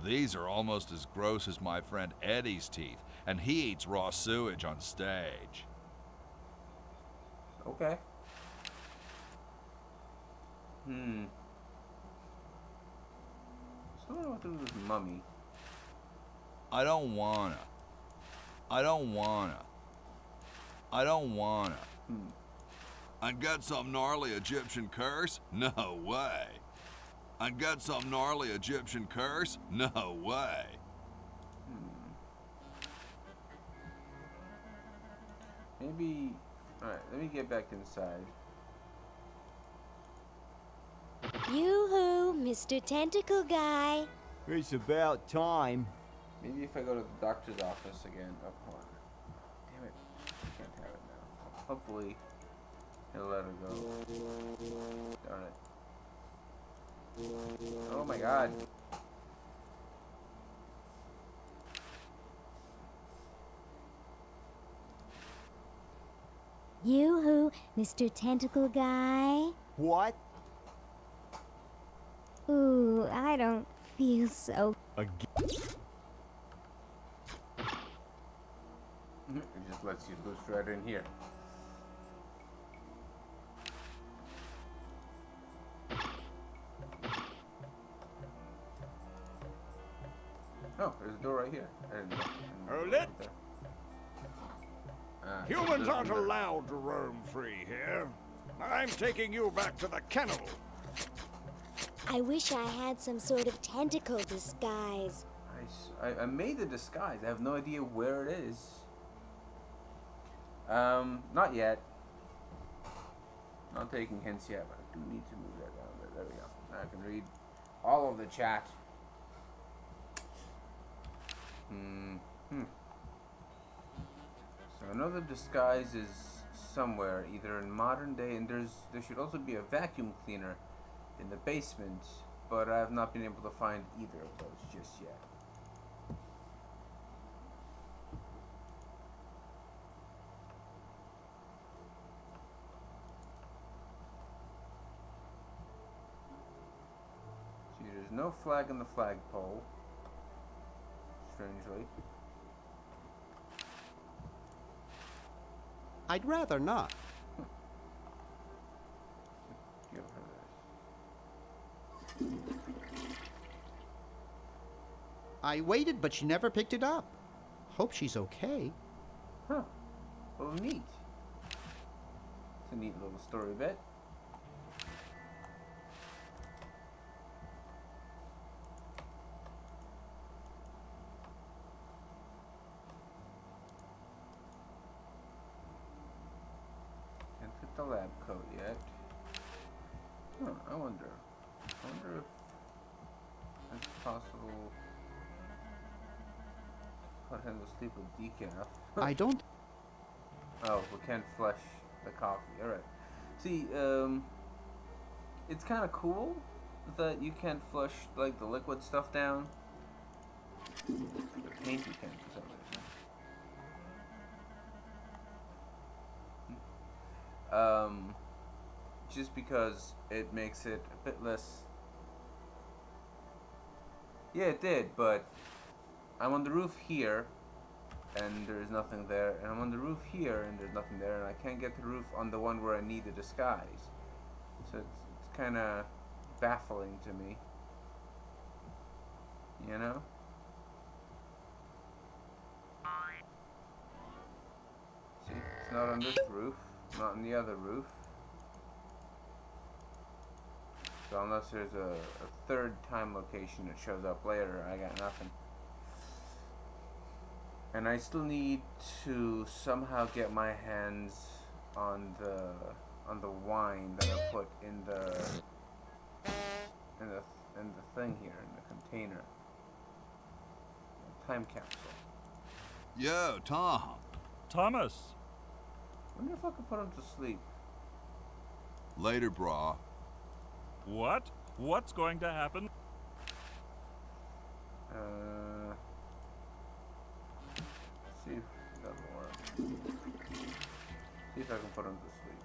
These are almost as gross as my friend Eddie's teeth, and he eats raw sewage on stage. Okay. So I don't know what to do with this mummy. I don't wanna. I don't wanna. I don't wanna. And get some gnarly Egyptian curse? No way. And get some gnarly Egyptian curse? No way. Maybe... Alright, let me get back inside. Yoo-hoo, Mr. Tentacle Guy. It's about time. Maybe if I go to the doctor's office again. Oh, hold on. Damn it. I can't have it now. Hopefully, he'll let her go. Darn it. Oh my god. Yoo-hoo, Mr. Tentacle Guy. What? Ooh, I don't feel so... It just lets you go straight in here. Oh, there's a door right here. Hold it! Humans aren't allowed to roam free here. I'm taking you back to the kennel. I wish I had some sort of tentacle disguise. I made the disguise. I have no idea where it is. Not yet. Not taking hints yet, but I do need to move that down there. There we go. Now I can read all of the chat. So I know the disguise is somewhere, either in modern day, and there should also be a vacuum cleaner in the basement, but I have not been able to find either of those just yet. See, there's no flag on the flagpole, strangely. I'd rather not. Give her this. I waited, but she never picked it up. Hope she's okay. Huh. Well, neat. It's a neat little story bit. Can't fit the lab coat yet. Huh, I wonder if it's possible to put him to sleep with decaf. I don't... Oh, we can't flush the coffee. Alright. See, it's kind of cool that you can't flush, like, the liquid stuff down. The paint you can for some reason. Just because it makes it a bit less... Yeah, it did, but I'm on the roof here, and there's nothing there, and I'm on the roof here, and there's nothing there, and I can't get to the roof on the one where I need the disguise. So it's kind of baffling to me. You know? See, it's not on this roof, not on the other roof. So unless there's a third time location that shows up later, I got nothing. And I still need to somehow get my hands on the wine that I put in the thing here, in the container. Time capsule. Yo, Tom. Thomas. I wonder if I could put him to sleep. Later, brah. What? What's going to happen? Let's see if that'll work. See if I can put him to sleep.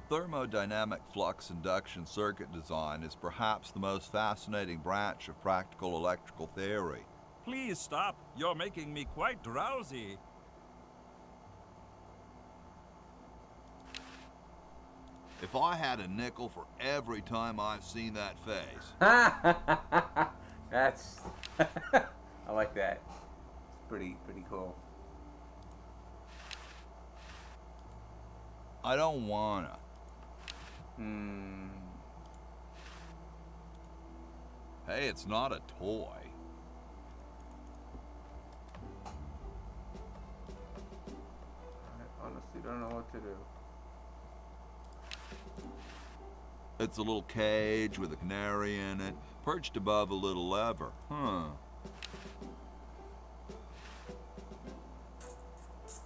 Thermodynamic flux induction circuit design is perhaps the most fascinating branch of practical electrical theory. Please stop. You're making me quite drowsy. If I had a nickel for every time I've seen that face. That's I like that. It's pretty cool. I don't wanna. Hey, it's not a toy. I honestly don't know what to do. It's a little cage with a canary in it, perched above a little lever. Huh. Let's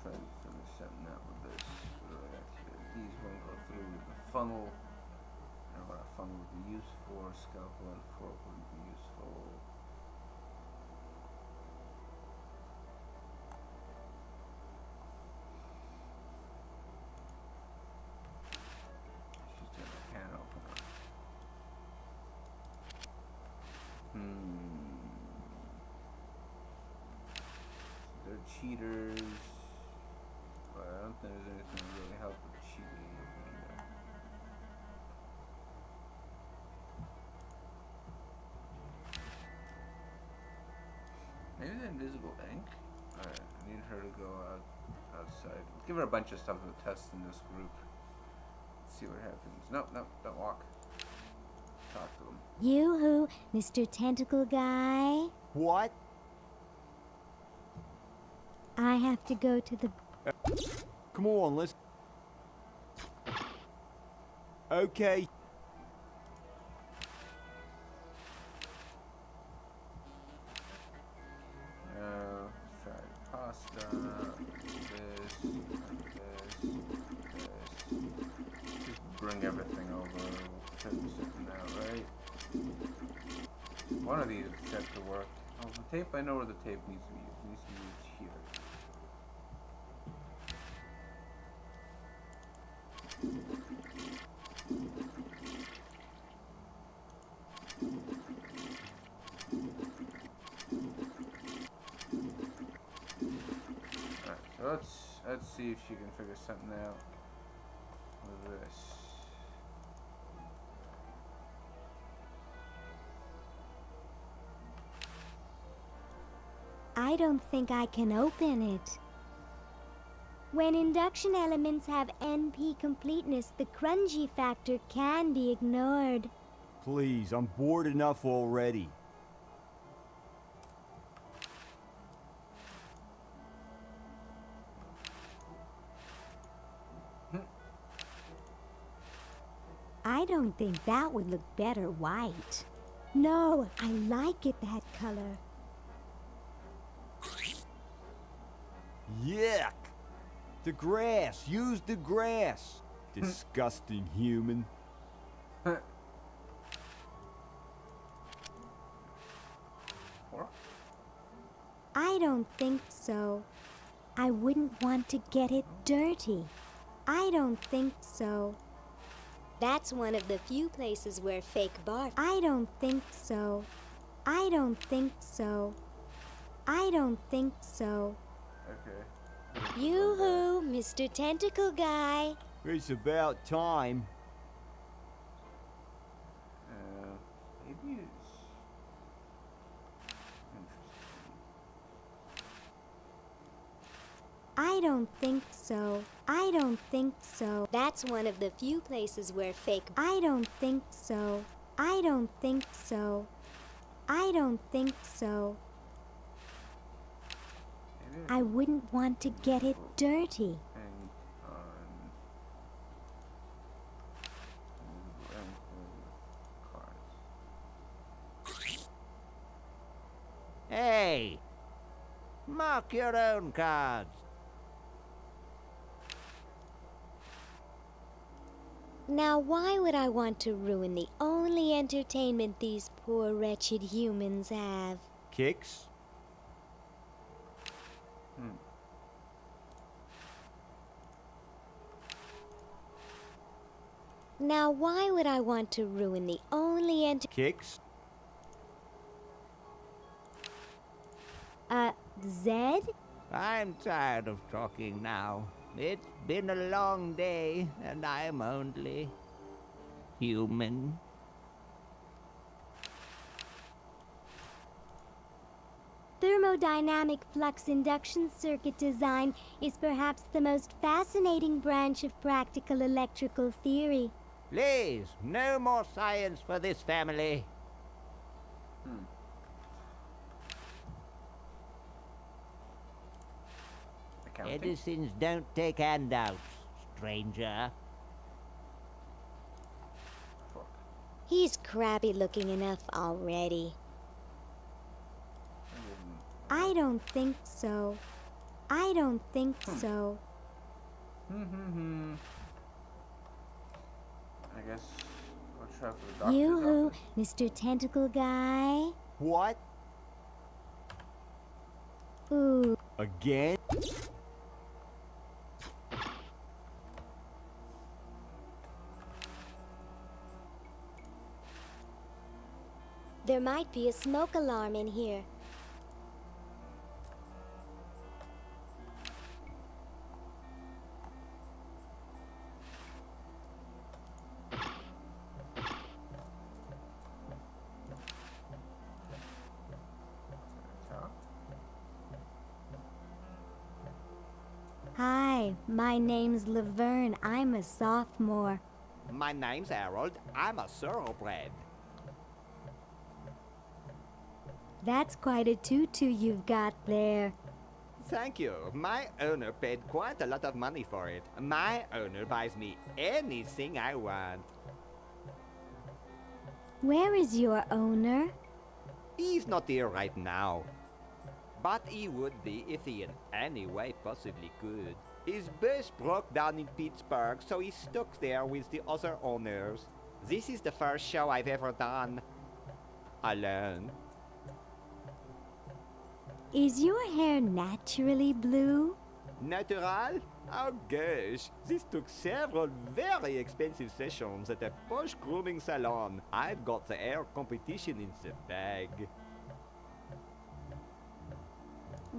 try to figure something out with this. What do I got here? These won't go through the funnel. I don't know what a funnel would be used for. Scalpel and fork would be useful. She's doing a can opener. So they're cheaters. But I don't think there's anything to really help with cheating either. Maybe the invisible ink? Alright, I need her to go outside. Let's give her a bunch of stuff to test in this group. See what happens. Nope, don't walk. Talk to them. Yoo-hoo, Mr. Tentacle Guy. What? I have to go to the... Come on, let's... Okay. Let's try pasta. This. Just bring everything over. We'll figure something out, right? One of these is set to work. Oh, the tape, I know where the tape needs to be used. It needs to be used here. Alright, so let's see if she can figure something out with this. I don't think I can open it. When induction elements have NP completeness, the crunchy factor can be ignored. Please, I'm bored enough already. I don't think that would look better white. No, I like it that color. Yuck! The grass! Use the grass! Disgusting human. I don't think so. I wouldn't want to get it dirty. I don't think so. That's one of the few places where fake barf. I don't think so. I don't think so. I don't think so. Okay. Yoo-hoo, Mr. Tentacle Guy. It's about time. Maybe it's I don't think so. I don't think so. That's one of the few places where fake. I don't think so. I don't think so. I don't think so. I wouldn't want to get it dirty. Hey! Mark your own cards. Now, why would I want to ruin the only entertainment these poor, wretched humans have? Kicks? Now, why would I want to ruin the only Kicks? Zed? I'm tired of talking now. It's been a long day, and I'm only human. Thermodynamic flux induction circuit design is perhaps the most fascinating branch of practical electrical theory. Please, no more science for this family. Edisons don't take handouts, stranger. He's crabby looking enough already. I don't think so. I don't think so. I guess we'll try for the doctor's Yoo-hoo, office. Mr. Tentacle Guy. What? Ooh. Again? There might be a smoke alarm in here. Hi, my name's Laverne. I'm a sophomore. My name's Harold. I'm a thoroughbred. That's quite a tutu you've got there. Thank you. My owner paid quite a lot of money for it. My owner buys me anything I want. Where is your owner? He's not here right now. But he would be if he in any way possibly could. His bus broke down in Pittsburgh, so he's stuck there with the other owners. This is the first show I've ever done alone. Is your hair naturally blue? Natural? Oh gosh, this took several very expensive sessions at a posh grooming salon. I've got the hair competition in the bag.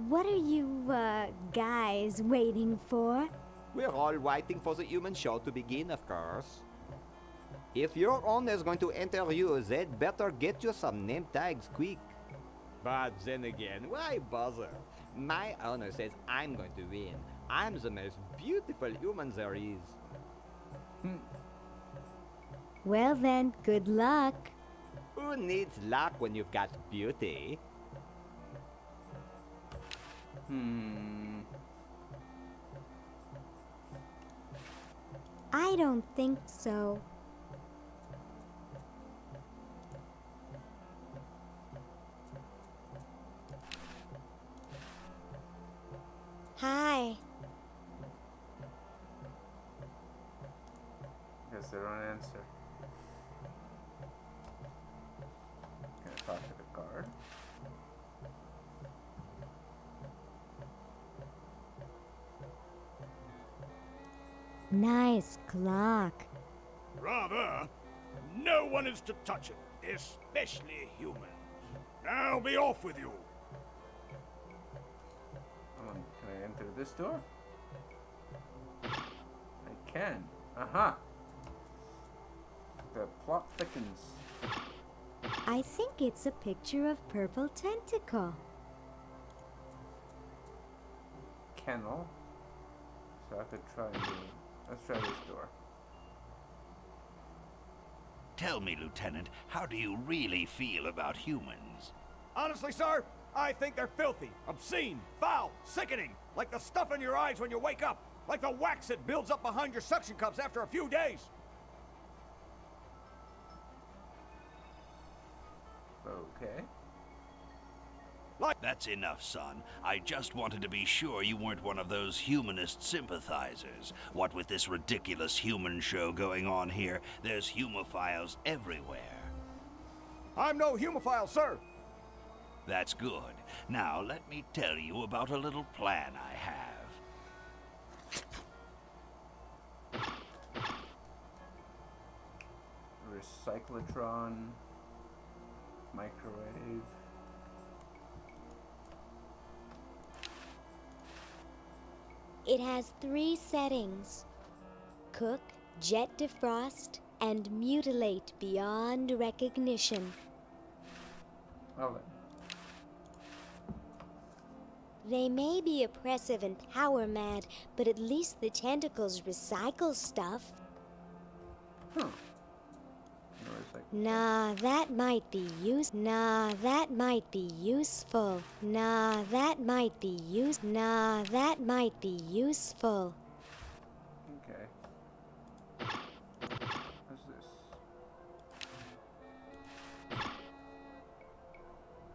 What are you, guys waiting for? We're all waiting for the human show to begin, of course. If your owner's going to enter you, they'd better get you some name tags quick. But then again, why bother? My owner says I'm going to win. I'm the most beautiful human there is. Well then, good luck. Who needs luck when you've got beauty? I don't think so. Hi. Guess they don't answer. Can I talk to the guard? Nice clock. Rather. No one is to touch it, especially humans. Now be off with you. Can I enter this door? I can. Aha! The plot thickens. I think it's a picture of Purple Tentacle. Kennel. So I could try and do it. Let's try this door. Tell me, Lieutenant, how do you really feel about humans? Honestly, sir, I think they're filthy, obscene, foul, sickening. Like the stuff in your eyes when you wake up. Like the wax that builds up behind your suction cups after a few days. Okay. That's enough, son. I just wanted to be sure you weren't one of those humanist sympathizers. What with this ridiculous human show going on here, there's humophiles everywhere. I'm no humophile, sir. That's good. Now, let me tell you about a little plan I have. Recyclotron, microwave. It has 3 settings: cook, jet defrost, and mutilate beyond recognition. Oh, They may be oppressive and power mad, but at least the tentacles recycle stuff. Nah, that might be useful. Nah, that might be useful. Nah, that might be useful. Okay. What's this?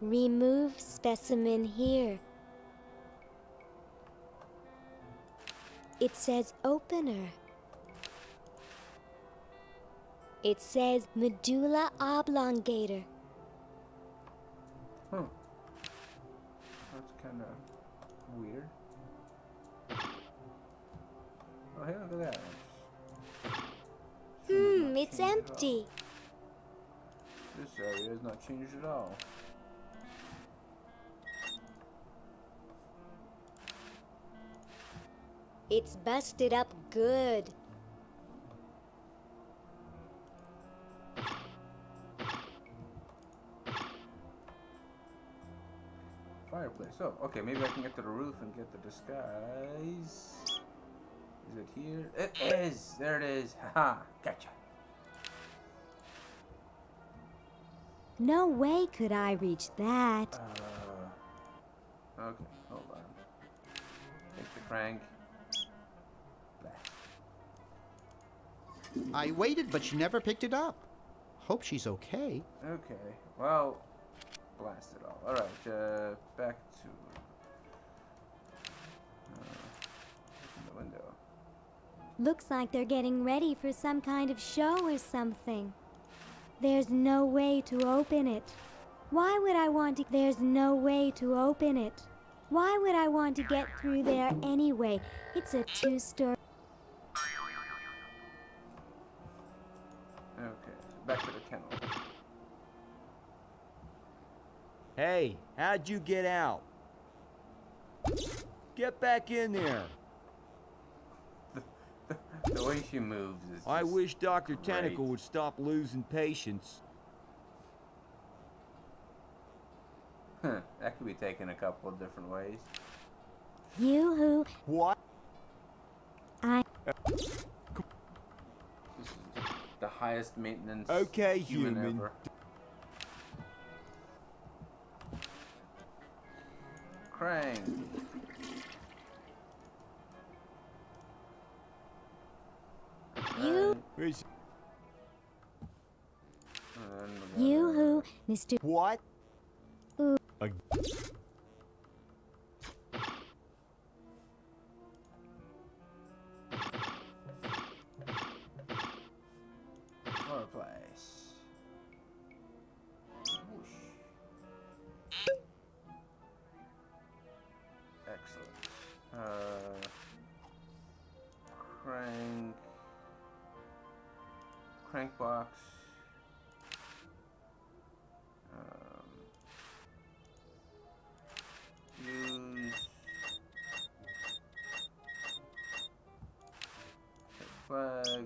Remove specimen here. It says opener. It says medulla oblongator. That's kind of weird. Oh, hey, look at that. It's empty. This area is not changed at all. It's busted up good. Fireplace. Oh, okay. Maybe I can get to the roof and get the disguise. Is it here? It is. There it is. Haha. Gotcha. No way could I reach that. Okay. Hold on. Take the crank. I waited, but she never picked it up. Hope she's okay. Okay. Well, blast it all. All right. Back to open the window. Looks like they're getting ready for some kind of show or something. There's no way to open it. Why would I want to? There's no way to open it. Why would I want to get through there anyway? It's a 2-story. Okay. Back to the kennel. Hey, how'd you get out? Get back in there. The way she moves is I wish Dr. great. Tentacle would stop losing patience. That could be taken a couple of different ways. You who? What? This is the highest maintenance Okay, human ever. Crank. You. Where's... You who, Mr. What? Ooh. Fireplace. Whoosh. Excellent. Crank box. Use flag.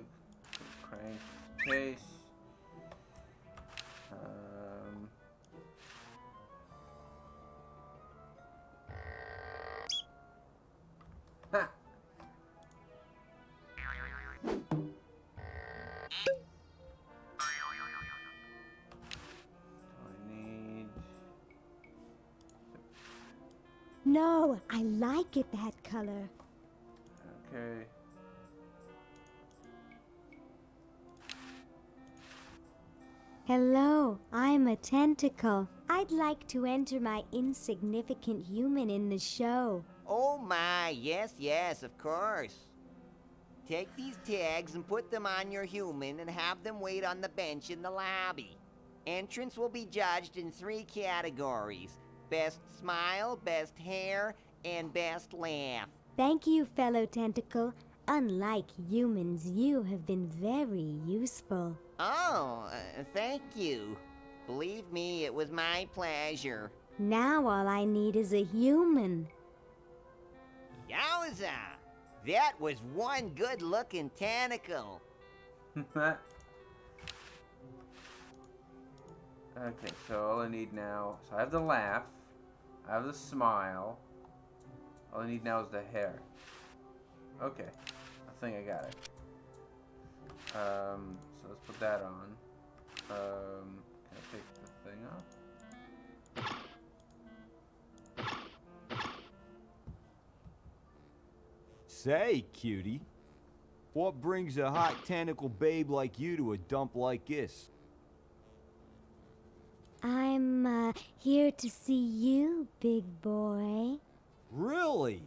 Crank case. Ha! No, I like it that color. Okay. Hello, I'm a tentacle. I'd like to enter my insignificant human in the show. Oh my, yes, yes, of course. Take these tags and put them on your human and have them wait on the bench in the lobby. Entrance will be judged in 3 categories: best smile, best hair, and best laugh. Thank you, fellow tentacle. Unlike humans, you have been very useful. Oh, thank you. Believe me, it was my pleasure. Now all I need is a human. Yowza! That was one good-looking tentacle. Okay, so all I need now... So I have the laugh. I have the smile. All I need now is the hair. Okay. I think I got it. So let's put that on. Can I take the thing off? Say, cutie, what brings a hot tentacle babe like you to a dump like this? I'm, here to see you, big boy. Really?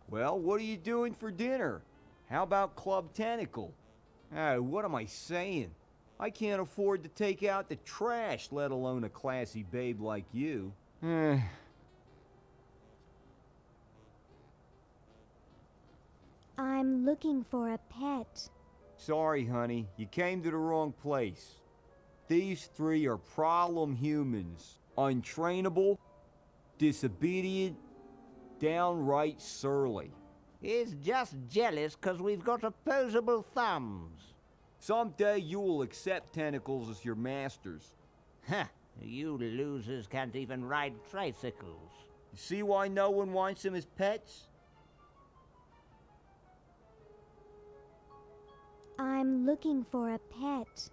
Well, what are you doing for dinner? How about Club Tentacle? What am I saying? I can't afford to take out the trash, let alone a classy babe like you. I'm looking for a pet. Sorry, honey, you came to the wrong place. These 3 are problem humans. Untrainable, disobedient, downright surly. He's just jealous 'cause we've got opposable thumbs. Someday you will accept tentacles as your masters. Huh, you losers can't even ride tricycles. You see why no one wants them as pets? I'm looking for a pet.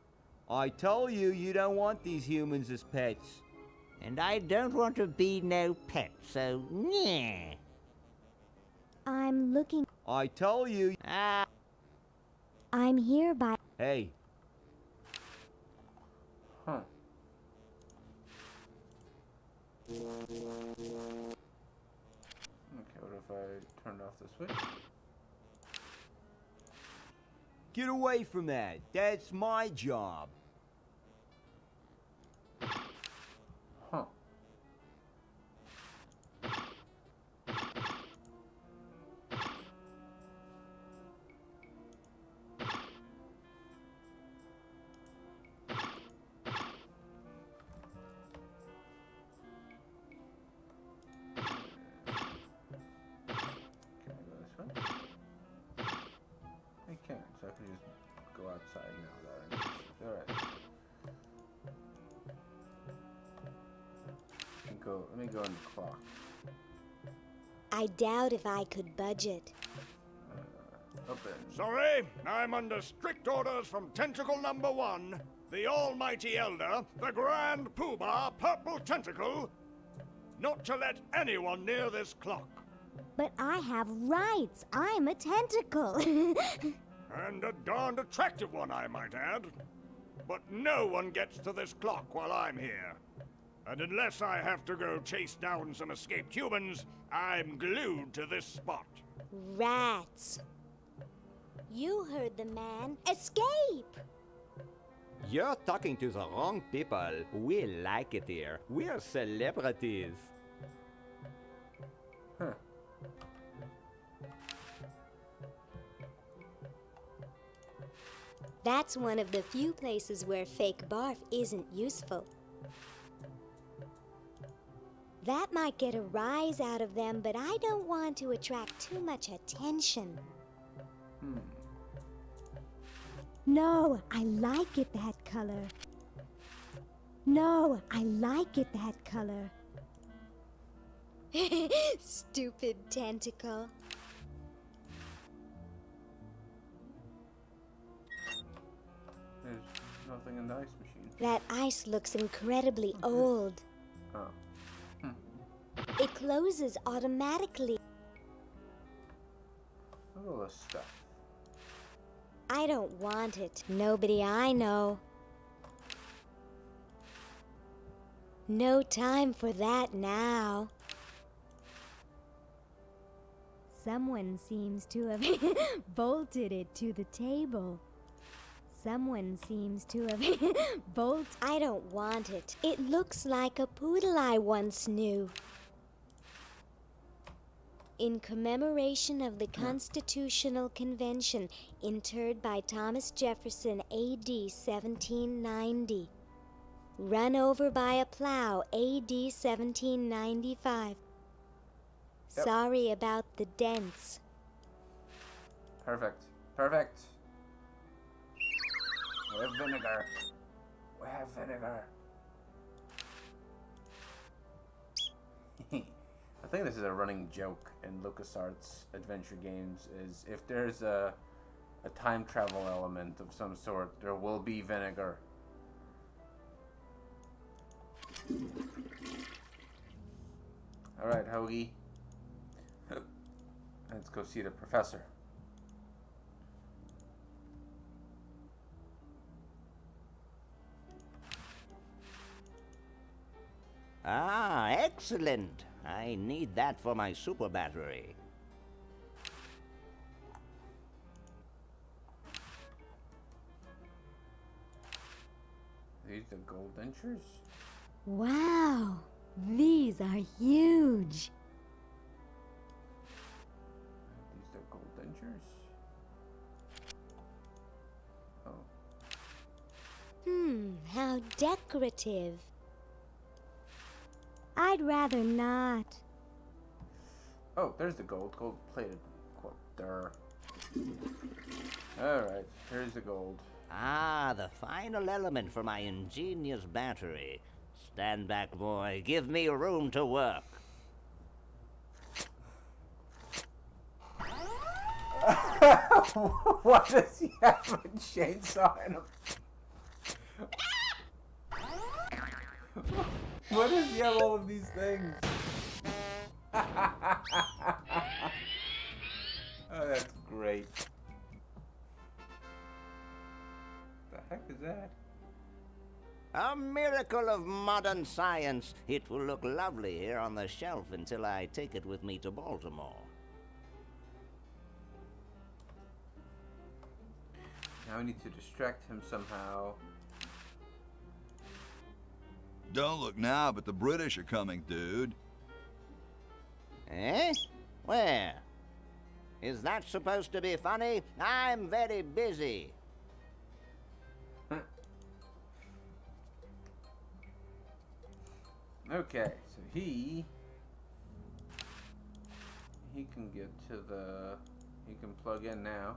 I tell you, you don't want these humans as pets. And I don't want to be no pet, so yeah. I'm looking... I tell you... I'm here by... Hey. Huh. Okay, what if I turned off the switch? Get away from that. That's my job. Huh. I can't, so I can just go outside now that I know. Alright. Let me go in the clock. I doubt if I could budget. Open. Sorry, I'm under strict orders from Tentacle number 1, the Almighty Elder, the Grand Poobah Purple Tentacle, not to let anyone near this clock. But I have rights. I'm a tentacle. And a darned attractive one, I might add. But no one gets to this clock while I'm here. And unless I have to go chase down some escaped humans, I'm glued to this spot. Rats. You heard the man. Escape! You're talking to the wrong people. We like it here. We're celebrities. Huh. That's one of the few places where fake barf isn't useful. That might get a rise out of them, but I don't want to attract too much attention. No, I like it that color. No, I like it that color. Stupid tentacle. There's nothing in the ice machine. That ice looks incredibly old. Oh. It closes automatically. Look at all this stuff. I don't want it. Nobody I know. No time for that now. Someone seems to have bolted it to the table. Someone seems to have bolted. I don't want it. It looks like a poodle I once knew. In commemoration of the Constitutional Convention, interred by Thomas Jefferson, A.D. 1790. Run over by a plow, A.D. 1795. Yep. Sorry about the dents. Perfect. Perfect. We have vinegar. We have vinegar. I think this is a running joke in LucasArts adventure games, is if there's a time travel element of some sort, there will be vinegar. Alright, Hoagie. Let's go see the professor. Ah, excellent. I need that for my super battery. These the gold dentures? Wow, these are huge. These the gold dentures? Oh. How decorative. I'd rather not. Oh, there's the gold. Gold plated. There. Alright, here's the gold. Ah, the final element for my ingenious battery. Stand back, boy. Give me room to work. Why does he have a chainsaw in him? Why does he have all of these things? Oh, that's great. The heck is that? A miracle of modern science. It will look lovely here on the shelf until I take it with me to Baltimore. Now I need to distract him somehow. Don't look now, but the British are coming, dude. Eh? Where? Is that supposed to be funny? I'm very busy. Okay, so he can get to the, he can plug in now.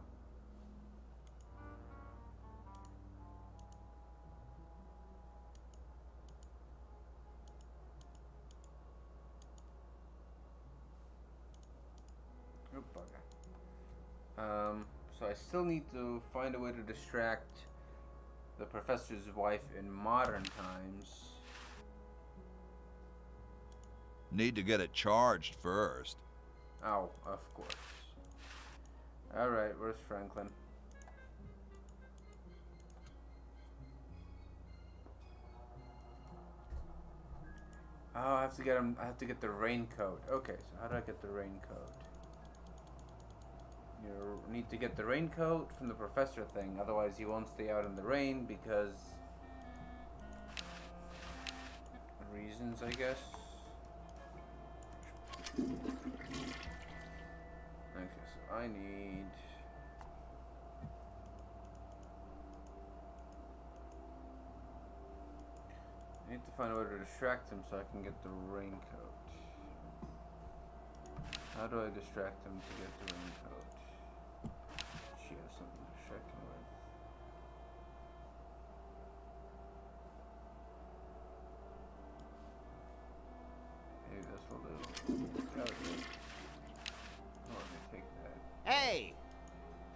Oh, bugger. So I still need to find a way to distract the professor's wife in modern times. Need to get it charged first. Oh, of course. Alright, where's Franklin? Oh, I have to get him. I have to get the raincoat. Okay, so how do I get the raincoat? You need to get the raincoat from the professor thing, otherwise he won't stay out in the rain because reasons, I guess. Okay, so I need to find a way to distract him so I can get the raincoat. How do I distract him to get the raincoat? She has something to distract him with. Maybe this will do. Okay. Oh, let me take that. Hey!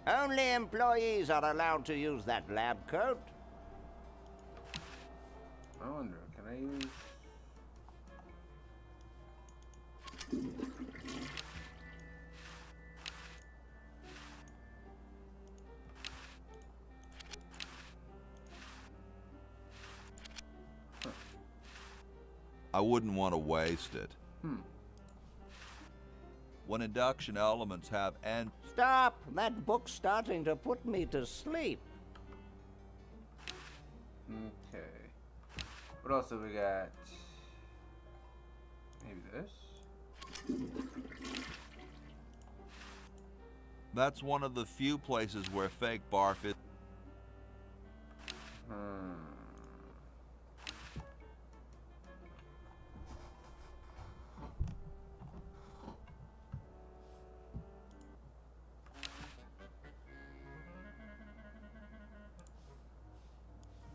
Only employees are allowed to use that lab coat. I wonder, can I use... I wouldn't want to waste it. When induction elements have Stop! That book's starting to put me to sleep. Okay. What else have we got? Maybe this? That's one of the few places where fake barf is.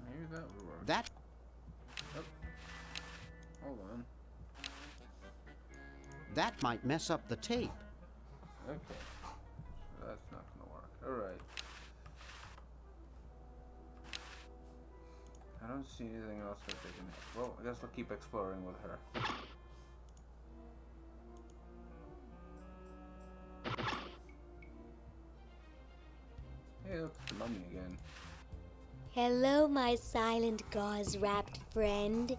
Maybe that would work. That Oh. Hold on. that might mess up the tape. Okay. So that's not gonna work. Alright. I don't see anything else that they can have. Well, I guess we'll keep exploring with her. Hey, look, it's the mummy again. Hello, my silent gauze-wrapped friend.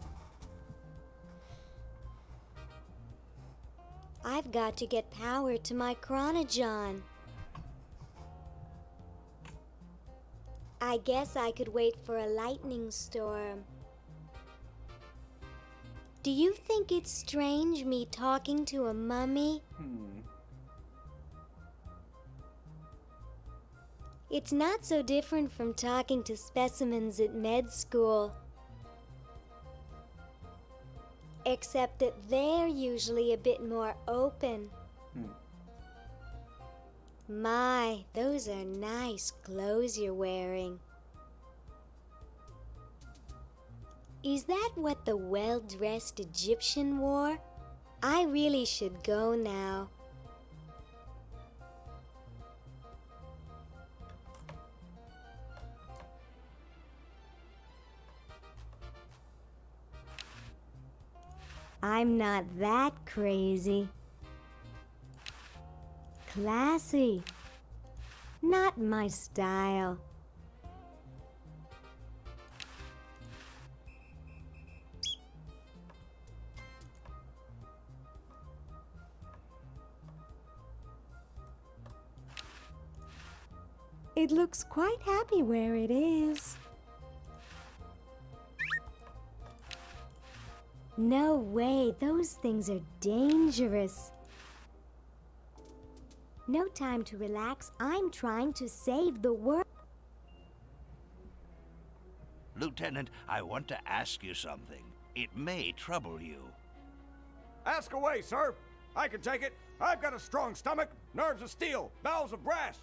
I've got to get power to my chronogon. I guess I could wait for a lightning storm. Do you think it's strange me talking to a mummy? It's not so different from talking to specimens at med school. Except that they're usually a bit more open. My, those are nice clothes you're wearing. Is that what the well-dressed Egyptian wore? I really should go now. I'm not that crazy. Classy. Not my style. It looks quite happy where it is. No way, those things are dangerous. No time to relax. I'm trying to save the world. Lieutenant, I want to ask you something. It may trouble you. Ask away, sir. I can take it. I've got a strong stomach, nerves of steel, bowels of brass.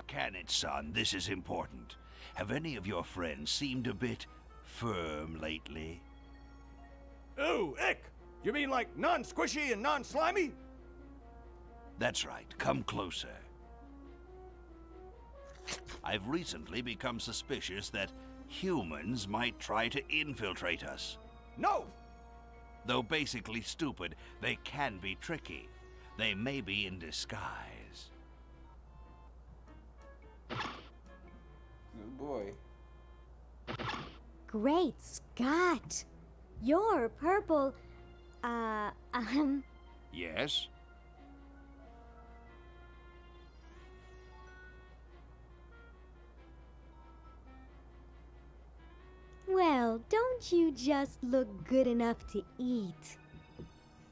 Can it, son? This is important. Have any of your friends seemed a bit firm lately? Ooh, ick! You mean like non-squishy and non-slimy? That's right. Come closer. I've recently become suspicious that humans might try to infiltrate us. No! Though basically stupid, they can be tricky. They may be in disguise. Good boy. Great Scott! You're purple. Yes? Well, don't you just look good enough to eat?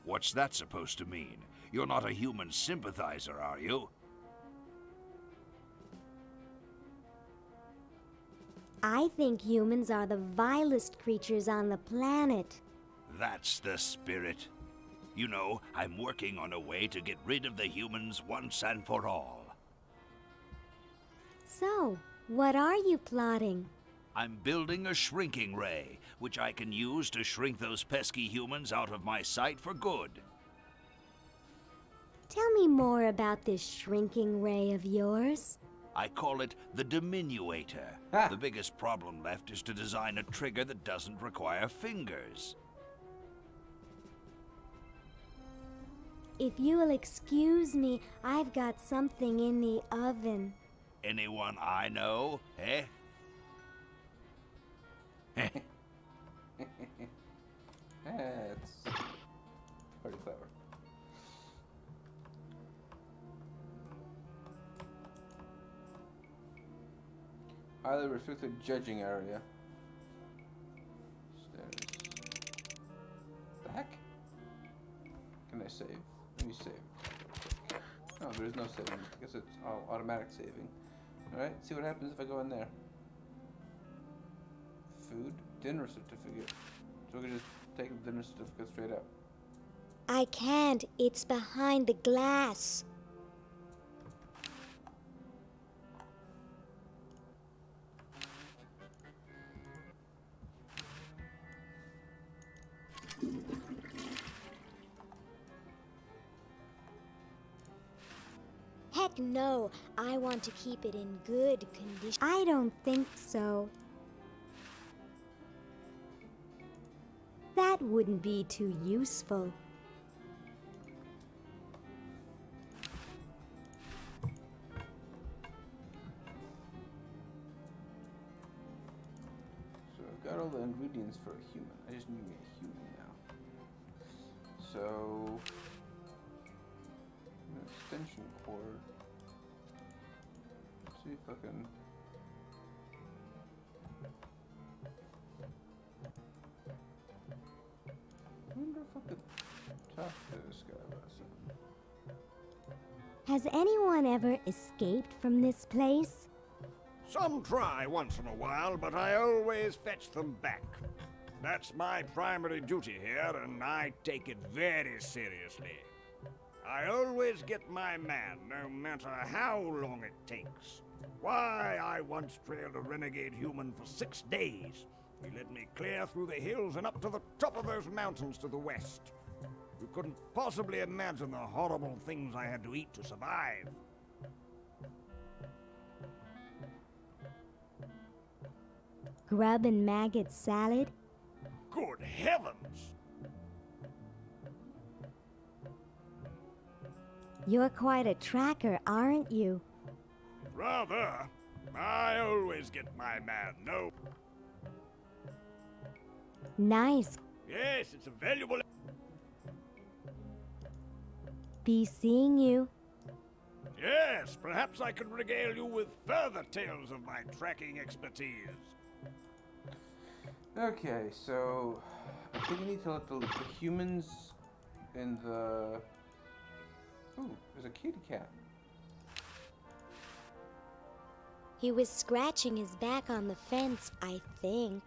What's that supposed to mean? You're not a human sympathizer, are you? I think humans are the vilest creatures on the planet. That's the spirit. You know, I'm working on a way to get rid of the humans once and for all. So, what are you plotting? I'm building a shrinking ray, which I can use to shrink those pesky humans out of my sight for good. Tell me more about this shrinking ray of yours. I call it the diminuator. The biggest problem left is to design a trigger that doesn't require fingers. If you will excuse me, I've got something in the oven. Anyone I know, eh? It's pretty clever. Highly restricted judging area. Stairs. The heck? Can I save? Let me save. Oh, there's no saving. I guess it's all automatic saving. Alright, see what happens if I go in there. Food? Dinner certificate. So we can just take the dinner certificate straight up. I can't. It's behind the glass. Heck no. I want to keep it in good condition. I don't think so. That wouldn't be too useful. So I've got all the ingredients for a human. I just need me a human now. So an extension cord. Let's see if I can. I wonder if I could talk to this guy about something. Has anyone ever escaped from this place? Some try once in a while, but I always fetch them back. That's my primary duty here, and I take it very seriously. I always get my man, no matter how long it takes. Why, I once trailed a renegade human for 6 days. He led me clear through the hills and up to the top of those mountains to the west. You couldn't possibly imagine the horrible things I had to eat to survive. Grub and maggot salad? Good heavens! You're quite a tracker, aren't you? Rather. I always get my man, no. Nice. Yes, it's a valuable... Be seeing you. Yes, perhaps I could regale you with further tales of my tracking expertise. Okay, so I think I need to let the humans in the... Ooh, there's a kitty cat. He was scratching his back on the fence, I think.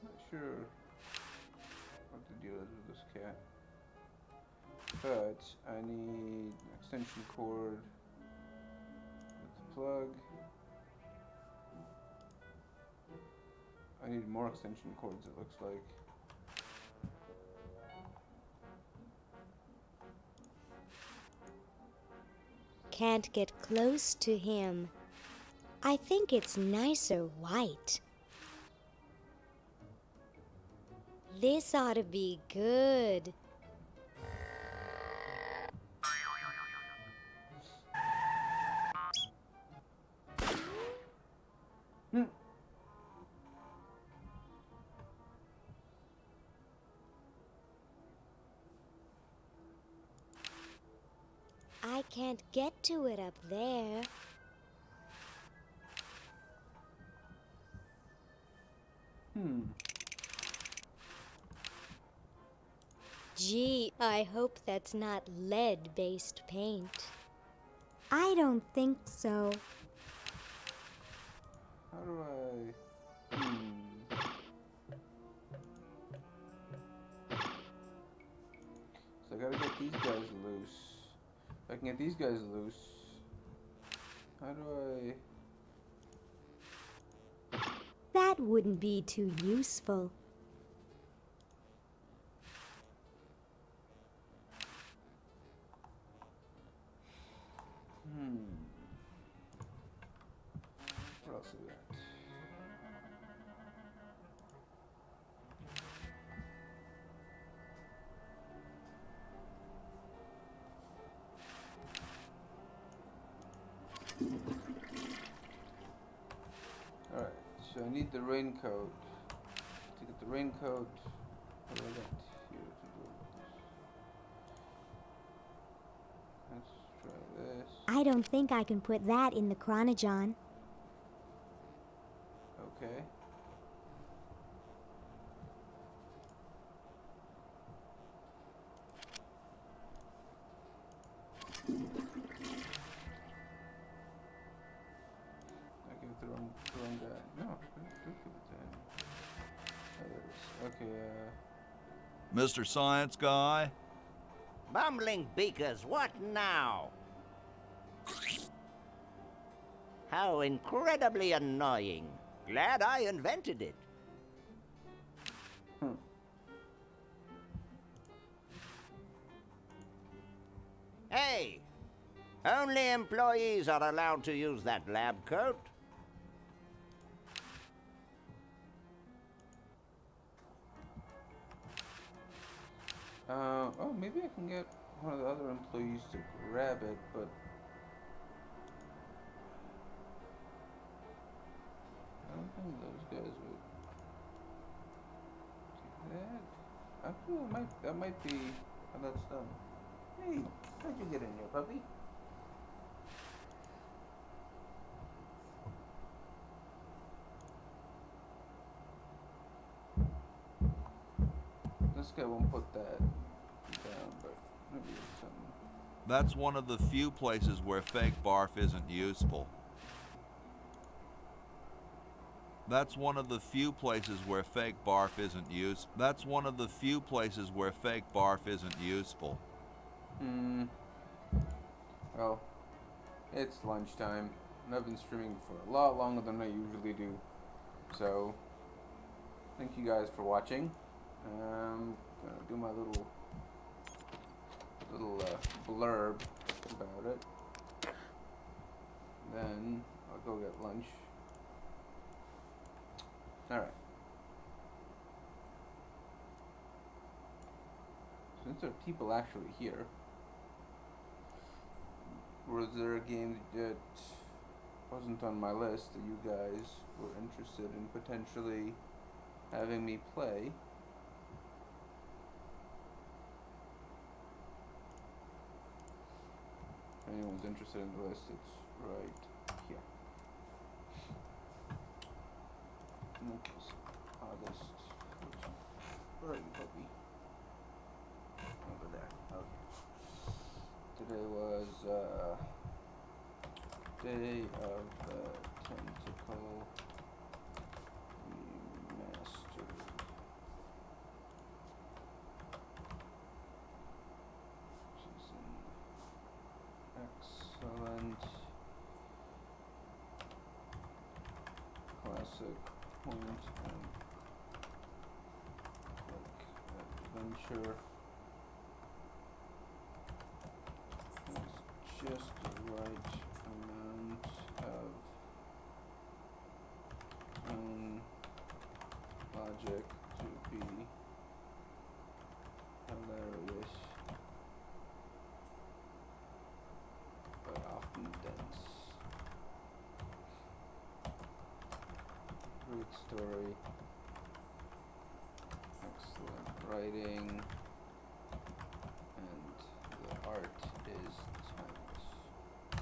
Not sure what the deal is with this cat. But I need an extension cord with the plug. I need more extension cords, it looks like. Can't get close to him. I think it's nicer white. This ought to be good. I can't get to it up there. Gee, I hope that's not lead-based paint. I don't think so. How do I... So I gotta get these guys loose. If I can get these guys loose, how do I... That wouldn't be too useful. What else is that? Alright, so I need the raincoat. the raincoat. What do I got here to do? Let's try this. I don't think I can put that in the chronogon. Okay. I gave the wrong guy. No, I give it to him. Oh, there it is. Okay, Mr. Science Guy? Bumbling beakers, what now? How incredibly annoying. Glad I invented it. Hey! Only employees are allowed to use that lab coat. Oh, maybe I can get one of the other employees to grab it, but I don't think those guys would do that. I feel that might be how that's done. Hey, how'd you get in here, puppy? This guy won't put that down, but maybe it's something. That's one of the few places where fake barf isn't useful. That's one of the few places where fake barf isn't used. That's one of the few places where fake barf isn't useful. Well, it's lunchtime, and I've been streaming for a lot longer than I usually do. So, thank you guys for watching. I'm gonna do my little blurb about it. Then I'll go get lunch. Alright. Since there are people actually here, was there a game that wasn't on my list that you guys were interested in potentially having me play? If anyone's interested in the list, it's right here. Okay, so August 14th. Where are you, puppy? Over there. Okay. Today was day of the Tentacle Remastered. Which is an excellent classic point and adventure. Has just the right amount of logic to be hilarious, but often dense. Great story, excellent writing, and the art is timeless. I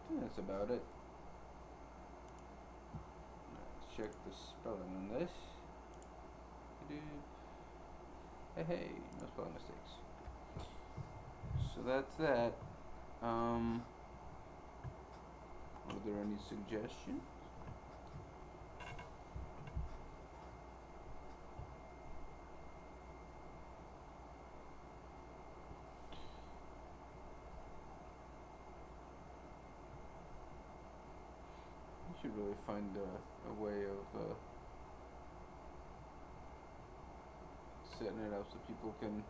think that's about it. Let's check the spelling on this. Hey, no spelling mistakes. So that's that. Are there any suggestions? I should really find a way of setting it up so people can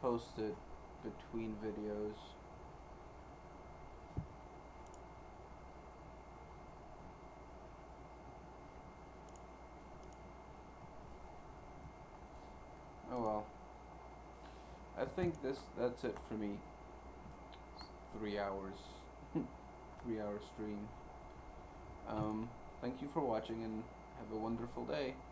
post it between videos. Oh well. I think that's it for me. It's 3 hours. 3 hour stream. Thank you for watching and Have a wonderful day.